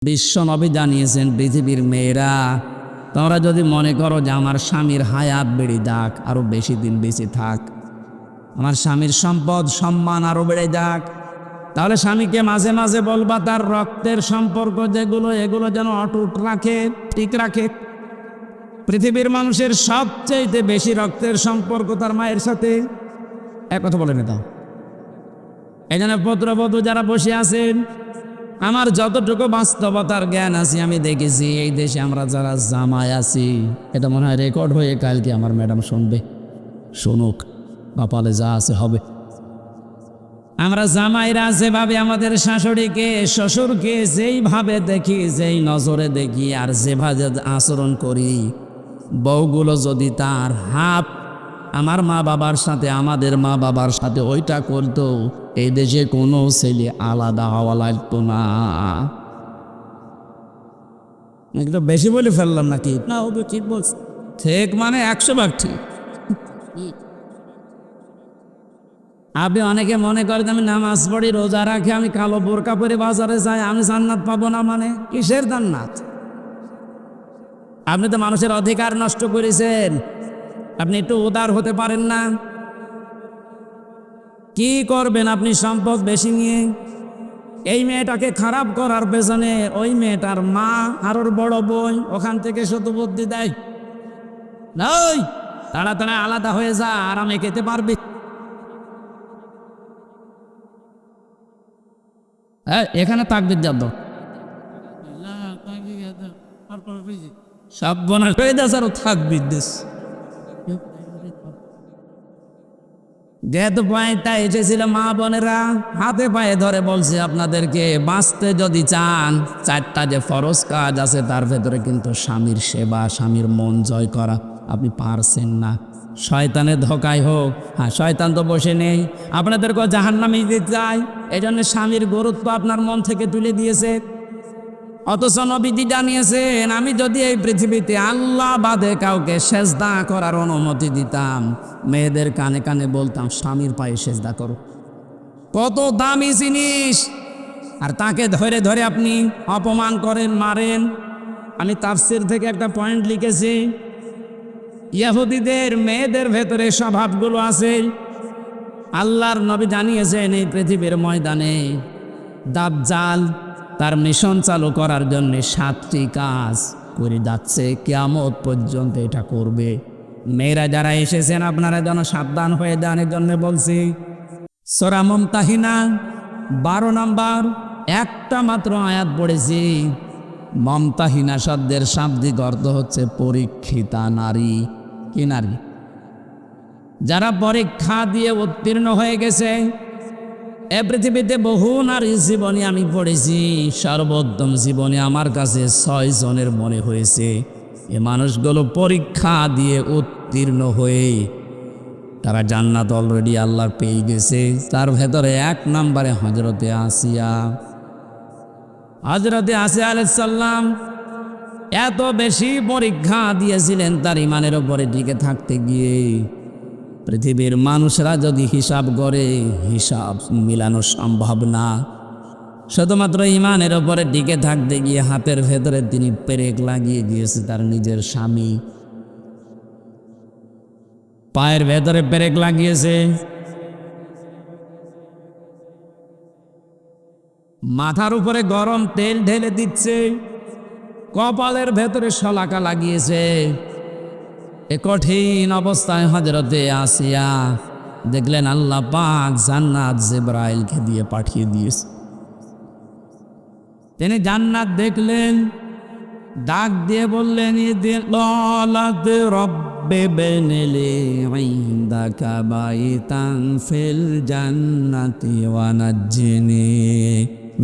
বিশ্ব নবী জানিয়েছেন, পৃথিবীর মেয়েরা তোমরা যদি মনে করো যে আমার স্বামীর হায়াত বেড়ে যাক, আরো বেশি দিন বেঁচে থাক, আমার স্বামীর সম্পদ সম্মান আরো বেড়ে যাক, তাহলে স্বামীকে মাঝে মাঝে বলবা তার রক্তের সম্পর্ক যেগুলো এগুলো যেন অটুট রাখে, ঠিক রাখে। পৃথিবীর মানুষের সবচেয়ে বেশি রক্তের সম্পর্ক তার মায়ের সাথে। এক কথা বলে নিতাম। এই জন্য পুত্রবধূ যারা বসে আছেন, আমার যতটুকু বাস্তবতার জ্ঞান আছে আমি দেখেছি, এই দেশে আমরা যারা জামাই আছি, এটা মনে হয় রেকর্ড হয়ে কালকে আমার ম্যাডাম শুনবে, শুনুক, কপালে যা আছে হবে। আমরা জামাইরা যেভাবে আমাদের শাশুড়িকে শ্বশুরকে যেইভাবে দেখি, যেই নজরে দেখি আর যেভাবে আচরণ করি, বউগুলো যদি তার হাফ আমার মা বাবার সাথে, আমাদের মা বাবার সাথে ওইটা করতো, এই দেশে কোনো ছেলে আলাদা হওয়া লাগতো না। একটু বেশি বলে ফেললাম নাকি? না, ও তো ঠিক বলছে, ঠিক মানে 100 ভাগ ঠিক। আপনি অনেকে মনে করেন আমি নামাজ পড়ি, রোজা রাখি, আমি কালো বোরকা পরে বাজারে যাই, আমি জান্নাত পাবো না। মানে কিসের জান্নাত? আপনি তো মানুষের অধিকার নষ্ট করেছেন। আপনি একটু উদার হতে পারেন না? কি করবেন আপনি সম্পদ বেশি নিয়ে? এই মেয়েটাকে খারাপ করার পেছনে ওই মেয়েটার মা আর ওর বড় বোন ওখান থেকে শুধু বুদ্ধি দেয়, নই তাড়াতাড়ি আলাদা হয়ে যা, আরামে খেতে পারবি। এখানে তাকবীর জানতো সব বোনাস হয়ে যাচ্ছে আর তাকবীর দিস। যেহেতু পয়েন্টটা এসেছিল, মা বোনেরা হাতে পায়ে ধরে বলছে আপনাদেরকে, বাঁচতে যদি চান 4টা যে ফরজ কাজ আছে তার ভেতরে কিন্তু স্বামীর সেবা, স্বামীর মন জয় করা আপনি পারছেন না। শয়তানের ধোকায় হোক, হ্যাঁ শয়তান তো বসে নেই, আপনাদেরকে জাহান্নামে দিতে চায়, এই জন্য স্বামীর গুরুত্ব আপনার মন থেকে তুলে দিয়েছে। অথচ নবীজি জানিয়েছেন, আমি যদি এই পৃথিবীতে আল্লাহ বাদে কাউকে সেজদা করার অনুমতি দিতাম, মেয়েদের কানে কানে বলতাম স্বামীর পায়ে সেজদা করো। কত দামি জিনিস, আর তাকে ধরে ধরে আপনি অপমান করেন, মারেন। আমি তাফসীর থেকে একটা পয়েন্ট লিখেছি, ইহুদিদের মেয়েদের ভেতরে স্বভাবগুলো আছে। আল্লাহর নবী জানিয়েছেন, এই পৃথিবীর ময়দানে দাজ্জাল তার মিশন চালু করার জন্য 7টি কাজ করে যাচ্ছে, কিয়ামত পর্যন্ত এটা করবে। মেয়েরা যারা এসেছেন আপনারা যেন সাবধান হয়ে যান, এর জন্য বলছি। সূরা মুমতাহিনা 12 নম্বর একটা মাত্র আয়াত পড়েছি। মুমতাহিনা শব্দের শাব্দিক অর্থ হচ্ছে পরীক্ষিতা নারী। কি নারী? যারা পরীক্ষা দিয়ে উত্তীর্ণ হয়ে গেছে। এ পৃথিবীতে বহু নারী জীবনী আমি পড়েছি, সর্বোত্তম জীবনী আমার কাছে 6 জনের মনে হয়েছে। এ মানুষগুলো পরীক্ষা দিয়ে উত্তীর্ণ হয়ে তারা জান্নাত অলরেডি আল্লাহ পেয়ে গেছে। তার ভেতরে 1 নম্বরে হযরতে আসিয়া। হযরতে আসিয়া আলাইহিস সালাম এত বেশি পরীক্ষা দিয়েছিলেন তার ইমানের উপরে টিকে থাকতে গিয়ে। পৃথিবীর মানুষরা যদি হিসাব করে, হিসাব মিলানো সম্ভব না। শুধুমাত্র ইমানের ওপরে টিকে থাকতে গিয়ে হাতের ভেতরে তিনি পেরেক লাগিয়ে দিয়েছে তার নিজের স্বামী, পায়ের ভেতরে পেরেক লাগিয়েছে, মাথার উপরে গরম তেল ঢেলে দিচ্ছে, কপালের ভেতরে শলাকা লাগিয়েছে। এ কঠিন অবস্থায় হযরতে আসিয়া দেখলেন আল্লাহ পাক জান্নাত জিবরাইলকে দিয়ে পাঠিয়ে দিয়েছে। তিনি জান্নাত দেখলেন, ডাক দিয়ে বললেন, ইদিলাত রব্বে বেনলি ইনদাকা বাইতান ফিল জান্নাতি ওয়া নাজ্জিনি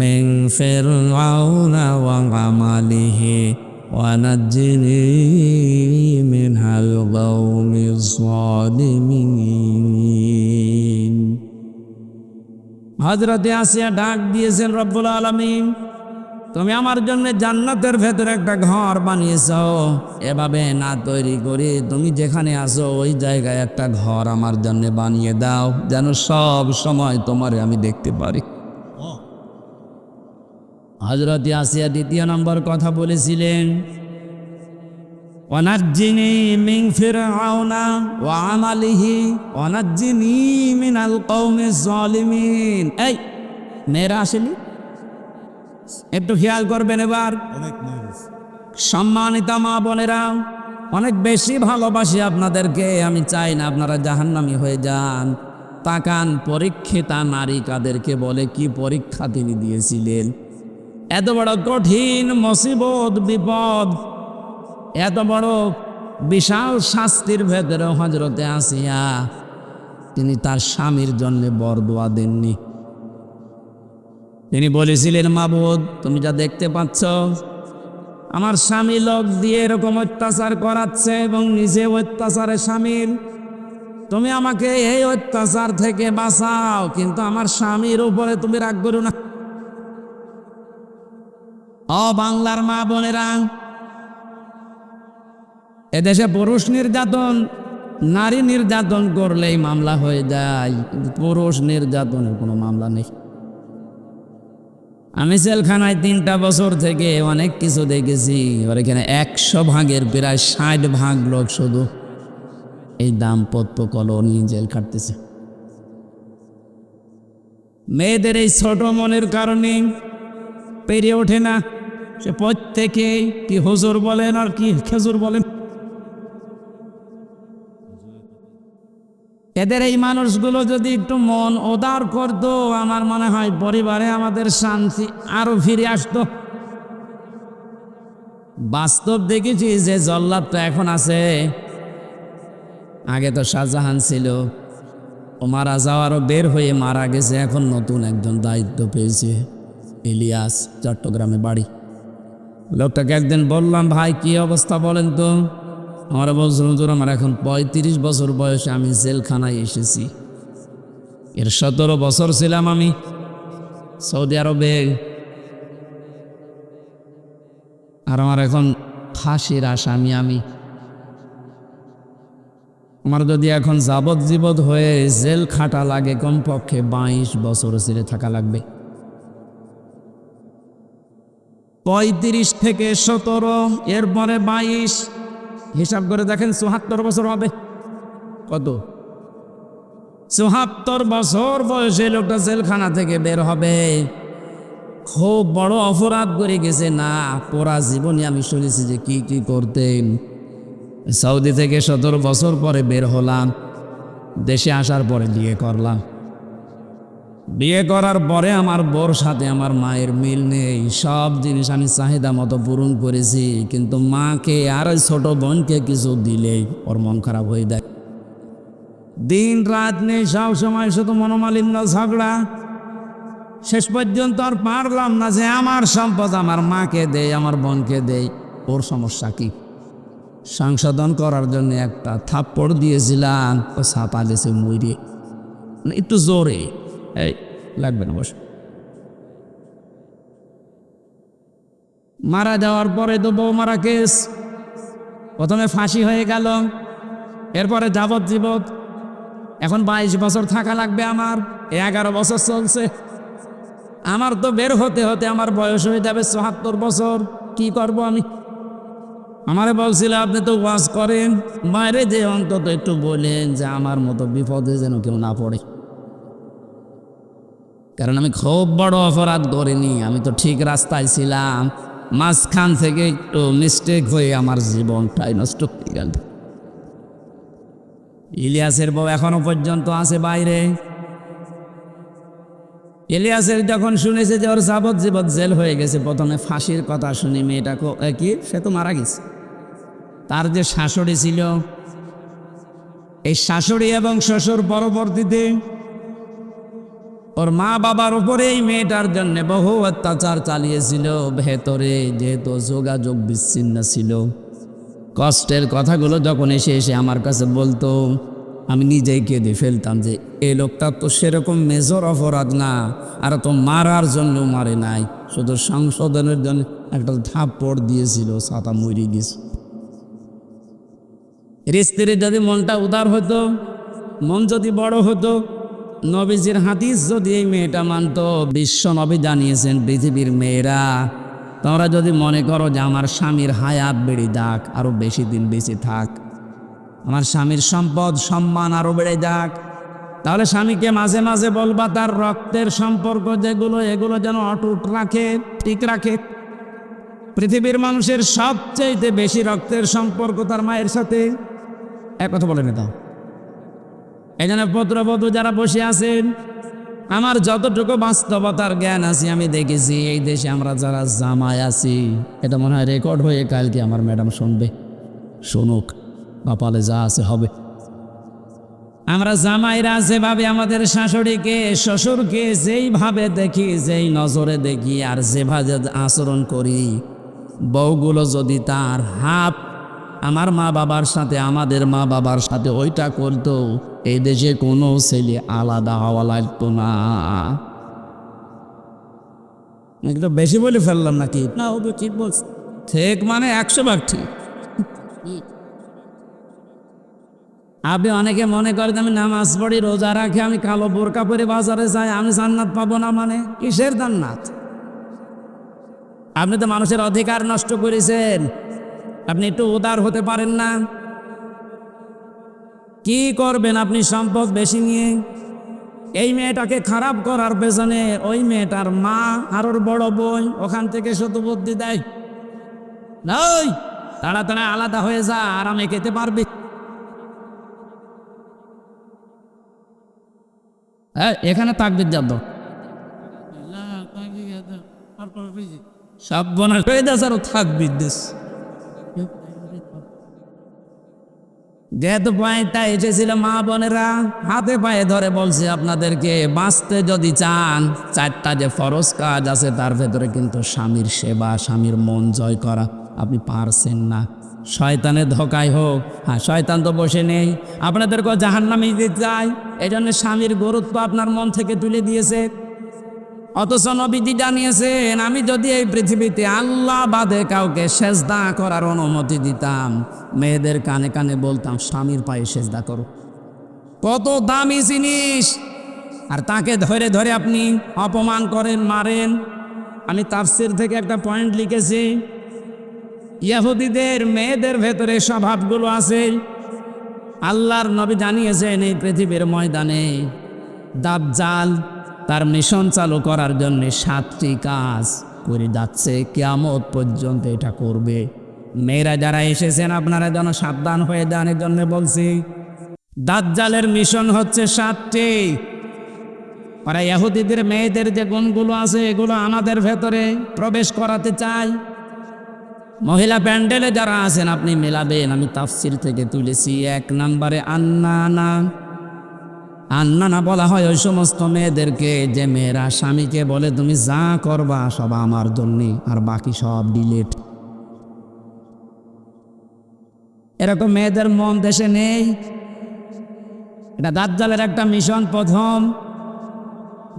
মিন ফিরআউনা ওয়া আমালিহি ওয়ানাজ্জিনি মিনাল কওমিজ যালিমিন। হযরতে আসিয়া ডাক দিয়েছেন, রব্বুল আলামিন তুমি আমার জন্য জান্নাতের ভেতরে একটা ঘর বানিয়েছো, এভাবে না তৈরি করে তুমি যেখানে আছো ওই জায়গায় একটা ঘর আমার জন্য বানিয়ে দাও, যেন সব সময় তোমারে আমি দেখতে পারি। হযরত আসিয়া দ্বিতীয় নম্বর কথা বলেছিলেন, ওয়ানাজ্জিনি মিন ফিরআউনা ওয়া আমালিহি ওয়ানাজ্জিনি মিনাল কওমিজ জালিমিন। এই মেয়েরা আসেনি, একটু খেয়াল করবেন এবার। সম্মানিতা মা বোনেরা, অনেক বেশি ভালোবাসি আপনাদেরকে, আমি চাই না আপনারা জাহান্নামী হয়ে যান। তাকান, পরীক্ষিতা নারী কাদেরকে বলে, কি পরীক্ষা তিনি দিয়েছিলেন। এত বড় কঠিন মুসিবত বিপদ, এত বড় বিশাল শাস্তির ভেতরে হযরতে আসিয়া তিনি তার স্বামীর জন্য বরদোয়া দেননি। তিনি বলেছিলেন, মাবুদ তুমি যা দেখতে পাচ্ছ, আমার স্বামী লোক দিয়ে এরকম অত্যাচার করাচ্ছে এবং নিজে অত্যাচারে শামিল, তুমি আমাকে এই অত্যাচার থেকে বাঁচাও, কিন্তু আমার স্বামীর উপরে তুমি রাগ করো না। ও বাংলার মা বোনেরা, এদেশে পুরুষ নির্যাতন, নারী নির্যাতন করলেই মামলা হয়ে যায়, কিন্তু পুরুষ নির্যাতনের কোনো মামলা নেই। আমি জেলখানায় 3টা বছর থেকে অনেক কিছু দেখেছি। ওর এখানে 100 ভাগের প্রায় 60 ভাগ লোক শুধু এই দাম্পত্য কলহ নিয়ে জেল খাটতেছে। মেয়েদের এই ছোট মনের কারণে পেরে ওঠে না। সে প্রত্যেকে কি হুজুর বলেন আর কি খেজুর বলেন, এদের এই মানুষগুলো যদি একটু মন উদার করতো, আমার মনে হয় পরিবারে আমাদের শান্তি আরো ফিরে আসতো। বাস্তব দেখেছি যে জল্লাদ তো এখন আছে, আগে তো শাহজাহান ছিল, ও মারা যাওয়ারও বের হয়ে মারা গেছে, এখন নতুন একজন দায়িত্ব পেয়েছে, ইলিয়াস, চট্টগ্রামে বাড়ি। লোকটাকে একদিন বললাম, ভাই কি অবস্থা বলেন তো। আমার বলছিল, হুজুর আমার এখন 35 বছর বয়সে আমি জেলখানায় এসেছি, এর 17 বছর ছিলাম আমি সৌদি আরবে, আর আমার এখন ফাঁসির আসামি আমি। আমার যদি এখন যাবজ্জীবন হয়ে জেল খাটা লাগে, কমপক্ষে 22 বছর জেলে থাকা লাগবে। 35 থেকে 17, এরপরে 22, হিসাব করে দেখেন 74 বছর হবে। কত? 74 বছর বয়সে লোকটা জেলখানা থেকে বের হবে। খুব বড় অপরাধ করে গেছে না, পুরা জীবনে আমি শুনেছি যে কি কি করতেন। সৌদি থেকে 17 বছর পরে বের হলাম, দেশে আসার পরে বিয়ে করলাম। বিয়ে করার পরে আমার বউর সাথে আমার মায়ের মিল নেই, সব জিনিস আমি চাহিদা মতো পূরণ করেছি, কিন্তু মাকে আর ওই ছোট বোনকে কিছু দিলেই ওর মন খারাপ হয়ে যায়। দিন রাত নেই, সব সময় শুধু মনোমালিন্য, ঝগড়া। শেষ পর্যন্ত আর পারলাম না যে আমার সম্পদ আমার মাকে দেই, আমার বোনকে দেই। ওর সমস্যা কি? সংশোধন করার জন্য একটা থাপ্পড় দিয়েছিলাম, ও ছাপা গেছে মুইরে, একটু জোরে। এই লাগবে না, বস। মারা যাওয়ার পরে তো বউ মারা কেস, প্রথমে ফাঁসি হয়ে গেল, এরপরে যাবজ্জীবন। এখন 22 বছর থাকা লাগবে আমার, 11 বছর চলছে। আমার তো বের হতে হতে আমার বয়স হয়ে যাবে 74 বছর। কি করব আমি? আমারে বলছিল, আপনি তো ওয়াজ করেন, বাইরে যে অন্তত একটু বলেন যে আমার মতো বিপদে যেন কেউ না পড়ে। কারণ আমি খুব বড় অপরাধ করিনি, আমি তো ঠিক রাস্তায় ছিলাম, মাঝখান থেকে একটু মিস্টেক হয়ে আমার জীবনটাই নষ্ট হয়ে গেল। ইলিয়াসের বউ এখনো পর্যন্ত আছে বাইরে। ইলিয়াসের যখন শুনেছে যে ওর যাবজ্জীবন জেল হয়ে গেছে, প্রথমে ফাঁসির কথা শুনি মেয়েটাকে কি, সে তো মারা গেছে। তার যে শাশুড়ি ছিল, এই শাশুড়ি এবং শ্বশুর পরবর্তীতে ওর মা বাবার উপরে এই মেয়েটার জন্য বহু অত্যাচার চালিয়েছিল। ভেতরে যেহেতু যোগাযোগ বিচ্ছিন্ন ছিল, কষ্টের কথাগুলো যখন এসে এসে আমার কাছে বলতো, আমি নিজেই কেঁদে ফেলতাম যে এই লোকটা তো সেরকম মেজর অপরাধ না, আর তো মারার জন্য মারে নাই, শুধু সংশোধনের জন্য একটা থাপ্পড় দিয়েছিল, ছাতা মরি গেছে। স্ত্রীর যদি মনটা উদার হতো, মন যদি বড় হতো, নবীজির হাদিস যদি এই মেয়েটা মানত, বিশ্ব নবী জানিয়েছেন পৃথিবীর মেয়েরা তোমরা যদি মনে করো যে আমার স্বামীর হায়াত বেড়ে যাক, আরো বেশি দিন বেঁচে থাক, আমার স্বামীর সম্পদ সম্মান আরো বেড়ে যাক, তাহলে স্বামীকে মাঝে মাঝে বলবা তার রক্তের সম্পর্ক যেগুলো এগুলো যেন অটুট রাখে, ঠিক রাখে। পৃথিবীর মানুষের সবচেয়ে বেশি রক্তের সম্পর্ক তার মায়ের সাথে, এক কথা বলে নিতাম। এই জন্য পুত্রবধূ যারা বসে আছেন, আমার যতটুকু বাস্তবতার জ্ঞান আছে আমি দেখেছি এই দেশে আমরা যারা জামাই আছি, এটা মনে হয় রেকর্ড হয়ে কালকে আমার ম্যাডাম শুনবে, শুনুক, কপালে যা আছে হবে। আমরা জামাইরা যেভাবে আমাদের শাশুড়িকে শ্বশুরকে যেইভাবে দেখি, যেই নজরে দেখি আর যেভাবে আচরণ করি, বউগুলো যদি তার হাফ আমার মা বাবার সাথে আমাদের মা বাবার সাথে ওইটা করতো, এই দেশে কোনো ছেলে আলাদা হওয়া লাগতো না। একটু বেশি বলে ফেললাম নাকি? না, ও তো ঠিক বলছে, ঠিক মানে 100 ভাগ ঠিক। আপনি অনেকে মনে করেন আমি নামাজ পড়ি, রোজা রাখি, আমি কালো বোরকা পরে বাজারে যাই, আমি জান্নাত পাবো না। মানে কিসের জান্নাত? আপনি তো মানুষের অধিকার নষ্ট করেছেন, আপনি একটু উদার হতে পারেন না? কি করবেন আপনি সম্পদ বেশি নিয়ে? এই মেয়েটাকে খারাপ করার পেছনে ওই মেয়েটার মা আর ওর বড় বোন ওখান থেকে শুধু বুদ্ধি দেয়, নই তাড়াতাড়ি আলাদা হয়ে যা, আরামে খেতে পারবি। এখানে তাকবীর জাত সব বনার হয়ে দেশ আর থাকবির দেশ। যেহেতু পয়েন্টটা এসেছিল, মা বোনেরা হাতে পায়ে ধরে বলছে আপনাদেরকে, বাঁচতে যদি চান 4টা যে ফরজ কাজ আছে তার ভেতরে কিন্তু স্বামীর সেবা, স্বামীর মন জয় করা আপনি পারছেন না। শয়তানের ধোকায় হোক, হ্যাঁ শয়তান তো বসে নেই, আপনাদেরকে জাহান্নামে দিতে চায়, এই জন্য স্বামীর গুরুত্ব আপনার মন থেকে তুলে দিয়েছে। অথচ নবীজি জানিয়েছেন, আমি যদি এই পৃথিবীতে আল্লাহ বাদে কাউকে সেজদা করার অনুমতি দিতাম, মেয়েদের কানে কানে বলতাম স্বামীর পায়ে সেজদা করো। কত দামি জিনিস, আর তাকে ধরে ধরে আপনি অপমান করেন, মারেন। আমি তাফসীর থেকে একটা পয়েন্ট লিখেছি, ইহুদিদের মেয়েদের ভেতরে স্বভাবগুলো আছে। আল্লাহর নবী জানিয়েছেন এই পৃথিবীর ময়দানে দাজ্জাল তার মিশন চালু করার জন্য 7টি কাজ করে যাচ্ছে, কিয়ামত পর্যন্ত এটা করবে। মেয়েরা যারা এসেছেন আপনারা যেন সাবধান হয়ে যান, এর জন্য বলছি। দাজ্জালের মিশন হচ্ছে 7টি। ওরা ইহুদিদের মেয়েদের যে গুণগুলো আছে এগুলো আমাদের ভেতরে প্রবেশ করাতে চায়। মহিলা প্যান্ডেলে যারা আছেন আপনি মেলাবেন, আমি তাফসীর থেকে তুলেছি। 1 নম্বরে আন্নানা। আন্নানা বলা হয় ওই সমস্ত মেয়েদেরকে যে মেয়েরা স্বামীকে বলে তুমি যা করবা সব আমার জন্যে, আর বাকি সব ডিলেট। এরকম মেয়েদের মন দেশে নেই। এটা দাজ্জালের একটা মিশন। প্রথম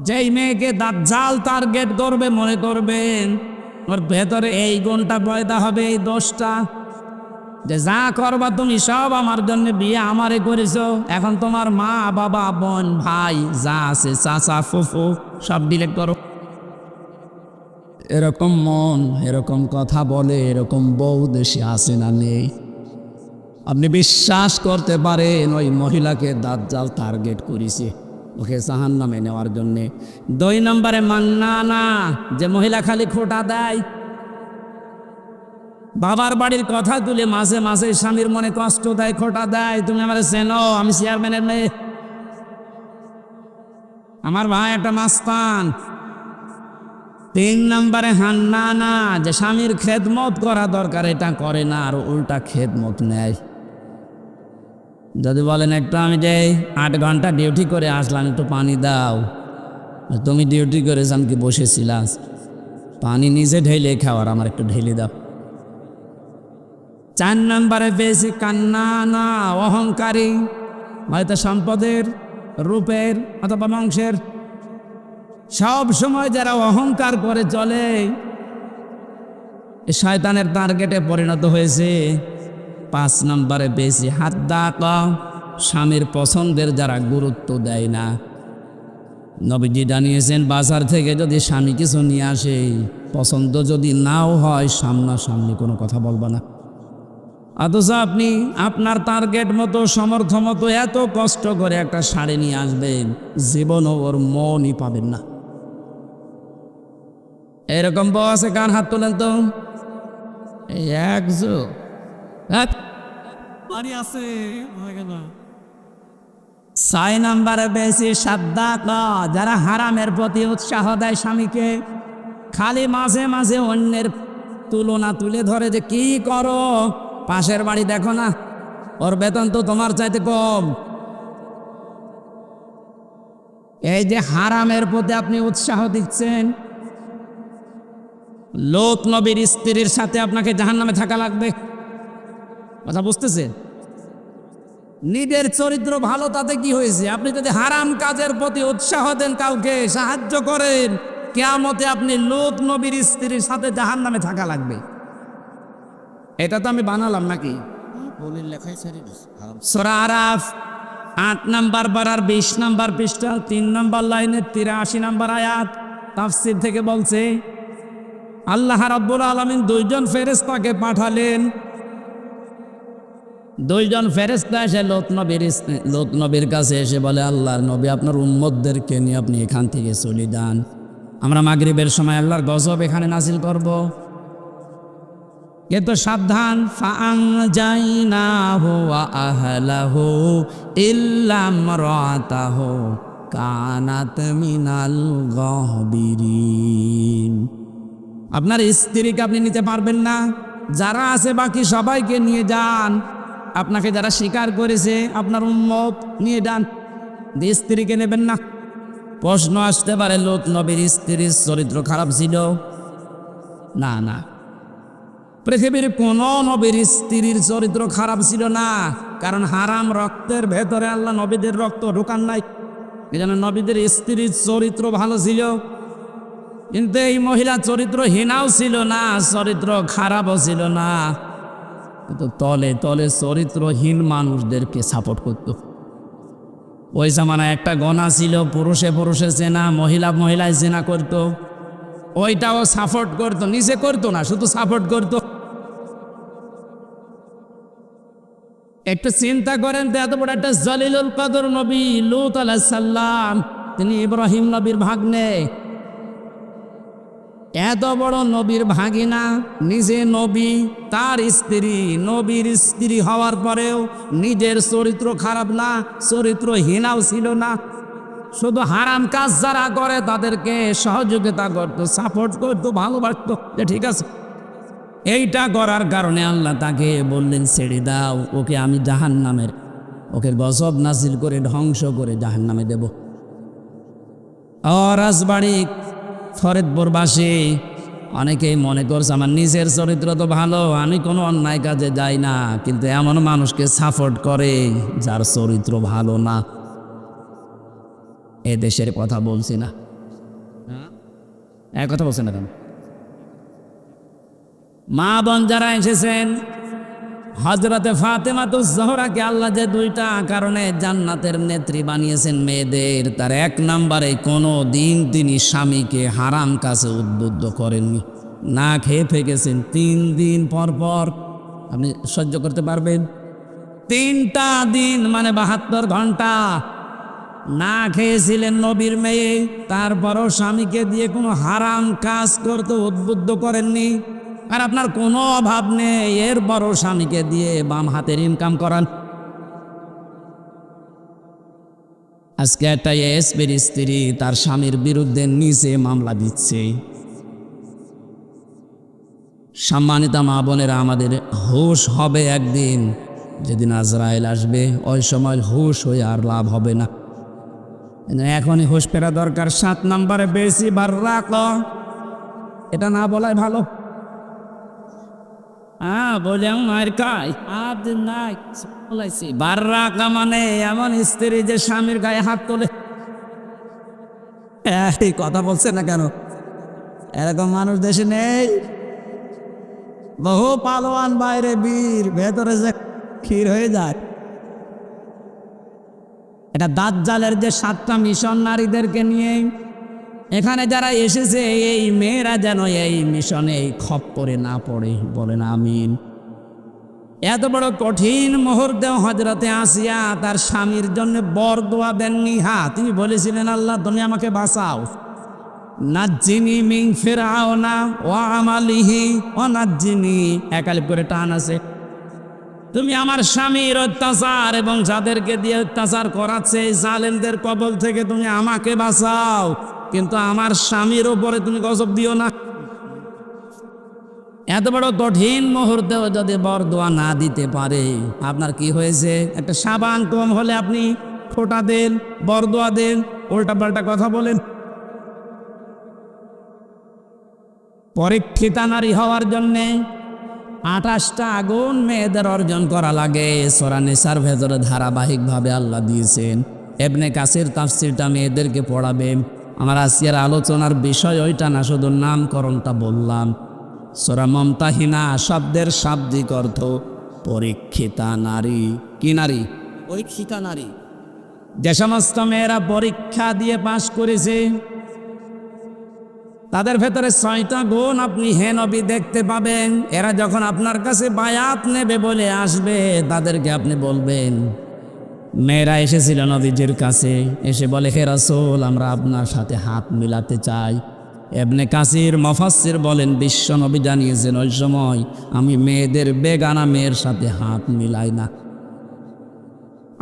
যেই মেয়েকে দাজ্জাল টার্গেট করবে, মনে করবেন ওর ভেতরে এই গুণটা পয়দা হবে, এই দোষটা, যে যা করবা তুমি সব আমার জন্য, বিয়ে আমারে করেছো, এখন তোমার মা বাবা বোন ভাই যা আছে চাচা ফুফু সব ডিলেট করো। এরকম মন, এরকম কথা বলে, এরকম বউ দেশে আসে না নেই? আপনি বিশ্বাস করতে পারেন ওই মহিলাকে দাজ্জাল টার্গেট করেছে, ওকে জাহান্নামে নেওয়ার জন্যে। 2 নম্বরে মান্নানা, যে মহিলা খালি খোঁটা দেয়, বাবার বাড়ির কথা তুলে মাঝে মাঝে স্বামীর মনে কষ্ট দেয়, খোঁটা দেয়, তুমি আমার চেনো, আমি চেয়ারম্যানের মেয়ে, আমার ভাই একটা মাস্তান। 3 নম্বরে হান্নানা, যে স্বামীর খেদমত করা দরকার এটা করে না, আর উল্টা খেদমত নেয়। যদি বলেন একটু আমি যে 8 ঘন্টা ডিউটি করে আসলাম, একটু পানি দাও, তুমি ডিউটি করে যান কি বসেছিলাম, পানি নিজে ঢেলে খাওয়ার, আমার একটু ঢেলে দাও। 4 নম্বরে বেশি কান্নানা, অহংকারী, হয়তো সম্পদের, রূপের অথবা বংশের, সব সময় যারা অহংকার করে চলে শয়তানের টার্গেটে পরিণত হয়েছে। 5 নম্বরে বেশি হাদ্দাকা, স্বামীর পছন্দের যারা গুরুত্ব দেয় না, নবীজি জানিয়েছেন বাজার থেকে যদি স্বামী কিছু নিয়ে আসে, পছন্দ যদি নাও হয়, সামনাসামনি কোনো কথা বলবা না। অথচ আপনি আপনার টার্গেট মতো সমর্থ মতো এত কষ্ট করে একটা শাড়ি নিয়ে আসবেন, জীবনও ওর মনই পাবেন না। এরকম বউ আছে? কার হাত তোলেন তো। এই একজো বাড়ি আছে হয়ে গেল। 6 নম্বরে বেশি সাদ্দাত, যারা হারামের প্রতি উৎসাহ দেয় স্বামীকে, খালি মাঝে মাঝে অন্যের তুলনা তুলে ধরে যে কি করো, পাশের বাড়ি দেখো না, ওর বেতন তো তোমার চাইতে কম। এই যে হারামের প্রতি আপনি উৎসাহ দিচ্ছেন, লোত নবীর স্ত্রীর সাথে আপনাকে জাহান্নামে থাকা লাগবে। কথা বুঝতেছেন? নিজের চরিত্র ভালো তাতে কি হয়েছে? আপনি যদি হারাম কাজের প্রতি উৎসাহ দেন, কাউকে সাহায্য করেন, কিয়ামতে আপনি লোত নবীর স্ত্রীর সাথে জাহান্নামে থাকা লাগবে। এটা তো আমি বানালাম নাকি? বলির লেখাই ছেড়ে সূরা আরাফ 8 নম্বর পারার 20 নম্বর পৃষ্ঠা 3 নম্বর লাইনের 83 নম্বর আয়াত তাফসীর থেকে বলছে, আল্লাহ রাব্বুল আলামিন 2 জন ফেরেশতাকে পাঠালেন। 2 জন ফেরেশতা এসে লোত নবীর কাছে এসে বলে, আল্লাহর নবী, আপনার উম্মতদেরকে নিয়ে আপনি এখান থেকে চলে যান, আমরা মাগরিবের সময় আল্লাহর গজব এখানে নাজিল করব। কিন্তু সাবধান, ফাআনজাইনাহু ওয়া আহলাহু ইল্লা ইমরাতাহু কানাত মিনাল গাহবিরিন। আপনার স্ত্রীকে আপনি নিতে পারবেন না, যারা আছে বাকি সবাইকে নিয়ে যান। আপনাকে যারা স্বীকার করেছে আপনার উম্মত, নিয়ে যান, স্ত্রীকে নেবেন না। প্রশ্ন আসতে পারে, লোত নবীর স্ত্রীর চরিত্র খারাপ ছিল? না না, পৃথিবীর কোন নবীর স্ত্রীর চরিত্র খারাপ ছিল না, কারণ হারাম রক্তের ভেতরে আল্লাহ নবীদের রক্ত ঢোকান নাই। এই জন্য নবীদের স্ত্রীর চরিত্র ভালো ছিল। কিন্তু এই মহিলা চরিত্রহীনাও ছিল না, চরিত্র খারাপও ছিল না, কিন্তু তলে তলে চরিত্রহীন মানুষদেরকে সাপোর্ট করত। ওই জামানায় একটা গণা ছিল, পুরুষে পুরুষে জেনা, মহিলা মহিলায় জেনা করত, ওইটাও সাপোর্ট করতো, নিজে করতো না, শুধু সাপোর্ট করত। একটু চিন্তা করেন তো, এত বড় একটা জলিলুল কদর নবী লূত আলাইহিস সালাম, তিনি ইব্রাহিম নবীর ভাগ্নে, এত বড় নবীর ভাগিনা, নিজে নবী, তার স্ত্রী নবীর স্ত্রী হওয়ার পরেও নিজের চরিত্র খারাপ না, চরিত্রহীনাও ছিল না, শুধু হারাম কাজ যারা করে তাদেরকে সহযোগিতা করতো, সাপোর্ট করতো, ভালোবাসতো, যে ঠিক আছে। এইটা করার কারণে আল্লাহ তাকে বললেন, ছেড়ে দাও, ওকে আমি জাহান্নামের, ওকে গজব নাজিল করে ধ্বংস করে জাহান্নামে দেব। রাজবাড়ি ফরিদপুরবাসী অনেকেই মনে করছে আমার নিজের চরিত্র তো ভালো, আমি কোনো অন্যায় কাজে যাই না, কিন্তু এমন মানুষকে সাপোর্ট করে যার চরিত্র ভালো না। এ দেশের কথা বলছি না, এক কথা বলছে না কেন? মা বোন যারা এসেছেন, হযরতে ফাতেমাতুজ জোহরাকে আল্লাহ যে 2টা কারণে জান্নাতের নেত্রী বানিয়েছেন মেয়েদের, তার 1 নম্বরে কোনো দিন তিনি স্বামীকে হারাম কাজে উদ্বুদ্ধ করেননি। না খেয়ে থেকেছেন 3 দিন পর পর, আপনি সহ্য করতে পারবেন? 3টা দিন মানে 72 ঘন্টা না খেয়েছিলেন নবীর মেয়ে, তারপরও স্বামীকে দিয়ে কোনো হারাম কাজ করতে উদ্বুদ্ধ করেননি। আর আপনার কোনো অভাব নেই, এরপরও স্বামীকে দিয়ে বাম হাতের ইনকাম করান। আজকে একটা এসপির স্ত্রী তার স্বামীর বিরুদ্ধে নিজে মামলা দিচ্ছে। সম্মানিত মা বোনেরা, আমাদের হুঁশ হবে একদিন, যেদিন আজরাইল আসবে, ওই সময় হুঁশ হয়ে আর লাভ হবে না। এখনই হুঁশ ফেরা দরকার। 7 নম্বরে বেশি বার রাখ, এটা না বলাই ভালো। বলে মায়ের কাজ আর নাই বলাইছি, বার রাখা মানে এমন স্ত্রী যে স্বামীর গায়ে হাত তোলে। এই কথা বলছে না কেন? এরকম মানুষ দেশে নেই। বহু পালোয়ান বাইরে বীর, ভেতরে যে ক্ষীর হয়ে যায়। এটা দাজ্জালের যে 7টা মিশন নারীদেরকে নিয়ে এখানে যারা এসেছে, এই মেয়েরা যেন এই মিশনে এই খপ্পরে না পড়ে, বলেন আমিন। এত বড় কঠিন মুহূর্তে হযরতে আসিয়া তার স্বামীর জন্য বরদোয়া দেননি। তিনি বলেছিলেন, আল্লাহ তুমি আমাকে বাঁচাও, নাজ্জিনি মিন ফিরআউনা ওয়া আমালিহি ওয়া নাজ্জিনি, একালিপ করে টান আছে। তুমি আমার স্বামীর অত্যাচার এবং যাদেরকে দিয়ে অত্যাচার করাচ্ছে এই জালেমদের কবল থেকে তুমি আমাকে বাঁচাও, কিন্তু আমার স্বামীর উপরে তুমি গজব দিও না। এত বড় কঠিন মুহূর্তেও যদি বরদোয়া না দিতে পারে, আপনার কি হয়েছে? একটা সাবান কম হলে আপনি খোটা দেন, বরদোয়া দেন, উল্টা পাল্টা কথা বলেন। পরীক্ষিতা নারী হওয়ার জন্যে 28টা আগুন মেয়েদের অর্জন করা লাগে। সূরা নিসার ভেতরে ধারাবাহিকভাবে আল্লাহ দিয়েছেন। ইবনে কাসির তাফসীরটা মেয়েদেরকে পড়াবেন। আমার আজকের আলোচনার বিষয় ওইটা না, শুধু নামকরণটা বললাম। সূরা মুমতাহিনা শব্দের শাব্দিক অর্থ পরীক্ষিতা নারী। কি নারী? পরীক্ষিতা নারী। যে সমস্ত মেয়েরা পরীক্ষা দিয়ে পাশ করেছে তাদের ভেতরে 6টা গুণ আপনি হে নবী দেখতে পাবেন। এরা যখন আপনার কাছে বায়াত নেবে বলে আসবে, তাদেরকে আপনি বলবেন, মেয়েরা এসেছিল নবীজির কাছে, এসে বলে, হে রাসূল আমরা আপনার সাথে হাত মিলাতে চাই। ইবনে কাসির মুফাসসির বলেন, বিশ্ব নবী জানিয়েছেন ওই সময় আমি মেয়েদের বেগানা মেয়ের সাথে হাত মিলাই না।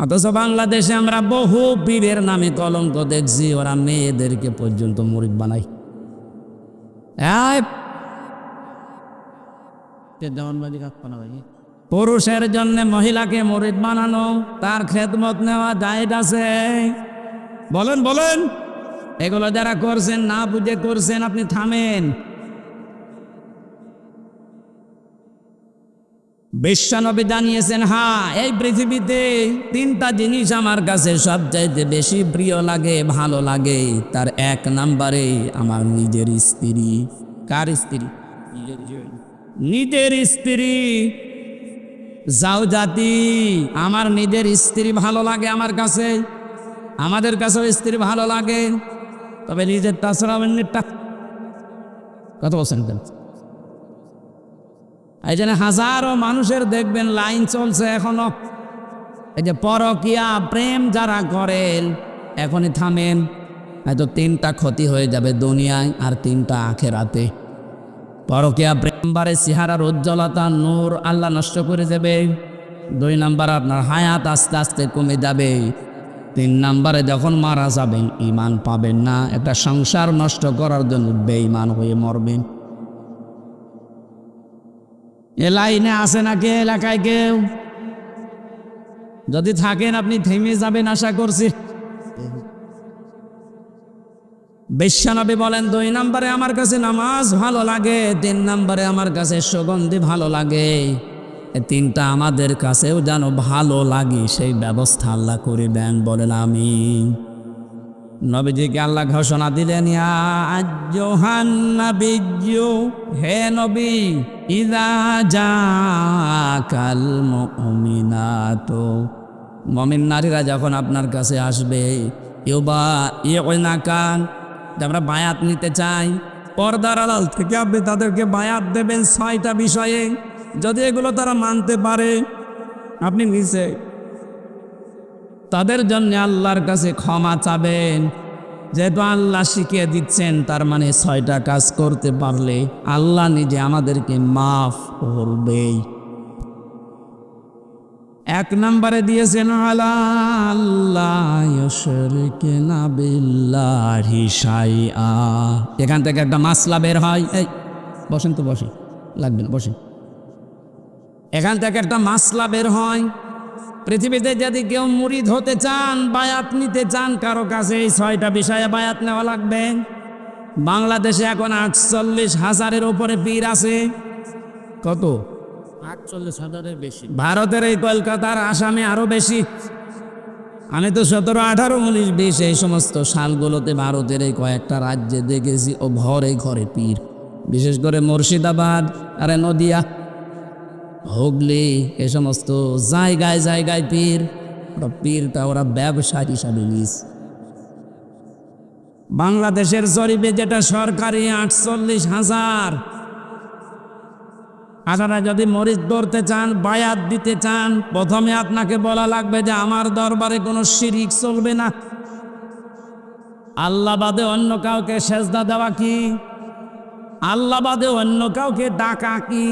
অথচ বাংলাদেশে আমরা বহু পীরের নামে কলঙ্ক দেখছি, ওরা মেয়েদেরকে পর্যন্ত মুরিদ বানায়। দেওয়ানবাজি কাপনা ভাই। পুরুষের জন্য মহিলাকে মুরিদ বানানো, তার খেদমত নেওয়া জায়েজ আছে? বলেন বলেন। এগুলো যারা করছেন না বুঝে করছেন, আপনি থামেন। বিশ্বনবী জানিয়েছেন, এই পৃথিবীতে 3টা জিনিস আমার কাছে সবচাইতে বেশি প্রিয় লাগে, ভালো লাগে। তার 1 নম্বরে আমার নিজের স্ত্রী। কার স্ত্রী? নিজের স্ত্রী। জাওজাতি, আমার নিজের স্ত্রী ভালো লাগে আমার কাছে। আমাদের কাছেও স্ত্রী ভালো লাগে, তবে নিজের তাছাড়া অন্যেরটা। কত বলছেন? এই জন্য হাজারো মানুষের দেখবেন লাইন চলছে এখনো। এই যে পরকিয়া প্রেম যারা করেন, এখনই থামেন, হয়তো 3টা ক্ষতি হয়ে যাবে দুনিয়ায় আর 3টা আখেরাতে। পরকিয়া প্রেম বারে চেহারার উজ্জ্বলতা, নূর আল্লাহ নষ্ট করে দেবে। 2 নাম্বার আপনার হায়াত আস্তে আস্তে কমে যাবে। 3 নাম্বারে যখন মারা যাবেন ঈমান পাবেন না। একটা সংসার নষ্ট করার জন্য বেঈমান হয়ে মরবেন। এ লাইনে আসে নাকি এলাকায় কেউ? যদি থাকেন আপনি থেমে যাবেন আশা করছি। বিশ্বনবী বলেন, 2 নম্বরে আমার কাছে নামাজ ভালো লাগে, 3 নম্বরে আমার কাছে সুগন্ধি ভালো লাগে। এই 3টা আমাদের কাছেও যেন ভালো লাগে, সেই ব্যবস্থা আল্লাহ করে দেন, বলেন আমিন। নবীজিকে আল্লাহ ঘোষণা দিলেন, ইয়া আইয়ুহান নাবিয়্যু, হে নবী, ইযা জাকাল মুমিনাতু, মুমিন নারীরা যখন আপনার কাছে আসবে, ইউবাইউনাকা, আমরা বায়াত নিতে চাই, পর্দার আড়াল থেকে আপনি তাদেরকে বায়াত দেবেন 6টা বিষয়ে। যদি এগুলো তারা মানতে পারে, আপনি নিচে তাদের জন্য আল্লাহর কাছে ক্ষমা চাবেন। যেহেতু আল্লাহ শিখিয়ে দিচ্ছেন, তার মানে 6টা কাজ করতে পারলে আল্লাহ নিজে আমাদেরকে মাফ করবেই। 1 নম্বরে দিয়েছেন, আলা আল্লাহ ইউশরিকুনা বিল্লাহি শাইআ। এখান থেকে একটা মাসলা বের হয়। এই বসেন তো, বসি, লাগবে না, বসেন। এখান থেকে একটা মাসলা বের হয়, পৃথিবীতে যদি কেউ মুরিদ হতে চান, বায়াত নিতে চান কারো কাছে, এই 6টা বিষয়ে বায়াত নেওয়া লাগবে। বাংলাদেশে এখন 48,000-এর উপরে পীর আছে। কত? 48,000-এর বেশি। ভারতের এই কলকাতার, আসামে আরো বেশি। আমি তো 17, 18, 19, 20 এই সমস্ত সালগুলোতে ভারতের এই কয়েকটা রাজ্যে দেখেছি ও ঘরে ঘরে পীর। বিশেষ করে মুর্শিদাবাদ, আরে নদিয়া, হুগলি, এ সমস্ত জায়গায় জায়গায় পীর। ওরা পীরটা ওরা ব্যবসা হিসাবে নিয়েছে। বাংলাদেশের জরিপে যেটা সরকারি 48,000। আপনারা যদি মরিচ ধরতে চান, বায়াত দিতে চান, প্রথমে আপনাকে বলা লাগবে যে আমার দরবারে কোনো শিরিক চলবে না। আল্লাহ বাদে অন্য কাউকে সেজদা দেওয়া কি? আল্লাহ বাদে অন্য কাউকে ডাকা কি?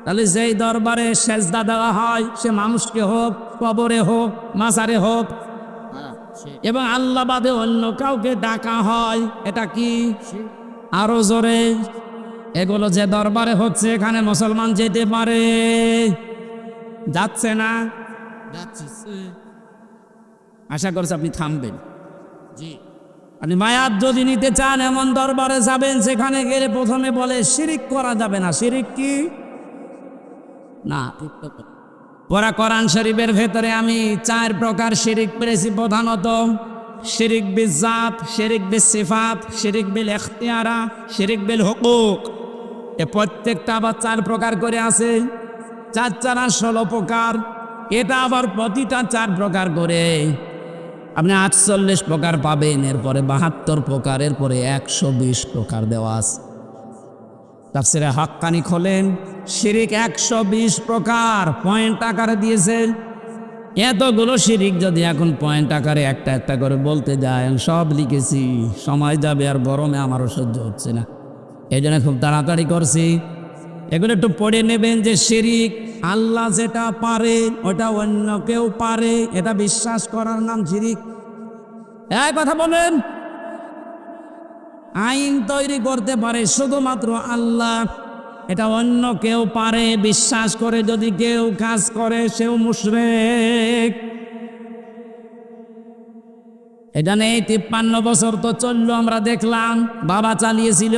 তাহলে যেই দরবারে সেজদা দেওয়া হয়, সে মানুষকে হোক, কবরে হোক, মাজারে হোক, এবং আল্লাহ বাদে অন্য কাউকে ডাকা হয়, এটা কি? আরো জোরে, এগুলো যে দরবারে হচ্ছে এখানে মুসলমান যেতে পারে? যাচ্ছে না? আশা করছি আপনি থামবেন। জি, আপনি মায়াত যদি নিতে চান এমন দরবারে যাবেন, সেখানে গেলে প্রথমে বলে শিরিক করা যাবে না। শিরিক কি? না। পরা কোরআন শরীফের ভেতরে আমি 4 প্রকার শিরিক পেয়েছি প্রধানত। শিরিক বিল জাত, শিরিক বিল সিফাত, শিরিক বিল ইখতিয়ারা, শিরিক বিল হুকুক। এ প্রত্যেকটা আবার 4 প্রকার করে আছে। 4 4 16 প্রকার। এটা আবার প্রতিটা 4 প্রকার করে আপনি 48 প্রকার পাবেন। এরপরে 72 প্রকার, এরপরে 120 প্রকার দেওয়া আছে। তাফসিরে হাক্কানি খোলেন, শিরিক 120 প্রকার পয়েন্ট আকারে দিয়েছেন। এতগুলো শিরিক যদি এখন পয়েন্ট আকারে একটা একটা করে বলতে যায়, সব লিখেছি, সময় যাবে আর গরমে আমারও সহ্য হচ্ছে না। এই জন্য খুব তাড়াতাড়ি করছি। এগুলো একটু পড়ে নেবেন যে শিরিক আল্লাহ যেটা পারে ওটা অন্য কেউ পারে, এটা বিশ্বাস করার নাম শিরিক। এই কথা বলেন, আইন তৈরি করতে পারে শুধুমাত্র আল্লাহ, এটা অন্য কেউ পারে বিশ্বাস করে যদি কেউ কাজ করে সেও মুশরিক। এটা নেই 53 বছর তো চললো, আমরা দেখলাম। বাবা চালিয়েছিল,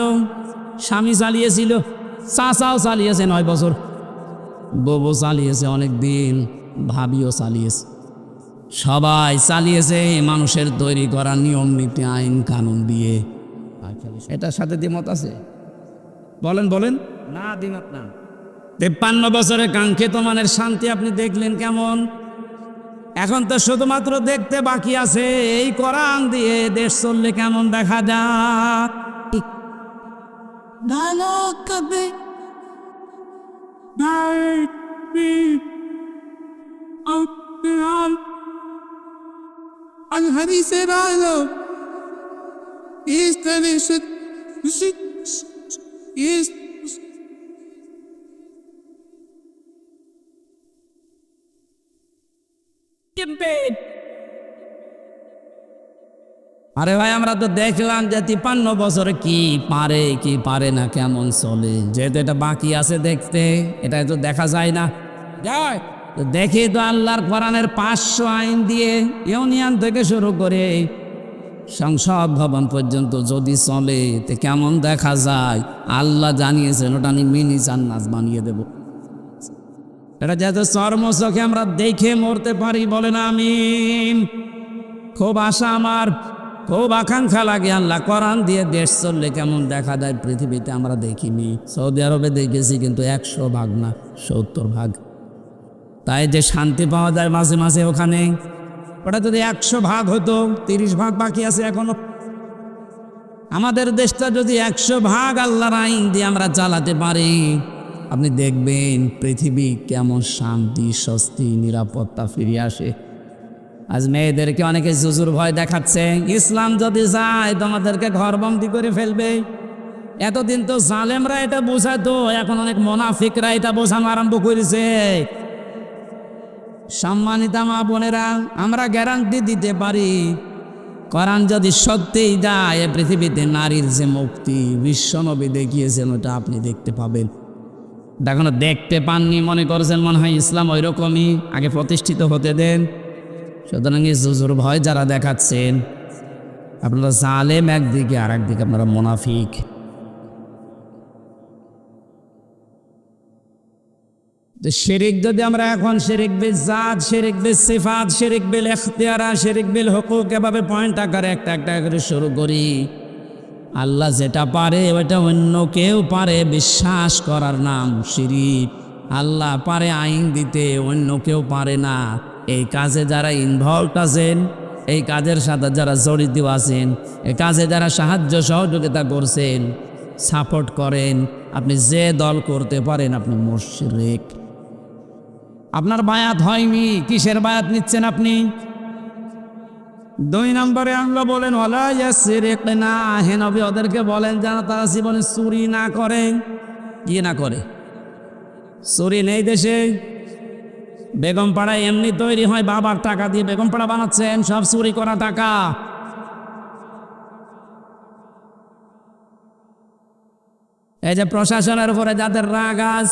স্বামী চালিয়েছিল, চাচাও চালিয়েছে 9 বছর, বউ চালিয়েছে অনেক দিন, ভাবিও চালিয়েছে, সবাই চালিয়েছে মানুষের তৈরি করা নিয়ম নীতি আইন কানুন দিয়ে। এটার সাথে দ্বিমত আছে? বলেন বলেন। না দ্বিমত না। 53 বছরের কাঙ্ক্ষিত মানের শান্তি আপনি দেখলেন কেমন? এখন তো শুধুমাত্র দেখতে বাকি আছে এই কোরআন দিয়ে দেশ চললে কেমন দেখা যায়। الحديث الأعلى يستلشت আরে ভাই, আমরা তো দেখলাম যে 53 বছরে কি পারে কি পারে না, কেমন চলে। যেহেতু এটা বাকি আছে দেখতে, এটা তো দেখা যায় না। যায় তো দেখি তো আল্লাহর কোরআনের 500 আইন দিয়ে ইউনিয়ন থেকে শুরু করে সংসদ ভবন পর্যন্ত যদি চলে তো কেমন দেখা যায়। আল্লাহ জানিয়েছেন ওটা আমি মিনি জান্নাত বানিয়ে দেব। এটা যাতে চর্মচোখে আমরা দেখে মরতে পারি, বলেন আমিন। খুব আশা আমার, খুব আকাঙ্ক্ষা লাগে আল্লাহ কোরআন দিয়ে দেশ চললে কেমন দেখা যায় পৃথিবীতে আমরা দেখিনি। সৌদি আরবে দেখেছি কিন্তু 100 ভাগ না, 70 ভাগ। তাই যে শান্তি পাওয়া যায় মাঝে মাঝে ওখানে, ওটা যদি 100 ভাগ হতো, 30 ভাগ বাকি আছে এখনো। আমাদের দেশটা যদি 100 ভাগ আল্লাহর আইন দিয়ে আমরা চালাতে পারি, আপনি দেখবেন পৃথিবী কেমন শান্তি, স্বস্তি, নিরাপত্তা ফিরে আসে। আজ মেয়েদেরকে অনেকে জুজুর ভয় দেখাচ্ছে, ইসলাম যদি যায় তোমাদেরকে ঘরবন্দি করে ফেলবে। এতদিন তো জালেমরা এটা বোঝাতো, এখন অনেক মুনাফিকরা এটা বোঝানো আরম্ভ করেছে। সম্মানিতা মা বোনেরা, আমরা গ্যারান্টি দিতে পারি কোরআন যদি সত্যিই যায়, পৃথিবীতে নারীর যে মুক্তি বিশ্বনবী দেখিয়েছেন ওটা আপনি দেখতে পাবেন। এখনো দেখতে পাননি, মনে করছেন মনে হয় ইসলাম ওই রকমই, আগে প্রতিষ্ঠিত হতে দেন। সুতরাং এই জুজুর ভয় যারা দেখাচ্ছেন, আপনারা জালেম একদিকে, আর একদিকে আপনারা মুনাফিক। শিরিক যদি আমরা এখন শিরিক বিল জাত, শিরিক বিল সিফাত, শিরিক বিল ইখতিয়ারা, শিরিক বিল হুকুক এভাবে পয়েন্ট আকারে একটা একটা করে শুরু করি, আল্লাহ যেটা পারে ওইটা অন্য কেউ পারে বিশ্বাস করার নাম শিরিক। আল্লাহ পারে আইন দিতে, অন্য কেউ পারে না। এই কাজে যারা ইনভলভ আছেন, এই কাজের সাথে যারা জড়িত আছেন, এই কাজে যারা সাহায্য সহযোগিতা করছেন, সাপোর্ট করেন, আপনি যে দল করতে পারেন আপনি মুশরিক। আপনার বায়াত হয়নি, কিসের বায়াত নিচ্ছেন আপনি? 2 নম্বরে আল্লাহ বলেন ওয়ালা ইয়াসরিকনা, হে নবী ওদেরকে বলেন যেন তারা জীবনে চুরি না করে। কি না করে? চুরি নেই দেশে। বেগম পাড়ায় এমনি তৈরি হয়, বাবার টাকা দিয়ে বেগম পাড়া বানাচ্ছেন, সব চুরি করা টাকা। এই যে প্রশাসনের উপরে যাদের রাগ আজ,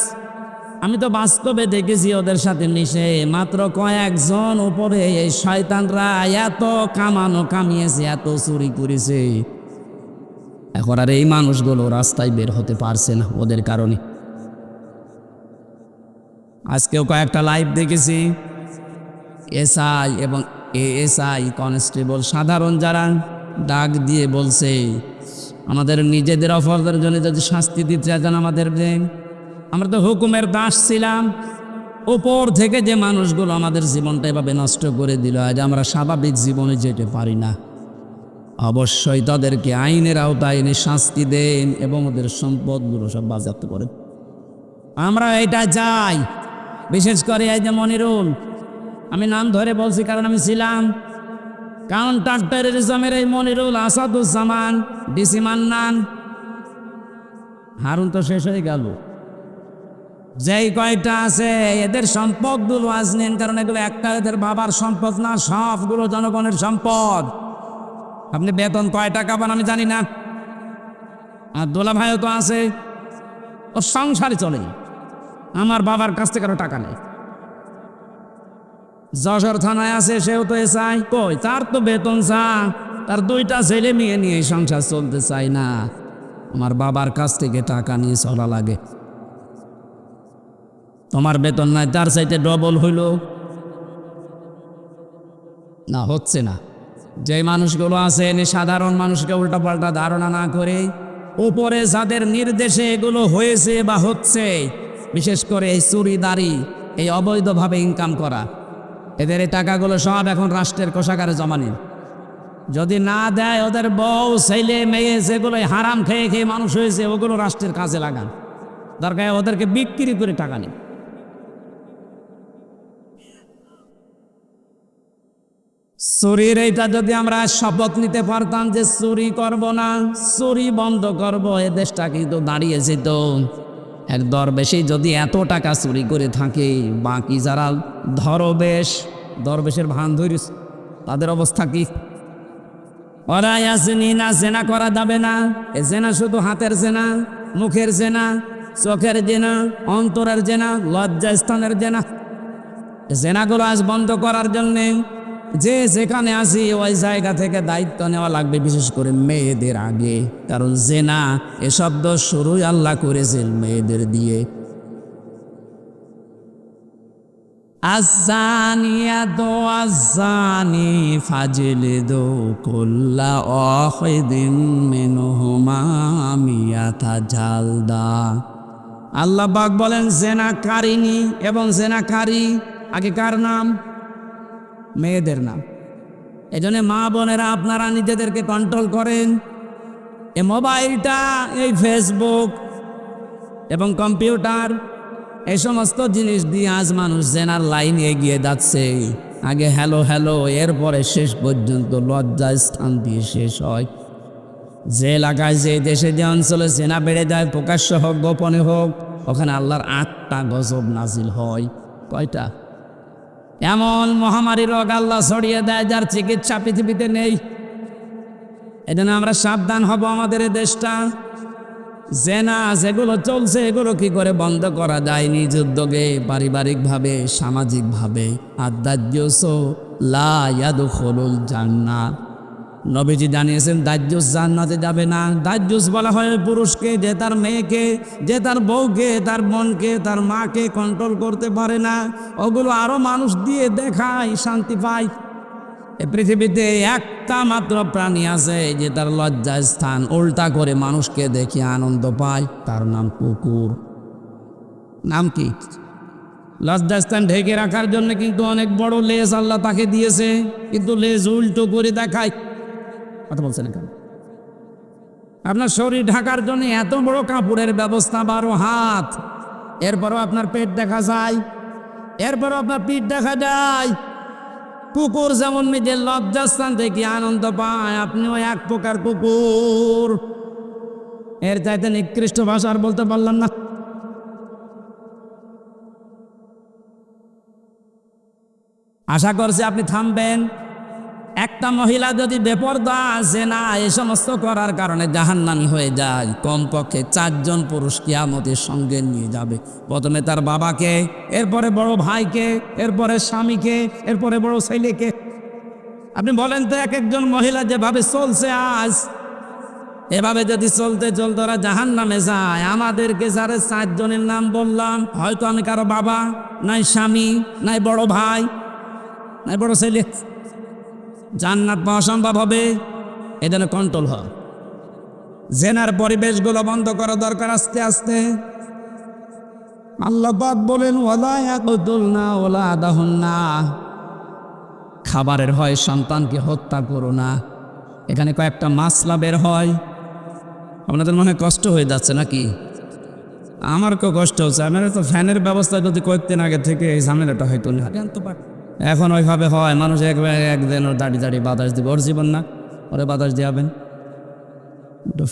আমি তো বাস্তবে দেখেছি ওদের সাথে মিশে, মাত্র কয়েকজন উপরে এই শয়তানরা এত কামিয়েছে, এত চুরি করেছে। এখন আর এই মানুষগুলো রাস্তায় বের হতে পারছে না ওদের কারণে। আজকেও কয়েকটা লাইভ দেখেছি, এসআই এবং এএসআই কনস্টেবল সাধারণ যারা ডাক দিয়ে বলছে আমাদের নিজেদের অপরাধের জন্য যদি শাস্তি দিতে চান আমাদের দেন। আমরা তো হুকুমের দাস ছিলাম, ওপর থেকে যে মানুষগুলো আমাদের জীবনটা এভাবে নষ্ট করে দিল, আজ আমরা স্বাভাবিক জীবনে যেতে পারি না। অবশ্যই তাদেরকে আইনের আওতায় এনে শাস্তি দেন এবং ওদের সম্পদগুলো সব বাজেয়াপ্ত করেন। আমরা এটা চাই। বিশেষ করে এই যে মনিরুল, আমি নাম ধরে বলছি কারণ আমি ছিলাম কাউন্টার টেররিজমের এই মনিরুল, আসাদুজ্জামান, ডিসি মান্নান, হারুন তো শেষ হয়ে গেল। যেই কয়টা আছে এদের সম্পদগুলো আজ নেন, কারণ এগুলো একটা এদের বাবার সম্পদ না, সবগুলো জনগণের সম্পদ। আপনি বেতন কয় টাকা পান আমি জানি না, আর দোলা ভাইও তো আছে, ও সংসারে চলে। আমার বাবার কাছ থেকে কারো টাকা নেই। যশোর থানায় আছে, সেও তো এসআই, কই তার তো বেতন চা, তার 2টা ছেলে মেয়ে নিয়ে সংসার চলতে চায় না। আমার বাবার কাছ থেকে টাকা নিয়ে চলা লাগে। তোমার বেতন নাই, তার চাইতে ডবল হইল না, হচ্ছে না। যে মানুষগুলো আছে সাধারণ মানুষকে উল্টাপাল্টা ধারণা না করে উপরে যাদের নির্দেশে এগুলো হয়েছে বা হচ্ছে, বিশেষ করে এই চুরিদারি, এই অবৈধভাবে ইনকাম করা, এদের এই টাকাগুলো সব এখন রাষ্ট্রের কোষাগারে জমা নিন। যদি না দেয় ওদের বউ ছেলে মেয়ে যেগুলো হারাম খেয়ে খেয়ে মানুষ হয়েছে, ওগুলো রাষ্ট্রের কাজে লাগান, দরকার ওদেরকে বিক্রি করে টাকা নিন। চুরির এইটা যদি আমরা শপথ নিতে পারতাম যে চুরি করব না, চুরি বন্ধ করব, এ দেশটা কিন্তু দাঁড়িয়ে যেত। এক দরবেশে যদি এত টাকা চুরি করে থাকে, বাকি যারা দরবেশের ভান ধরিস তাদের অবস্থা কি? ওরা আসেনি না, জেনা করা যাবে না। এ জেনা শুধু হাতের জেনা, মুখের জেনা, চোখের জেনা, অন্তরের জেনা, লজ্জাস্থানের জেনা। জেনাগুলো আজ বন্ধ করার জন্যে যে যেখানে আসি ওই জায়গা থেকে দায়িত্ব নেওয়া লাগবে, বিশেষ করে মেয়েদের আগে, কারণ জেনা এ শব্দ শুরুই আল্লাহ করেছেন মেয়েদের দিয়ে। আযানিয়াতু আযানি ফাজলিদু কুল্লা ওয়াহিদিন মিনহুমা মিয়াতা জালদা। আল্লাহ পাক বলেন জেনাকারিনী এবং জেনাকারী, আগে কার নাম? মেয়েদের নাম। এই জন্য মা বোনেরা আপনারা নিজেদেরকে কন্ট্রোল করেন। এই মোবাইলটা, এই ফেসবুক এবং কম্পিউটার, এই সমস্ত জিনিস দিয়ে আজ মানুষ জেনার লাইনে এগিয়ে যাচ্ছে। আগে হ্যালো হ্যালো, এরপরে শেষ পর্যন্ত লজ্জার স্থান দিয়ে শেষ হয়। যে এলাকায়, যে দেশে, যে অঞ্চলে জেনা বেড়ে যায়, প্রকাশ্য হোক গোপনে হোক, ওখানে আল্লাহর 8টা গজব নাজিল হয়। কয়টা? এমন মহামারী রোগ আল্লাহ ছড়িয়ে দেয় যার চিকিৎসা পৃথিবীতে নেই। এজন্য আমরা সাবধান হব। আমাদের এই দেশটা জেনা যেগুলো চলছে এগুলো কি করে বন্ধ করা যায়? নিজ উদ্যোগে, পারিবারিকভাবে, সামাজিকভাবে। আর দাজ্জুস লা ইয়াদখুলুল জান্নাত, নবীজি জানিয়েছেন দাজ্জুস জান্নাতে যাবে না। দাজ্জুস বলা হয় পুরুষকে যে তার মেয়েকে, যে তার বউকে, তার বোনকে, তার মাকে কন্ট্রোল করতে পারে না। ওগুলো আরো মানুষ দিয়ে দেখায়, শান্তি পায়। এই পৃথিবীতে একটা মাত্র প্রাণী আছে যে তার লজ্জা স্থান উল্টা করে মানুষকে দেখে আনন্দ পায়, তার নাম কুকুর। নাম কি? লজ্জাস্থান ঢেকে রাখার জন্য কিন্তু অনেক বড় লেজ আল্লাহ তাকে দিয়েছে, কিন্তু লেজ উল্টো করে দেখায়। কথা বলছেন কেন? আপনার শরীর ঢাকার জন্য এত বড় কাপড়ের ব্যবস্থা, 12 হাত, এরপরও আপনার পেট দেখা যায়, এরপরও আপনার পিঠ দেখা যায়। কুকুর যেমন নিজের লজ্জাস্থান থেকে আনন্দ পায়, আপনিও এক প্রকার কুকুর। এর চাইতে নিকৃষ্ট ভাষা আর বলতে পারলাম না। আশা করছি আপনি থামবেন। একটা মহিলা যদি বেপরদা জেনা এই সমস্ত করার কারণে জাহান্নামী হয়ে যায়, কমপক্ষে 4 জন পুরুষ কিয়ামতের সঙ্গে নিয়ে যাবে। প্রথমে তার বাবাকে, এরপরে বড় ভাইকে, এরপরে স্বামীকে, এরপরে বড় ছেলেকে। আপনি বলেন তো, এক একজন মহিলা যেভাবে চলছে আজ, এভাবে যদি চলতে চলতে ওরা জাহান্নামে যায়, আমাদেরকে যারা 4 জনের নাম বললাম, হয়তো আমি কারো বাবা, নাই স্বামী, নাই বড় ভাই, নাই বড় ছেলে, জান্নাত পাওয়া সম্ভব হবে? এই জন্য কন্ট্রোল হয়। জেনার পরিবেশগুলো বন্ধ করা দরকার আস্তে আস্তে। আল্লাহ পাক বলেন, ওয়ালা ইয়াকুতুলনা ওয়ালা আদাহুন্না, খাবারের হয় সন্তানকে হত্যা করো না। এখানে কয়েকটা মাসলা বের হয়। আপনাদের মনে কষ্ট হয়ে যাচ্ছে নাকি? আমার কেউ কষ্ট হচ্ছে। আপনারা তো ফ্যানের ব্যবস্থা যদি করতেন আগে থেকে, এই ঝামেলাটা হয়তো না। এখন ওইভাবে হয়, মানুষ একদিন ওর দাঁড়িয়ে বাতাস দিবে, ওর জীবন না, ওরে বাতাস দিয়াবেন।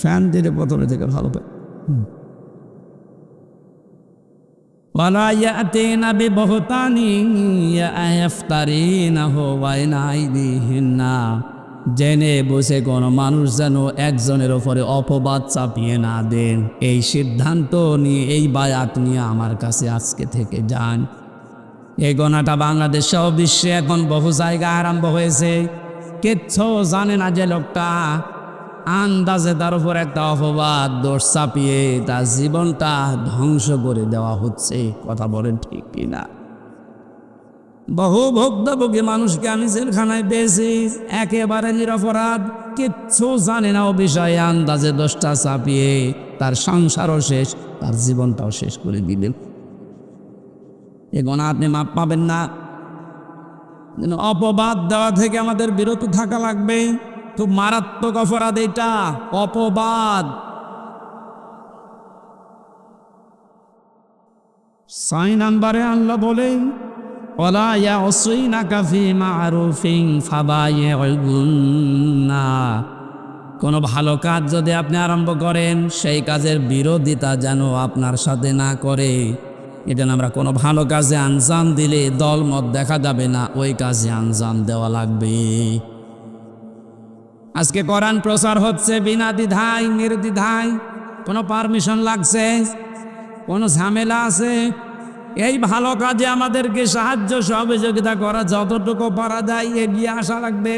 ফ্যান দিলে প্রথমে থেকে ভালো পায়। ওয়ালা ইয়াতিনা বিবহতানি ইয়াফতারিনাহু বাইনা আইদিহিন্না, জেনে বসে কোনো মানুষ যেন একজনের ওপরে অপবাদ চাপিয়ে না দেন। এই সিদ্ধান্ত নিয়ে, এই বায়াত নিয়ে আমার কাছে আজকে থেকে যান। এই গোনাটা বাংলাদেশ সহ বিশ্বে এখন বহু জায়গায় আরম্ভ হয়েছে। কিচ্ছু জানে না যে লোকটা, আন্দাজে তার উপর একটা অপবাদ দোষ চাপিয়ে তার জীবনটা ধ্বংস করে দেওয়া হচ্ছে। কথা বলেন ঠিক কিনা? বহু ভুক্তভোগী মানুষকে আমি জেলখানায় পেয়েছি, একেবারে নিরপরাধ, কিচ্ছু জানে না ও বিষয়ে, আন্দাজে দোষটা চাপিয়ে তার সংসারও শেষ, তার জীবনটাও শেষ করে দিলেন। এ গোনা আপনি মাপ পাবেন না। অপবাদ দেওয়া থেকে আমাদের বিরত থাকা লাগবে। খুব মারাত্মক অপরাধ এটা, অপবাদ। 6 নম্বরে আল্লাহ বলেন, ওয়ালা ইয়াসিনাকা ফি মা'রুফিন ফাবাইউহুন্না, কোনো ভালো কাজ যদি আপনি আরম্ভ করেন, সেই কাজের বিরোধিতা যেন আপনার সাথে না করে। এটা আমরা কোনো ভালো কাজে আঞ্জাম দিলে দলমত দেখা যাবে না, ওই কাজে আঞ্জাম দেওয়া লাগবে। আজকে কোরআন প্রচার হচ্ছে বিনা দ্বিধায় নির্দ্বিধায়, কোনো পারমিশন লাগছে, কোনো ঝামেলা আছে? এই ভালো কাজে আমাদেরকে সাহায্য সহযোগিতা করা, যতটুকু পারা যায় এগিয়ে আসা লাগবে।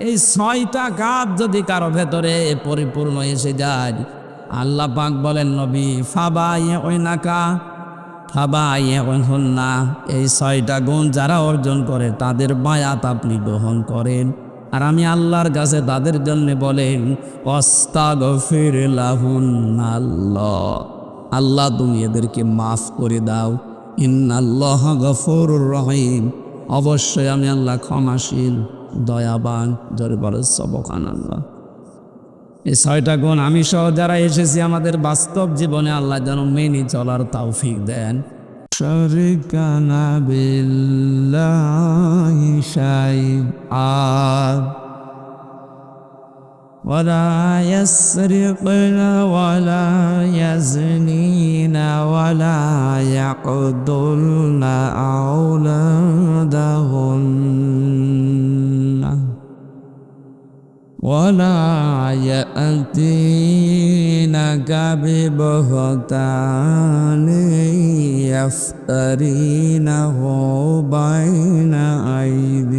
এই 6টা কাজ যদি কারো ভেতরে পরিপূর্ণ এসে যায়, আল্লাহ পাক বলেন, নবী ফাবাইউনাকা ফাবাইউহুন্না, এই 6টা গুণ যারা অর্জন করে তাদের বায়াত আপনি গ্রহণ করেন। আর আমি আল্লাহর কাছে তাদের জন্য বলেন, আস্তাগফির লাহুন্নাল্লাহ, আল্লাহ তুমি এদেরকে মাফ করে দাও। ইন্নাল্লাহা গফুরুর রহিম, অবশ্যই আমি আল্লাহ ক্ষমাশীল, দয়াবান। জোরে বলে সুবহানাল্লাহ। এই 6টা গুণ আমি সহ যারা এসেছি আমাদের বাস্তব জীবনে আল্লাহ যেন মেনে চলার তৌফিক দেন। শারিকানা বিল্লাহি শাইআন ওয়ালা ইয়াসরিকনা ওয়ালা ইয়াজনিনা ওয়ালা ইয়াকদুলনা আওলাদাহুন্না ওয়ালা ইয়াতিনাকা বিবহতানি ইয়াফতারিনাহু বাইনা আইদিহিন্না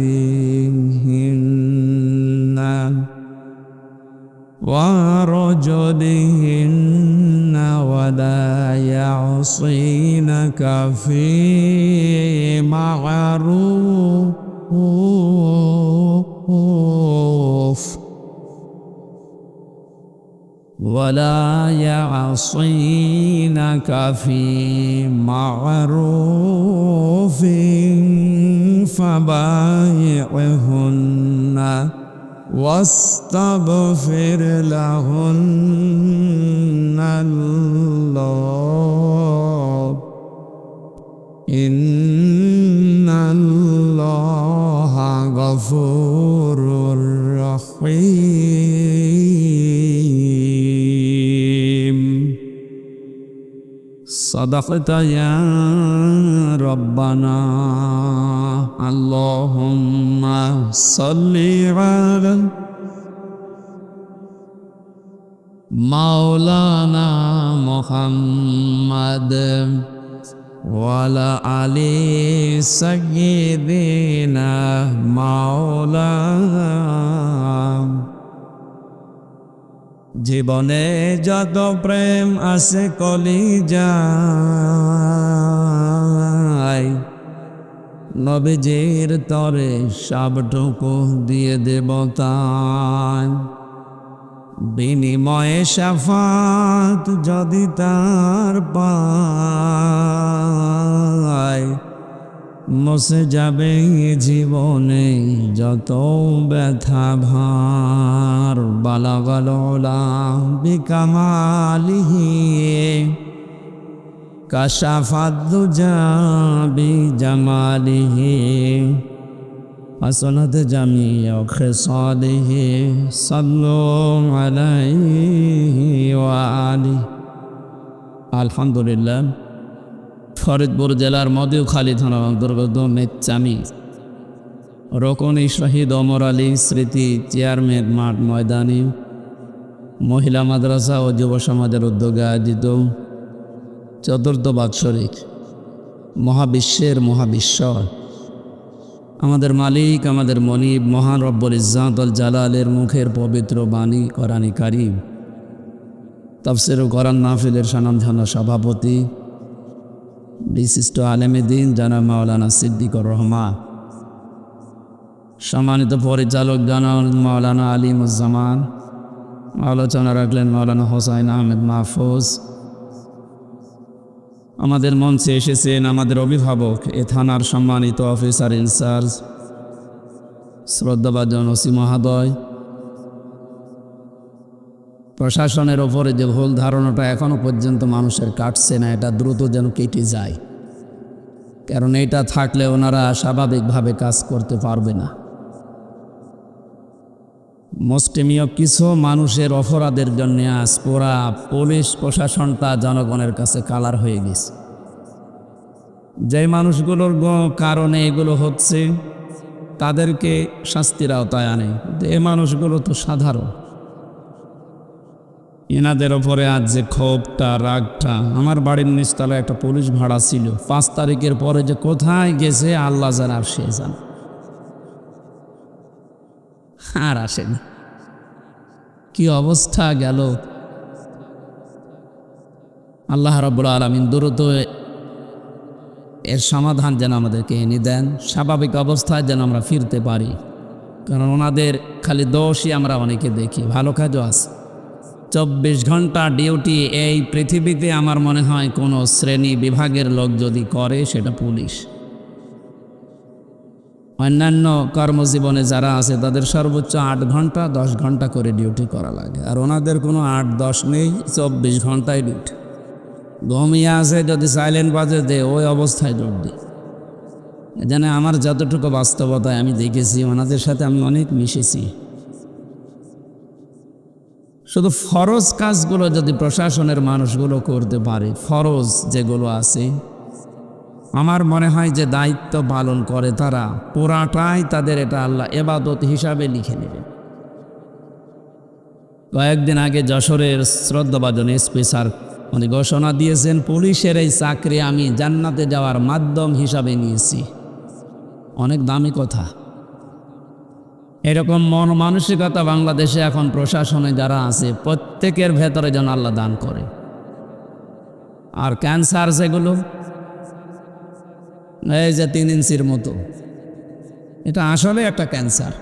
وَرَجُلِهِنَّ وَلَا يَعْصِينَكَ فِي مَعْرُوفٍ وَلَا يَعْصِينَكَ فِي مَعْرُوفٍ فبايعهن واستغفر لهن الله إن الله غفور رحيم صدقت يا ربنا اللهم صل على مولانا محمد وعلى آل سيدنا مولانا জীবনে যত প্রেম আছে কলিজায় নবীজির তরে সবটুকু দিয়ে দেব তাই বিনিময়ে শাফাত যদি তার পায় মুছে যাবে জীবনে যত ব্যথা ভার বালাগাল উলা বিকামালিহি কাশাফাত দুজা বিজামালিহি হাসনাত জামিউ খিসালিহি সাল্লু আলাইহি ওয়া আলিহি। আলহামদুলিল্লাহ, ফরিদপুর জেলার মধুখালী থানার অন্তর্গত মেচ্চামি রোকনি শহীদ ওমর আলী স্মৃতি চেয়ারম্যান মাঠ ময়দানে মহিলা মাদ্রাসা ও যুব সমাজের উদ্যোগে আয়োজিত চতুর্থ বাৎসরিক মহাবিশ্বের মহাবিশ্বর আমাদের মালিক আমাদের মনিব মহান রব্বুল ইজ্জাতুল জালালের মুখের পবিত্র বাণী কোরআনে কারীম তাফসীর ও কোরআন মাহফিলের স্বনামধন্য সভাপতি বিশিষ্ট আলেমে দ্বীন জনাব মাওলানা সিদ্দিকুর রহমান, সম্মানিত পরিচালক জনাব মাওলানা আলিমুজ্জামান, আলোচনা রাখলেন মাওলানা হোসাইন আহমেদ মাহফুজ। আমাদের মঞ্চে এসেছেন আমাদের অভিভাবক এ থানার সম্মানিত অফিসার ইনচার্জ শ্রদ্ধাভাজন ওসি মহোদয়। প্রশাসনের ওপরে যে ভুল ধারণাটা এখনো পর্যন্ত মানুষের কাটছে না, এটা দ্রুত যেন কেটে যায়, কারণ এটা থাকলে ওনারা স্বাভাবিকভাবে কাজ করতে পারবে না। মুষ্টিমেয় কিছু মানুষের অপরাধের জন্য আজ পুরা পুলিশ প্রশাসনটা জনগণের কাছে কালার হয়ে গেছে। যে মানুষগুলোর কারণে এগুলো হচ্ছে তাদেরকে শাস্তির আওতায় আনে, এ মানুষগুলো তো সাধারণ। এনাদের ওপরে আজ যে ক্ষোভটা রাগটা, আমার বাড়ির নিচতলায় একটা পুলিশ ভাড়া ছিল, 5 তারিখের পরে যে কোথায় গেছে আল্লাহ জানে আর সে জানে, আর আসেনি। কি অবস্থা গেল! আল্লাহ রাব্বুল আলামিন দ্রুত এর সমাধান যেন আমাদেরকে এনে দেন, স্বাভাবিক অবস্থায় যেন আমরা ফিরতে পারি। কারণ ওনাদের খালি দোষই আমরা অনেকে দেখি, ভালো কাজও আছে। 24 ঘন্টা ডিউটি এই পৃথিবীতে আমার মনে হয় কোনো শ্রেণী বিভাগের লোক যদি করে সেটা পুলিশ। অন্যান্য কর্মজীবনে যারা আছে তাদের সর্বোচ্চ 8 ঘন্টা 10 ঘন্টা করে ডিউটি করা লাগে, আর ওনাদের কোনো 8-10 নেই, 24 ঘন্টায় ডিউটি। ঘুমিয়ে আছে যদি সাইলেন্ট বাজে দে ওই অবস্থায় ডিউটি। যেন আমার যতটুকু বাস্তবতায় আমি দেখেছি, ওনাদের সাথে আমি অনেক মিশেছি। শুধু ফরজ কাজগুলো যদি প্রশাসনের মানুষগুলো করতে পারে, ফরজ যেগুলো আছে, আমার মনে হয় যে দায়িত্ব পালন করে তারা, পুরাটাই তাদের এটা আল্লাহ ইবাদত হিসাবে লিখে নেবে। কয়েকদিন আগে যশোরের শ্রদ্ধাভাজন এসপি স্যার উনি ঘোষণা দিয়েছেন, পুলিশের এই চাকরি আমি জান্নাতে যাওয়ার মাধ্যম হিসাবে নিয়েছি। অনেক দামি কথা। এরকম মন মানসিকতা বাংলাদেশে এখন প্রশাসনে যারা আছে প্রত্যেকের ভেতরে যেন আল্লাহ দান করে। আর ক্যান্সার যেগুলো এই যে 3 ইঞ্চির মতো, এটা আসলে একটা ক্যান্সার।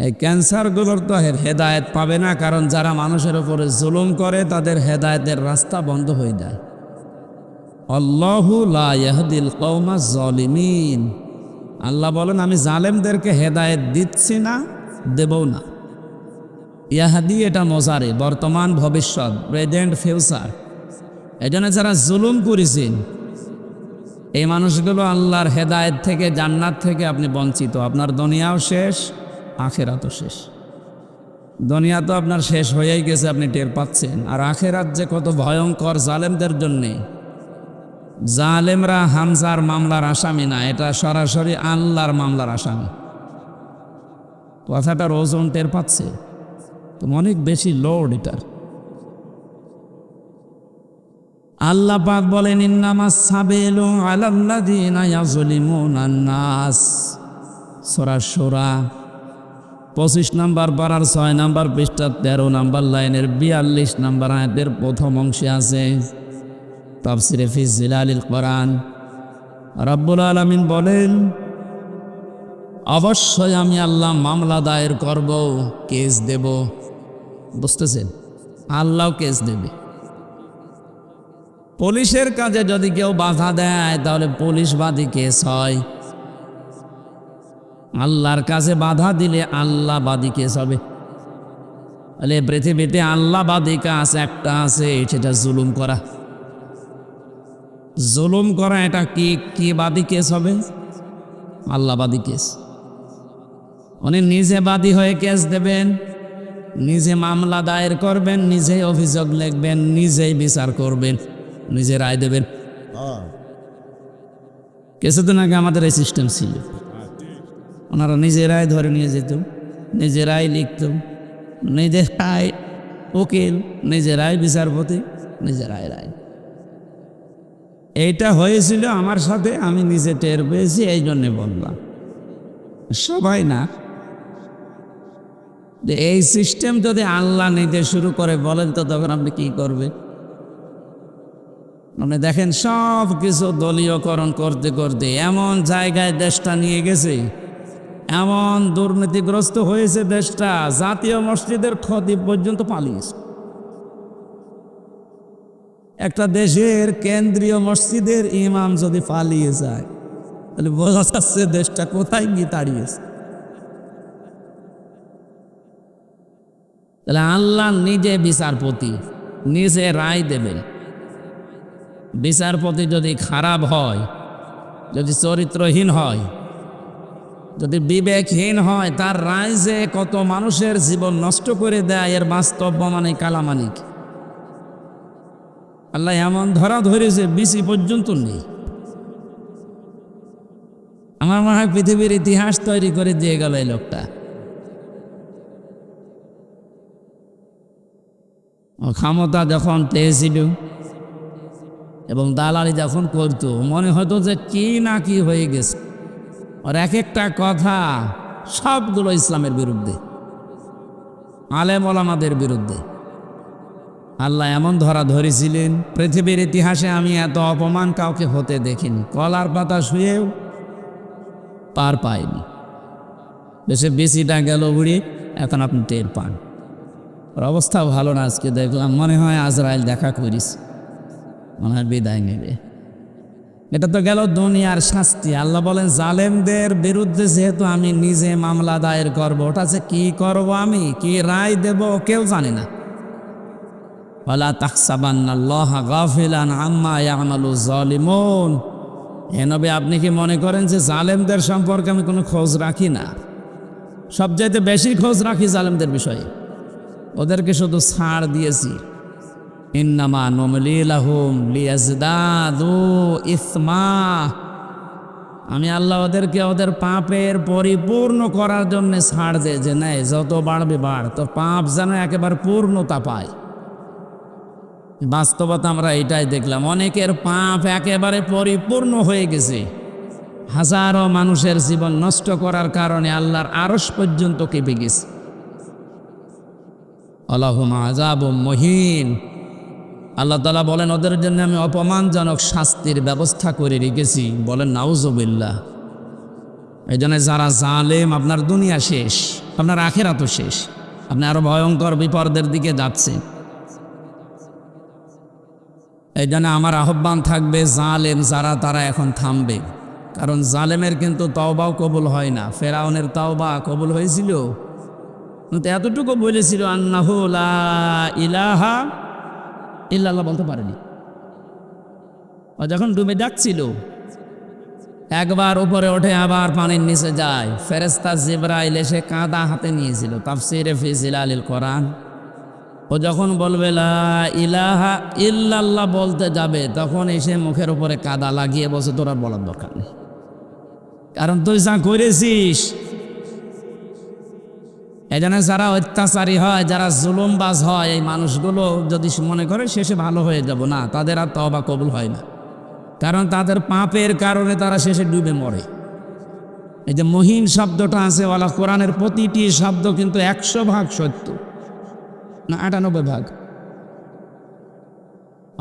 এই ক্যান্সারগুলোর তো হেদায়েত পাবে না, কারণ যারা মানুষের উপরে জুলুম করে তাদের হেদায়েতের রাস্তা বন্ধ হয়ে যায়। আল্লাহু লা ইয়াহদিল কওমাজ জালিমিন। আল্লাহ বলেন আমি জালেমদেরকে হেদায়েত দিচ্ছি না, দেবও না। ইয়াহাদি এটা মজারে, বর্তমান ভবিষ্যৎ, প্রেজেন্ট ফিউচার। এই জন্য যারা জুলুম করেছেন এই মানুষগুলো আল্লাহর হেদায়েত থেকে, জান্নাত থেকে আপনি বঞ্চিত। আপনার দুনিয়াও শেষ, আখেরাতও শেষ। দুনিয়া তো আপনার শেষ হয়েই গেছে, আপনি টের পাচ্ছেন। আর আখেরাত যে কত ভয়ঙ্কর জালেমদের জন্যে। জালেমরা হামজার মামলার আসামি না, এটা সরাসরি আল্লাহর মামলার আসামি। কথাটার ওজন টের পাচ্ছে তো, অনেক বেশি লোড এটার। আল্লাহ পাক বলেন ইন্নামাস সাবিলু আলাল্লাযিনা ইয়াযলিমুনান নাস। সূরা সূরা 25 নম্বর পারার 6 নম্বর পৃষ্ঠা 13 নম্বর লাইনের 42 নম্বর আয়াতের প্রথম অংশে আছে তাফসিরে ফি জিলালিল কোরআন। রব্বুল আলামিন বলেন অবশ্যই আমি আল্লাহ মামলা দায়ের করব, কেস দেব। বুঝতেছেন, আল্লাহও কেস দেবে। পুলিশের কাজে যদি কেউ বাধা দেয় তাহলে পুলিশবাদী কেস হয়। আল্লাহর কাছে বাধা দিলে আল্লাহবাদী কেস হবে। তাহলে পৃথিবীতে আল্লাহবাদী কাজ একটা আছে, সেটা জুলুম করা। জুলুম করা এটা কি বাদী কেস হবে? আল্লাহবাদী কেস। উনি নিজে বাদী হয়ে কেস দেবেন, নিজে মামলা দায়ের করবেন, নিজেই অভিযোগ লিখবেন, নিজেই বিচার করবেন, নিজে রায় দেবেন। কিছুদিন আগে আমাদের এই সিস্টেম ছিল, ওনারা নিজেরাই ধরে নিয়ে যেত, নিজেরাই লিখত, নিজেরাই উকিল, নিজেরাই বিচারপতি, নিজেরাই রায়। এইটা হয়েছিল আমার সাথে, আমি নিজে টের পেয়েছি, এই জন্যে বললাম। সবাই না, যে এই সিস্টেম যদি আল্লাহ নিতে শুরু করে বলেন তো তখন আপনি কি করবেন? মানে দেখেন সব কিছু দলীয়করণ করতে করতে এমন জায়গায় দেশটা নিয়ে গেছে, এমন দুর্নীতিগ্রস্ত হয়েছে দেশটা, জাতীয় মসজিদের খতিব পর্যন্ত পালিয়েছে। একটা দেশের কেন্দ্রীয় মসজিদের ইমাম যদি পালিয়ে যায় তাহলে বোঝা যাচ্ছে দেশটা কোথায় গিয়ে দাঁড়িয়েছে। তাহলে আল্লাহ নিজে বিচারপতি, নিজে রায় দেবেন। বিচারপতি যদি খারাপ হয়, যদি চরিত্রহীন হয়, যদি বিবেকহীন হয়, তার রায় যে কত মানুষের জীবন নষ্ট করে দেয় এর বাস্তব মানে কালামানিক। আল্লাহ এমন ধরা ধরেছে বিসি পর্যন্ত নেই। আমার মনে হয় পৃথিবীর ইতিহাস তৈরি করে দিয়ে গেল এই লোকটা। ক্ষমতা যখন পেয়েছিল এবং দালালি যখন করতো, মনে হতো যে কি না কি হয়ে গেছে। আর এক একটা কথা সবগুলো ইসলামের বিরুদ্ধে, আলেম ওলামাদের বিরুদ্ধে। আল্লাহ এমন ধরা ধরেছিলেন, পৃথিবীর ইতিহাসে আমি এত অপমান কাউকে হতে দেখিনি। কলার পাতা শুয়েও পার পায়নি। দেশে বেশিটা গেল উড়ে, এখন আপনি টের পান। ওর অবস্থা ভালো না। আজকে দেখলাম মনে হয় আজরাইল দেখা করিস, মনে হয় বিদায় নেবে। এটা তো গেল দুনিয়ার শাস্তি। আল্লাহ বলেন জালেমদের বিরুদ্ধে যেহেতু আমি নিজে মামলা দায়ের করবো, ওটা যে কি করবো, আমি কি রায় দেব কেউ জানে না। ওয়ালা তাহসাবান্নাল্লাহা গাফিলান আম্মা ইয়ামালু যালিমুন। হে নবী, আপনি কি মনে করেন যে জালেমদের সম্পর্কে আমি কোনো খোঁজ রাখি না? সবচাইতে বেশি খোঁজ রাখি জালেমদের বিষয়ে। ওদেরকে শুধু ছাড় দিয়েছি। ইন্নামা নুমলি লাহুম লিয়াজদাদু ইসমা। আমি আল্লাহ ওদেরকে ওদের পাপের পরিপূর্ণ করার জন্য ছাড় দেয়, যে নাই যত বাড়বে বাড়, তো পাপ যেন একেবারে পূর্ণতা পায়। বাস্তবতা আমরা এটাই দেখলাম, অনেকের পাপ একেবারে পরিপূর্ণ হয়ে গেছে। হাজারো মানুষের জীবন নষ্ট করার কারণে আল্লাহর আরশ পর্যন্ত কেঁপে গেছে। আল্লাহুম আযাবুম মুহিন। আল্লাহ তাআলা বলেন ওদের জন্য আমি অপমানজনক শাস্তির ব্যবস্থা করে রেখেছি। বলেন নাউজুবিল্লাহ। এই জন্য যারা জালেম, আপনার দুনিয়া শেষ, আপনার আখিরাতও শেষ। আপনি আরো ভয়ঙ্কর বিপদের দিকে যাচ্ছেন। এই জন্য আমার আহ্বান থাকবে, জালেম যারা তারা এখন থামবে। কারণ জালেমের কিন্তু তওবাও কবুল হয় না। ফেরাউনের তওবা কবুল হয়েছিল, কিন্তু এতটুকু বলেছিল আন্নাহু লা ইলাহা ইল্লাল্লাহ বলতে পারেনি। ও যখন ডুবে যাচ্ছিল, একবার উপরে ওঠে আবার পানির নিচে যায়। ফেরেশতা জিবরাইল এসে কাদা হাতে নিয়েছিল, তাফসীরে ফি জিলালিল কোরআন। ও যখন বলবে লা ইলাহা ইল্লাল্লাহ বলতে যাবে, তখন এসে মুখের উপরে কাদা লাগিয়ে বসে, তোর আর বলার দরকার নেই, কারণ তুই যা করেছিস। এই জন্য যারা অত্যাচারী হয়, যারা জুলুমবাজ হয়, এই মানুষগুলো যদি মনে করে শেষে ভালো হয়ে যাব, না, তাদের আর তওবা কবুল হয় না। কারণ তাদের পাপের কারণে তারা শেষে ডুবে মরে। এই যে মহিন শব্দটা আছে, ওয়ালা কোরআনের প্রতিটি শব্দ কিন্তু 100% সত্য, না 98%।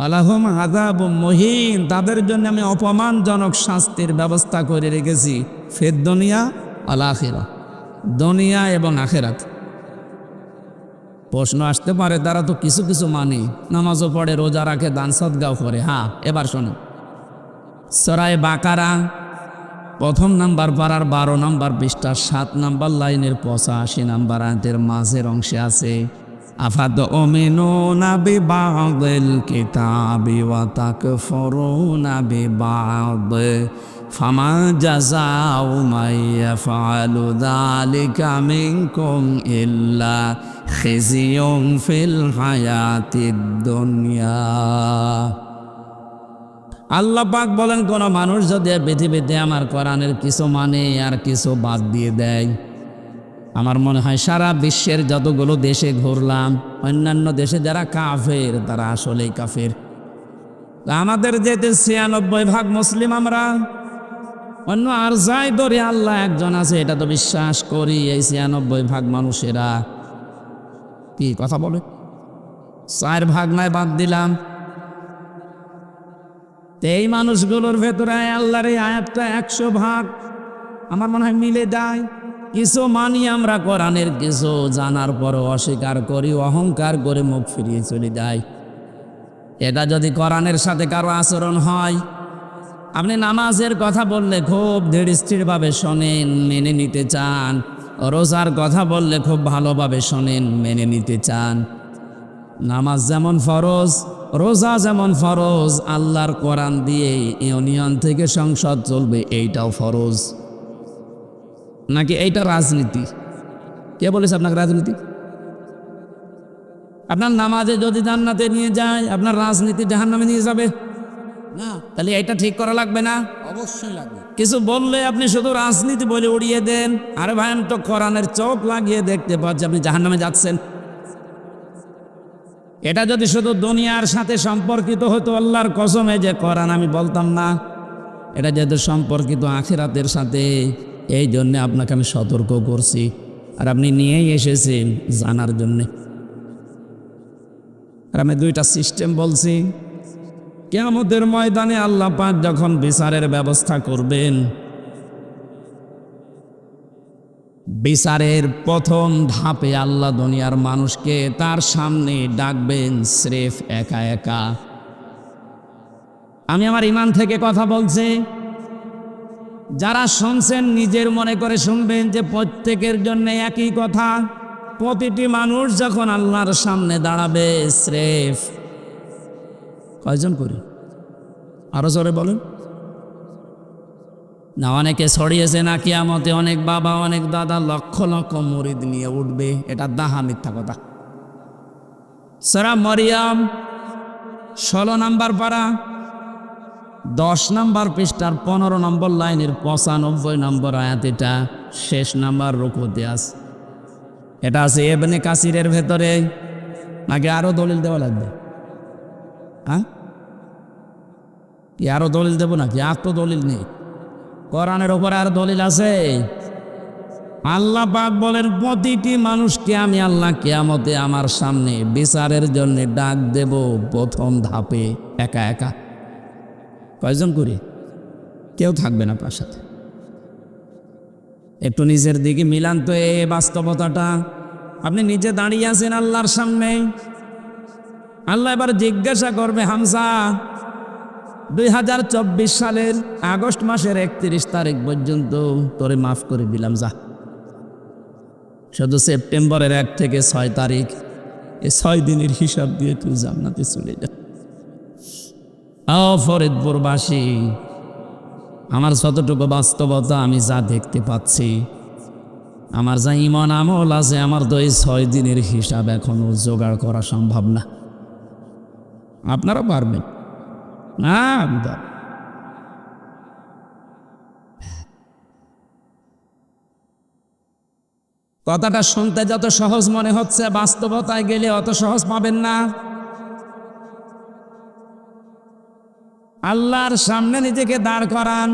আলাহুম আযাবুম মুহিন, তাদের জন্য আমি অপমানজনক শাস্তির ব্যবস্থা করে রেখেছি, ফিদ দুনিয়া ওয়াল আখিরা, দুনিয়া এবং আখিরাত। প্রশ্ন আসতে পারে, তারা তো কিছু কিছু মানে, নামাজও পড়ে, রোজা রাখে, দান সদকাও করে। হ্যাঁ, এবার শোনো, সূরা বাকারা 1 নাম্বার পারার 12 নাম্বার পৃষ্ঠা 7 নাম্বার লাইনের 85 নাম্বার আয়াতের মাঝের অংশে আছে, আফাতুমিনুনা বিবাদিল কিতাবি ওয়া তাকফুরুনা বিবাদ ফামা জাযাউ মান ইয়াফআলু যালিকা মিনকুম ইল্লা খিজিয়ুন ফিল হায়াতিদ দুনিয়া। আল্লাহ পাক বলেন, কোন মানুষ যদি পৃথিবীতে আমার কোরআনের কিছু মানে আর কিছু বাদ দিয়ে দেয়, আমার মনে হয় সারা বিশ্বের যতগুলো দেশে ঘুরলাম, অন্যান্য দেশে যারা কাফের তারা আসলেই কাফের। আমাদের যেতে 96% মুসলিম আমরা, অন্য আর যাই ধরে আল্লাহ একজন আছে এটা তো বিশ্বাস করি। এই 96% মানুষেরা কি কথা বলে, 4% নয় বাদ দিলাম। এই মানুষগুলোর ভেতরে আল্লাহর এই আয়াতটা 100% আমার মনে হয় মিলে যায়। কিছু মানি আমরা কোরআনের, কিছু জানার পরও অস্বীকার করি, অহংকার করে মুখ ফিরিয়ে চলে যায়। এটা যদি কোরআনের সাথে কারো আচরণ হয়, আপনি নামাজের কথা বললে খুব ধীরস্থিরভাবে শোনেন, মেনে নিতে চান। রোজার কথা বললে খুব ভালোভাবে শোনেন, মেনে নিতে চান। নামাজ যেমন ফরজ, রোজা যেমন ফরজ, আল্লাহর কোরআন দিয়ে ইউনিয়ন থেকে সংসদ চলবে, এইটাও ফরজ। নাকি এইটা রাজনীতি? কে বলেছে আপনাকে রাজনীতি? আপনার নামাজে যদি জান্নাতে নিয়ে যায়, আপনার রাজনীতি জাহান্নামে নিয়ে যাবে না, তাহলে এটা ঠিক করা লাগবে না? অবশ্যই লাগবে। কিছু বললে আপনি শুধু রাজনীতি বলে উড়িয়ে দেন। আরে ভাই, আমি তো কোরআনের চোখ লাগিয়ে দেখতে পাচ্ছি আপনি জাহান্নামে যাচ্ছেন। এটা যদি শুধু দুনিয়ার সাথে সম্পর্কিত হতো, আল্লাহর কসমে যে কোরআন আমি বলতাম না। এটা যেহেতু সম্পর্কিত আখিরাতের সাথে, এই জন্যে আপনাকে আমি সতর্ক করছি, আর আপনি নিয়েই এসেছেন জানার জন্যে। আর আমি 2টা সিস্টেম বলছি। কিয়ামতের ময়দানে আল্লাহ পাক যখন বিচারের ব্যবস্থা করবেন, বিচারের প্রথম ধাপে আল্লাহ দুনিয়ার মানুষকে তার সামনে ডাকবেন স্রেফ একা একা। আমি আমার ঈমান থেকে কথা বলছি। যারা শুনছেন নিজের মনে করে শুনবেন যে প্রত্যেকের জন্য একই কথা। প্রতিটি মানুষ যখন আল্লাহর সামনে দাঁড়াবে, স্রেফ কয়জন করে? আরো জোরে বলেন না। অনেকে ছড়িয়েছে না কিয়ামতে অনেক বাবা অনেক দাদা লক্ষ লক্ষ মুরিদ নিয়ে উঠবে। এটা দাহা মিথ্যা কথা। সূরা মরিয়ম 16 নাম্বার পারা 10 নাম্বার পৃষ্ঠার 15 নম্বর লাইনের 95 নম্বর আয়াত, এটা শেষ নাম্বার রুকুতে আছে। এটা আছে ইবনে কাসিরের ভেতরে। নাকি আরো দলিল দেওয়া লাগবে? হ্যাঁ, কি আরো দলিল দেবো নাকি? আর তো দলিল নেই, কোরআনের উপরে আর দলিল আছে? আল্লাহ পাক বলেন, প্রতিটি মানুষকে আমি আল্লাহ কিয়ামতে আমার সামনে বিচারের জন্য ডাক দেব প্রথম ধাপে একা একা। কয়জন করে? কেউ থাকবে না আপনার সাথে। একটু নিজের দিকে মিলান তো এই বাস্তবতাটা। আপনি নিজে দাঁড়িয়ে আছেন আল্লাহর সামনে, আল্লাহ এবার জিজ্ঞাসা করবে, হামজা 2024 সালের আগস্ট মাসের 31 তারিখ পর্যন্ত তোরে মাফ করে দিলাম, যা। শুধু সেপ্টেম্বরের 1 থেকে 6 তারিখ, এই 6 দিনের হিসাব দিয়ে তুই জান্নাতে চলে যা। ফরিদপুরবাসী, আমার যতটুকু বাস্তবতা আমি যা দেখতে পাচ্ছি, আমার যা ঈমান আমল আছে, আমার তো এই 6 দিনের হিসাব এখনো জোগাড় করা সম্ভব না। আপনারা পারবেন না? কথাটা শুনতে যত সহজ মনে হচ্ছে, বাস্তবতায় গেলে অত সহজ পাবেন না। আল্লাহর সামনে নিজেকে দাঁড় করান,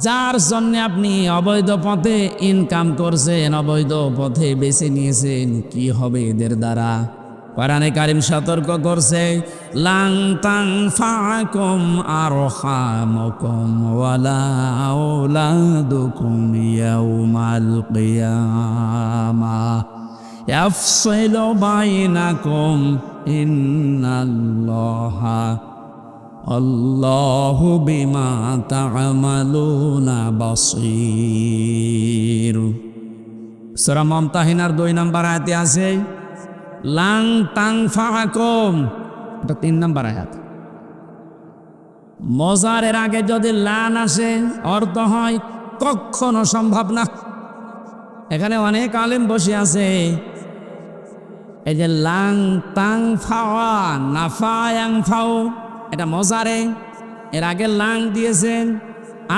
যার জন্য আপনি অবৈধ পথে ইনকাম করছেন, অবৈধ পথে বেছে নিয়েছেন, কি হবে এদের দ্বারা? কোরআনে কারীম সতর্ক করছে, লাং তানফাকুম আরহামুকুম ওয়ালা আওলাদুকুম ইয়াউমাল কিয়ামাহ ইয়াফসিলু বাইনাকুম ইন্নাল্লাহা আল্লাহু বিমা তা'মালুনা বাসীর। সূরা মুমতাহিনার 2 নম্বর আয়াতে আছে লাং তানফাকুম, এটা 3 নম্বর আয়াত। মজারের আগে যদি লান আসে অর্থ হয় কখনো সম্ভব না। এখানে অনেক আলেম বসে আছে, এই যে লাং তাং ফাওয়া নাফায়াং ফাও, এটা মজারে, এর আগে লাং দিয়েছেন।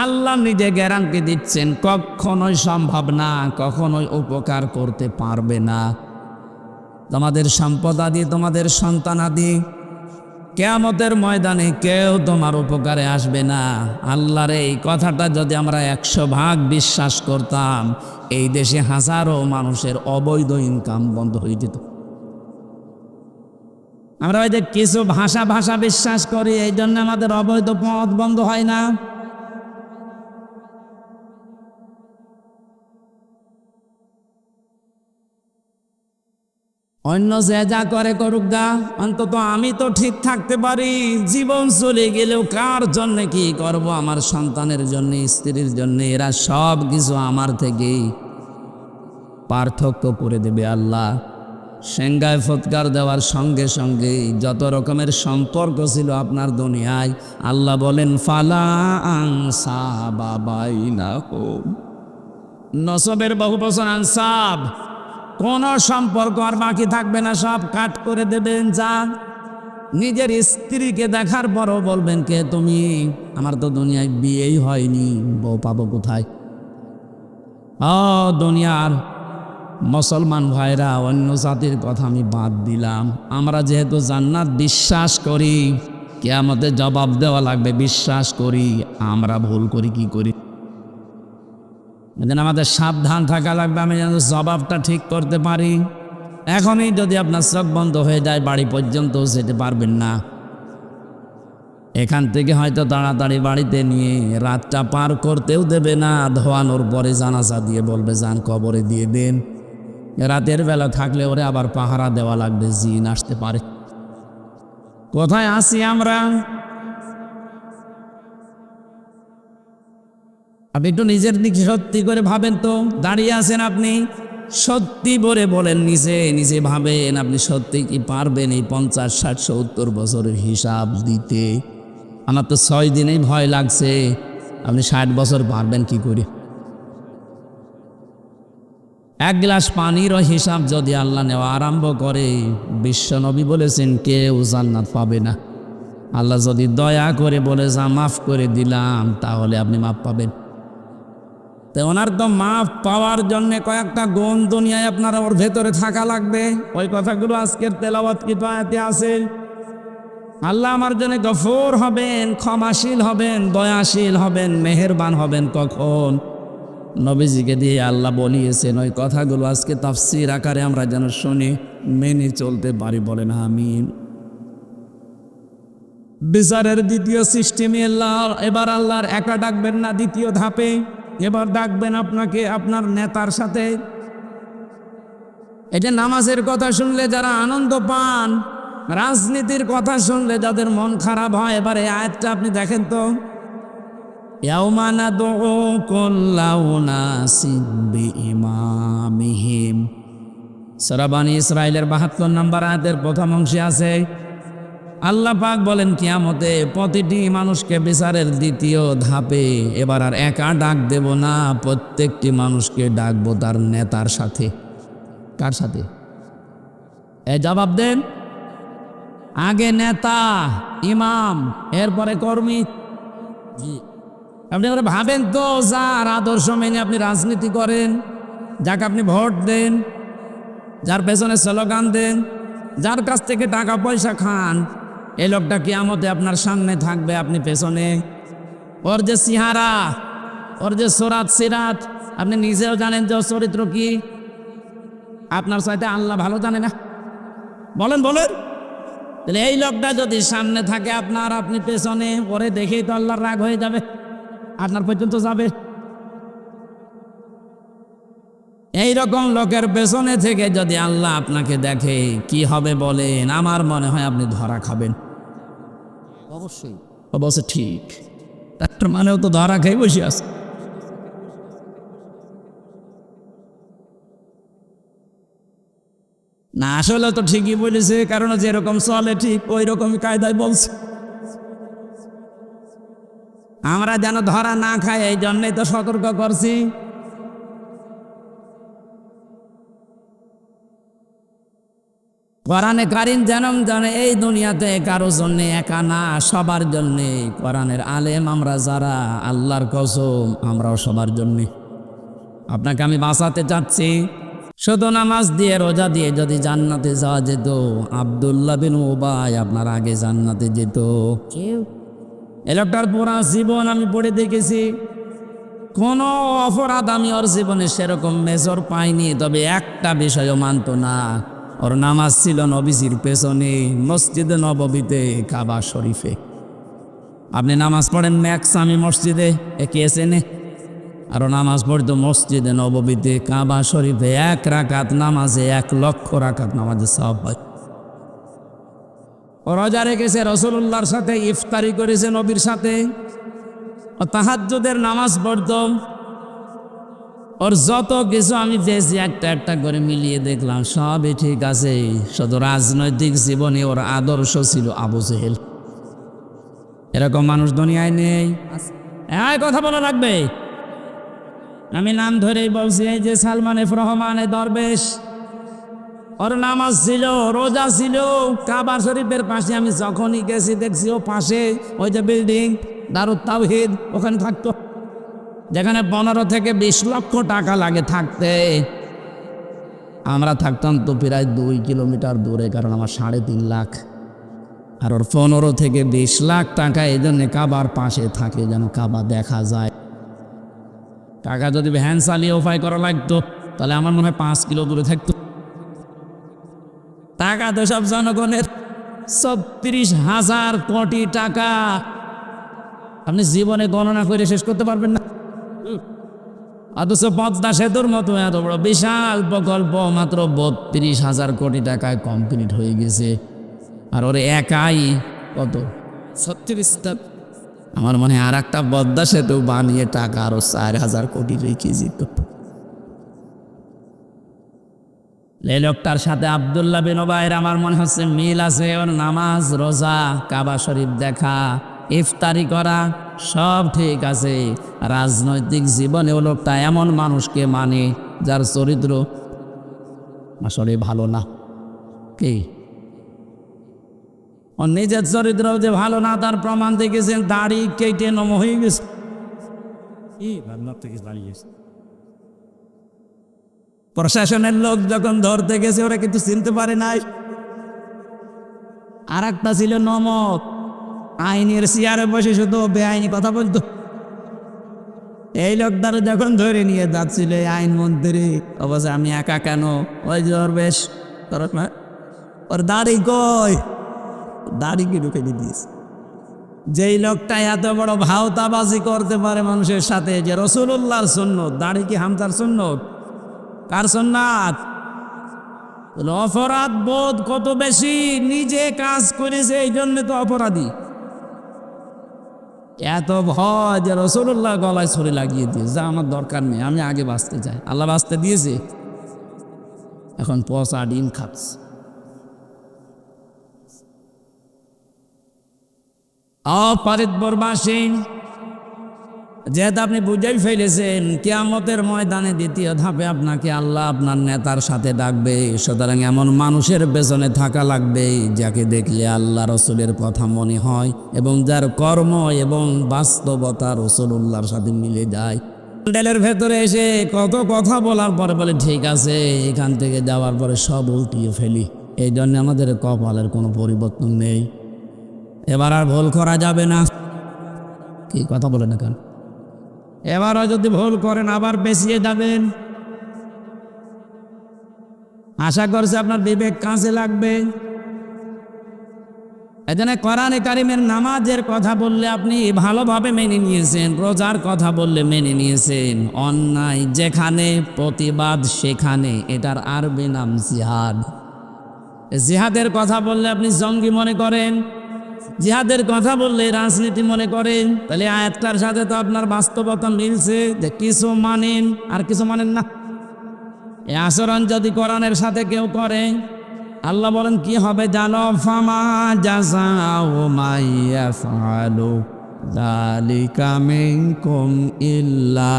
আল্লাহ নিজে গ্যারান্টি দিচ্ছেন কখনোই সম্ভব না, কখনোই উপকার করতে পারবে না। তোমাদের সম্পদ আদি, তোমাদের সন্তান আদি, কিয়ামতের ময়দানে কেউ তোমার উপকারে আসবে না। আল্লাহর এই কথাটা যদি আমরা 100% বিশ্বাস করতাম, এই দেশে হাজারো মানুষের অবৈধ ইনকাম বন্ধ হয়ে যেত। আমরা ওই যে কিছু ভাষা বিশ্বাস করি, এই জন্য আমাদের অবৈধ পথ বন্ধ হয় না। অন্য যে যা করে করুক গা, অন্তত আমি তো ঠিক থাকতে পারি। জীবন চলে গেলেও কার জন্য কি করব? আমার সন্তানের জন্য, স্ত্রীর জন্য, এরা সব কিছু আমার থেকেই পার্থক্য করে দেবে আল্লাহ। সেঙ্গায় ফৎকার দেওয়ার সঙ্গে সঙ্গে যত রকমের সম্পর্ক ছিল আপনার দুনিয়ায়, আল্লাহ বলেন ফালা আনসাবা বাইনাহুম। নসবের বহু বচন আনসাব, কোন সম্পর্ক আর বাকি থাকবে না, সব কাট করে দেবেন। যা নিজের স্ত্রীকে দেখার পরও বলবেন, কে তুমি? আমার তো দুনিয়ায় বিয়েই হয়নি, বউ পাবো কোথায়? দুনিয়ার মুসলমান ভাইরা, অন্য জাতির কথা আমি বাদ দিলাম। আমরা যেহেতু জান্নাত বিশ্বাস করি, কিয়ামতে জবাব দেওয়া লাগবে বিশ্বাস করি। আমরা ভুল করি কি করি? এজন্য আমাদের সাবধান থাকা লাগবে, আমি যেন জবাবটা ঠিক করতে পারি। এখনই যদি আপনার চোখ বন্ধ হয়ে যায়, বাড়ি পর্যন্ত যেতে পারবেন না। এখান থেকে হয়তো তাড়াতাড়ি বাড়িতে নিয়ে রাতটা পার করতেও দেবে না। ধোয়ানোর পরে জানাজা দিয়ে বলবে যান কবরে দিয়ে দেন। রাতের বেলা থাকলে ওরে আবার পাহারা দেওয়া লাগবে, জিন আসতে পারে। কোথায় আসি আমরা? আপনি একটু নিজের দিকে সত্যি করে ভাবেন তো। দাঁড়িয়ে আছেন আপনি, সত্যি করে বলেন, নিজে ভাবেন, আপনি সত্যি কি পারবেন এই 50, 60, 70 বছরের হিসাব দিতে? আমার তো 6 দিনেই ভয় লাগছে, আপনি 60 বছর পারবেন কি করে? 1 গ্লাস পানিরও হিসাব যদি আল্লাহ নেওয়া আরম্ভ করে, বিশ্বনবী বলেছেন কেউ জান্নাত পাবে না। আল্লাহ যদি দয়া করে বলে যা মাফ করে দিলাম, তাহলে আপনি মাফ পাবেন। তো ওনার তো মাফ পাওয়ার জন্য কয়েকটা গুণ দুনিয়ায় আপনার ওর ভেতরে থাকা লাগবে। ওই কথাগুলো আজকের তেলাওয়াত কিতাবে আছে। আল্লাহ আমার জন্য গফুর হবেন, ক্ষমাশীল হবেন, দয়াশীল হবেন, মেহেরবান হবেন কখন? নবীজিকে দিয়ে আল্লাহ বলিয়েছেন। ওই কথাগুলো আজকে তাফসীর আকারে আমরা যেন শুনি, মেনে চলতে পারি। বলেন আমিন। বিচারের দ্বিতীয় সিস্টেমে এবার আল্লাহর একা ডাকবেন না, দ্বিতীয় ধাপে এবার ডাকবেন আপনাকে আপনার নেতার সাথে। এই যে নামাজের কথা শুনলে যারা আনন্দ পান, রাজনীতির কথা শুনলে যাদের মন খারাপ হয়, এবার এই আয়াতটা আপনি দেখেন তো, ইয়াউমা নাদউ কুল্লা উনাসিন বিইমামিহিম। সূরা বনী ইসরাঈলের ৭২ নম্বর আয়াতের প্রথম অংশে আছে, আল্লাহ পাক বলেন কিয়ামতে প্রতিটি মানুষকে বিচারের দ্বিতীয় ধাপে এবার আর একা ডাক দেব না, প্রত্যেকটি মানুষকে ডাকবো তার নেতার সাথে। কার সাথে? এ জবাব দেন। আগে নেতা, ইমাম, এরপরে কর্মী। জি। আপনি এবারে ভাবেন তো, যার আদর্শ মেনে আপনি রাজনীতি করেন, যাকে আপনি ভোট দেন, যার পেছনে স্লোগান দেন, যার কাছ থেকে টাকা পয়সা খান, এই লোকটা কিয়ামতে আপনার সামনে থাকবে, আপনি পেছনে। ওর যে সিহারা, ওর যে সোরাত সিরাত, আপনি নিজেও জানেন যে ওর চরিত্র কি। আপনার চাইতে আল্লাহ ভালো জানে না? বলেন বলেন। তাহলে এই লোকটা যদি সামনে থাকে আপনার, আপনি পেছনে, ওরে দেখেই তো আল্লাহর রাগ হয়ে যাবে, আপনার পর্যন্ত যাবে। এই রকম লোকের পেছনে থেকে যদি আল্লাহ আপনাকে দেখে, কি হবে বলেন? আমার মনে হয় আপনি ধরা খাবেন। অবশ্যই। অবশ্য ঠিক, তার মানেও তো ধরা খেয়ে বসে আছে। না, আসলে তো ঠিকই বলেছে, কারণ যেরকম চলে ঠিক ওই রকম কায়দায় বলছে। আমরা যেন ধরা না খাই, এই জন্যই তো সতর্ক করছি। কোরআনে কারিম জানাম জানে এই দুনিয়াতে কারো জন্য একা না, সবার জন্যে। কোরআনের আলেম আমরা যারা, আল্লাহর কসম আমরাও সবার জন্যে। আপনাকে আমি বাঁচাতে চাচ্ছি। শুধু নামাজ দিয়ে রোজা দিয়ে যদি জান্নাতে যাওয়া যেত, আব্দুল্লাহ বিন উবাই আপনার আগে জান্নাতে যেত। এই লোকটার পুরা জীবন আমি পড়ে দেখেছি, কোনো অপরাধ আমি ওর জীবনে সেরকম মেজর পাইনি। তবে একটা বিষয়ও মানত না, ওর নামাজ ছিল নবীজির পেছনে, মসজিদে নববীতে, কাবা শরীফে। আপনি নামাজ পড়েন ম্যাক্সামি মসজিদে, একে এসেনে, আর নামাজ পড়তো মসজিদে নববীতে, কাবা শরীফে। 1 রাকাত নামাজে 1 লক্ষ রাকাত নামাজে সওয়াব হয়। ও রোজা রেখেছে, রাসূলুল্লাহর সাথে ইফতারি করেছে, নবীর সাথে। ও তাহাজ্জুদের নামাজ পড়তো। ওর যত কিছু আমি পেয়েছি একটা একটা করে মিলিয়ে দেখলাম, সবই ঠিক আছে। শুধু রাজনৈতিক জীবনে ওর আদর্শ ছিল আবু জেহেল। এরকম মানুষ দুনিয়ায় নেই। কথা বলা লাগবে। আমি নাম ধরেই বলছি, এই যে সালমান এফ রহমান দরবেশ, ওর নামাজ ছিল, রোজা ছিল। কাবা শরীফের পাশে আমি যখনই গেছি দেখছি ও পাশে ওই যে বিল্ডিং দারুত তাওহীদ, ওখানে থাকতো। যেখানে 15 থেকে 20 লক্ষ টাকা লাগে থাকতে, আমরা থাকতাম তো প্রায় 2 কিলোমিটার দূরে, কারণ আমার 3.5 লাখ। আর ওর 15 থেকে 20 লাখ টাকা এই জন্যে কাবার পাশে থাকে, যেন কাবা দেখা যায়। টাকা যদি ভ্যান চালিয়ে উপায় করা লাগতো, তাহলে আমার মনে হয় 5 কিলো দূরে থাকতো। টাকা তো সব জনগণের, 36,000 কোটি টাকা। আপনি জীবনে গণনা করে শেষ করতে পারবেন না। অথচ পদ্মা সেতুর মতো এত বড় বিশাল প্রকল্প মাত্র 32,000 কোটি টাকায় কমপ্লিট হয়ে গেছে। আর ওর একাই কত? 36টা। আমার মনে হয় আর একটা পদ্মা সেতু বানিয়ে টাকা আরো 4,000 কোটি রেখে যেত। এই লোকটার সাথে আব্দুল্লাহ বিন উবাইর আমার মনে হচ্ছে মিল আছে। ওর নামাজ, রোজা, কাবা শরীফ দেখা, ইফতারি করা সব ঠিক আছে। রাজনৈতিক জীবনে ও লোকটা এমন মানুষকে মানে যার চরিত্র আসলে ভালো না। কি ওর নিজের চরিত্র যে ভালো না তার প্রমাণ দেখেছেন, দাড়ি কেটে নম হয়ে গেছে। প্রশাসনের লোক যখন ধরতে গেছে ওরা কিন্তু চিনতে পারে নাই। আর একটা ছিল নমক, আইনের চেয়ারে বসে শুধু বেআইনি কথা বলতো। এই লোকটারে যখন ধরে নিয়ে যাচ্ছিল আইন মন্ত্রী, অবশ্য আমি একা কেন, ওই যে ওর বেশ ওর দাড়ি কই, দাড়ি কি ঢুকে দিয়েছে। যেই লোকটা এত বড় ভাওতাবাজি করতে পারে মানুষের সাথে, যে রাসূলুল্লাহর সুন্নত, দাড়ি কি হামজার সুন্নত? কার সুন্নাত? অপরাধ বোধ কত বেশি, নিজে কাজ করেছে এই জন্য তো অপরাধী। এত ভয় যে রাসূলুল্লাহ গলায় ছুরি লাগিয়ে দিয়ে যা আমার দরকার নেই, আমি আগে বাঁচতে চাই। আল্লাহ বাঁচতে দিয়েছে, এখন পচা ডিম খাচ্ছে। ফরিদপুরবাসী, যেহেতু আপনি বুঝেই ফেলেছেন কিয়ামতের ময়দানে দ্বিতীয় ধাপে আপনাকে আল্লাহ আপনার নেতার সাথে ডাকবে, সুতরাং এমন মানুষের পেছনে থাকা লাগবে যাকে দেখলে আল্লাহ রসুলের কথা মনে হয় এবং যার কর্ম এবং বাস্তবতা রাসূলুল্লাহর সাথে মিলে যায়। প্যান্ডেলের ভেতরে এসে কত কথা বলার পরে বলে ঠিক আছে, এখান থেকে যাওয়ার পরে সব উল্টিয়ে ফেলি। এই জন্য আমাদের কপালের কোনো পরিবর্তন নেই, এবার আর ভুল করা যাবে না। কি কথা বলে না কেন? এবারও যদি ভুল করেন আবার পেছিয়ে যাবেন। আশা করছি আপনার বিবেক কাজে লাগবে। এজন্য কোরআনে কারিমের নামাজের কথা বললে আপনি ভালোভাবে মেনে নিয়েছেন, রোজার কথা বললে মেনে নিয়েছেন, অন্যায় যেখানে প্রতিবাদ সেখানে, এটার আরবি নাম জিহাদ। জিহাদের কথা বললে আপনি জঙ্গি মনে করেন, জিহাদের কথা বললে রাজনীতি মনে করেন। তাহলে আয়াতটার সাথে তো আপনার বাস্তবতা মিলছে যে কিছু মানেন আর কিছু মানেন না। এই আচরণ যদি কোরআনের সাথে কেউ করে, আল্লাহ বলেন কি হবে জানো? ফামা জাযাউ মান ইয়াফআলু যালিকা মিনকুম ইল্লা